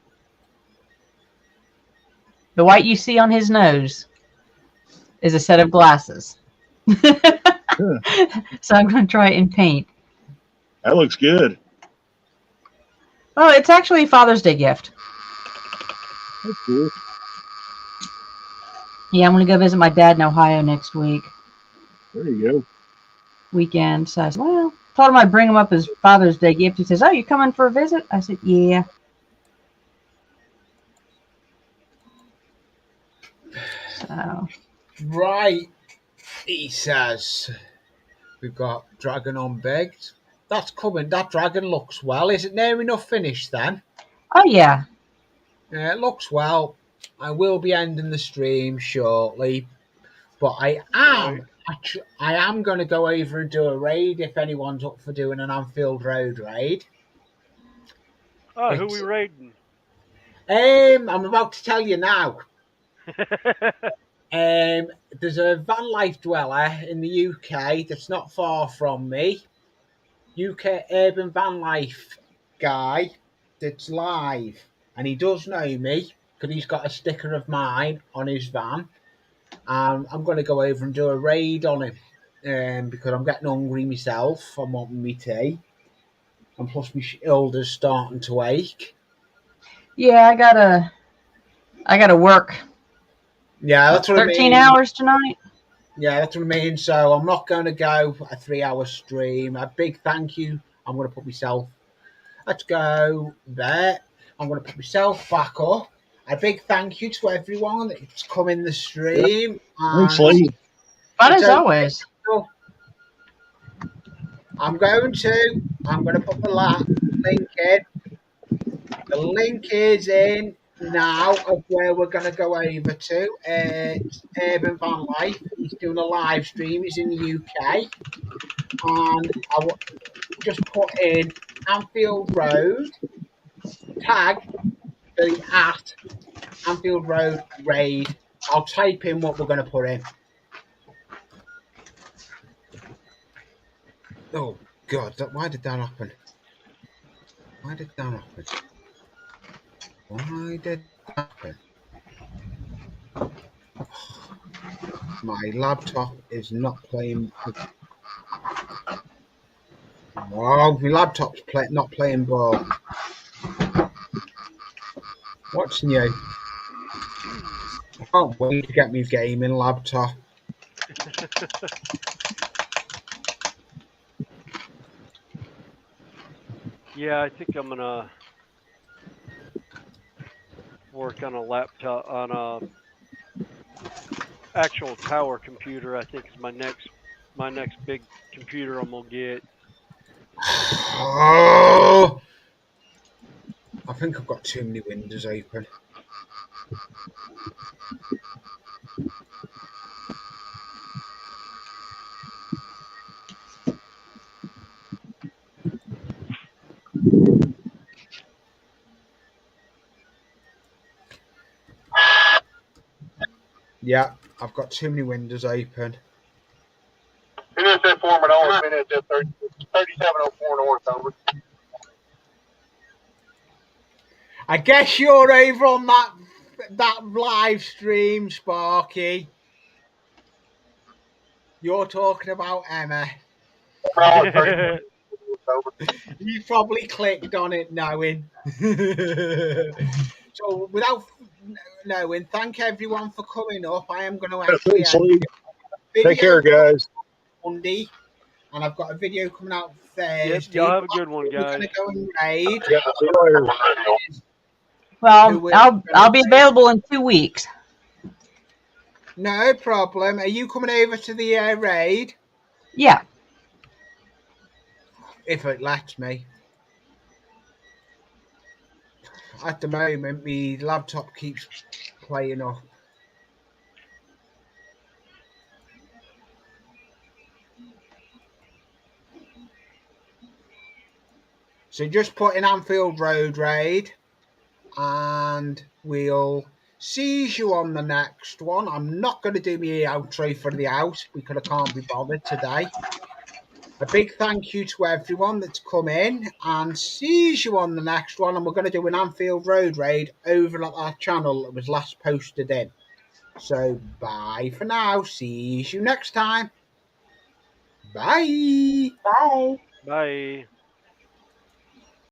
The white you see on his nose is a set of glasses. So I'm going to try it in paint. That looks good. Well, it's actually a Father's Day gift. That's cool. Yeah, I'm going to go visit my dad in Ohio next week. There you go. Weekend. So I said, well, told him I'd bring him up his Father's Day gift. He says, oh, you coming for a visit? I said, yeah. So. Right, he says. We've got Dragon on baked. That's coming. That Dragon looks well. Is it near enough finished then? Oh, yeah. Yeah, it looks well. I will be ending the stream shortly, but I am going to go over and do a raid if anyone's up for doing an Anfield Road raid. Oh, who we raiding? I'm about to tell you now. There's a van life dweller in the UK that's not far from me. UK urban van life guy that's live, and he does know me because he's got a sticker of mine on his van. I'm going to go over and do a raid on him because I'm getting hungry myself. I'm wanting me tea, and plus my shoulder's starting to ache. Yeah, I gotta work. Yeah, that's what 13 I mean. hours tonight. Yeah, that's what I mean. So I'm not going to go a 3-hour stream. A big thank you. I'm going to put myself. Let's go there. I'm going to put myself back up. A big thank you to everyone that's come in the stream. Thanks, Lee. Fun as always. I'm going to put the link in. The link is in now of where we're going to go over to. It's Urban Van Life. He's doing a live stream. He's in the UK. And I will just put in Anfield Road, tag the at Anfield Road raid. I'll type in what we're going to put in. Oh, God. Why did that happen? Why did that happen? Why did that happen? My laptop is not playing. Oh, my laptop's not playing ball. What's new? I can't wait to get my gaming laptop. Yeah, I think I'm gonna work on a laptop on a actual tower computer. I think is my next big computer I'm gonna get. Oh, I think I've got too many windows open. Yeah, I've got too many windows open. Finish that form and always finish at 3704 north, over. I guess you're over on that live stream, Sparky. You're talking about Emma. You probably clicked on it knowing. So without knowing, thank everyone for coming up. I am going to actually end Take care, guys. Monday, and I've got a video coming out Thursday. Yep, y'all have a good one, guys. We're going to go and raid. Yeah, see you later. Well, I'll be available in 2 weeks. No problem. Are you coming over to the raid? Yeah. If it lets me. At the moment, my laptop keeps playing up. So just put in Anfield Road raid, and we'll see you on the next one. I'm not going to do my outro for the house because I can't be bothered today. A big thank you to everyone that's come in, and see you on the next one. And we're going to do an Anfield Road raid over at our channel that was last posted in. So bye for now. See you next time. Bye. Bye. Bye.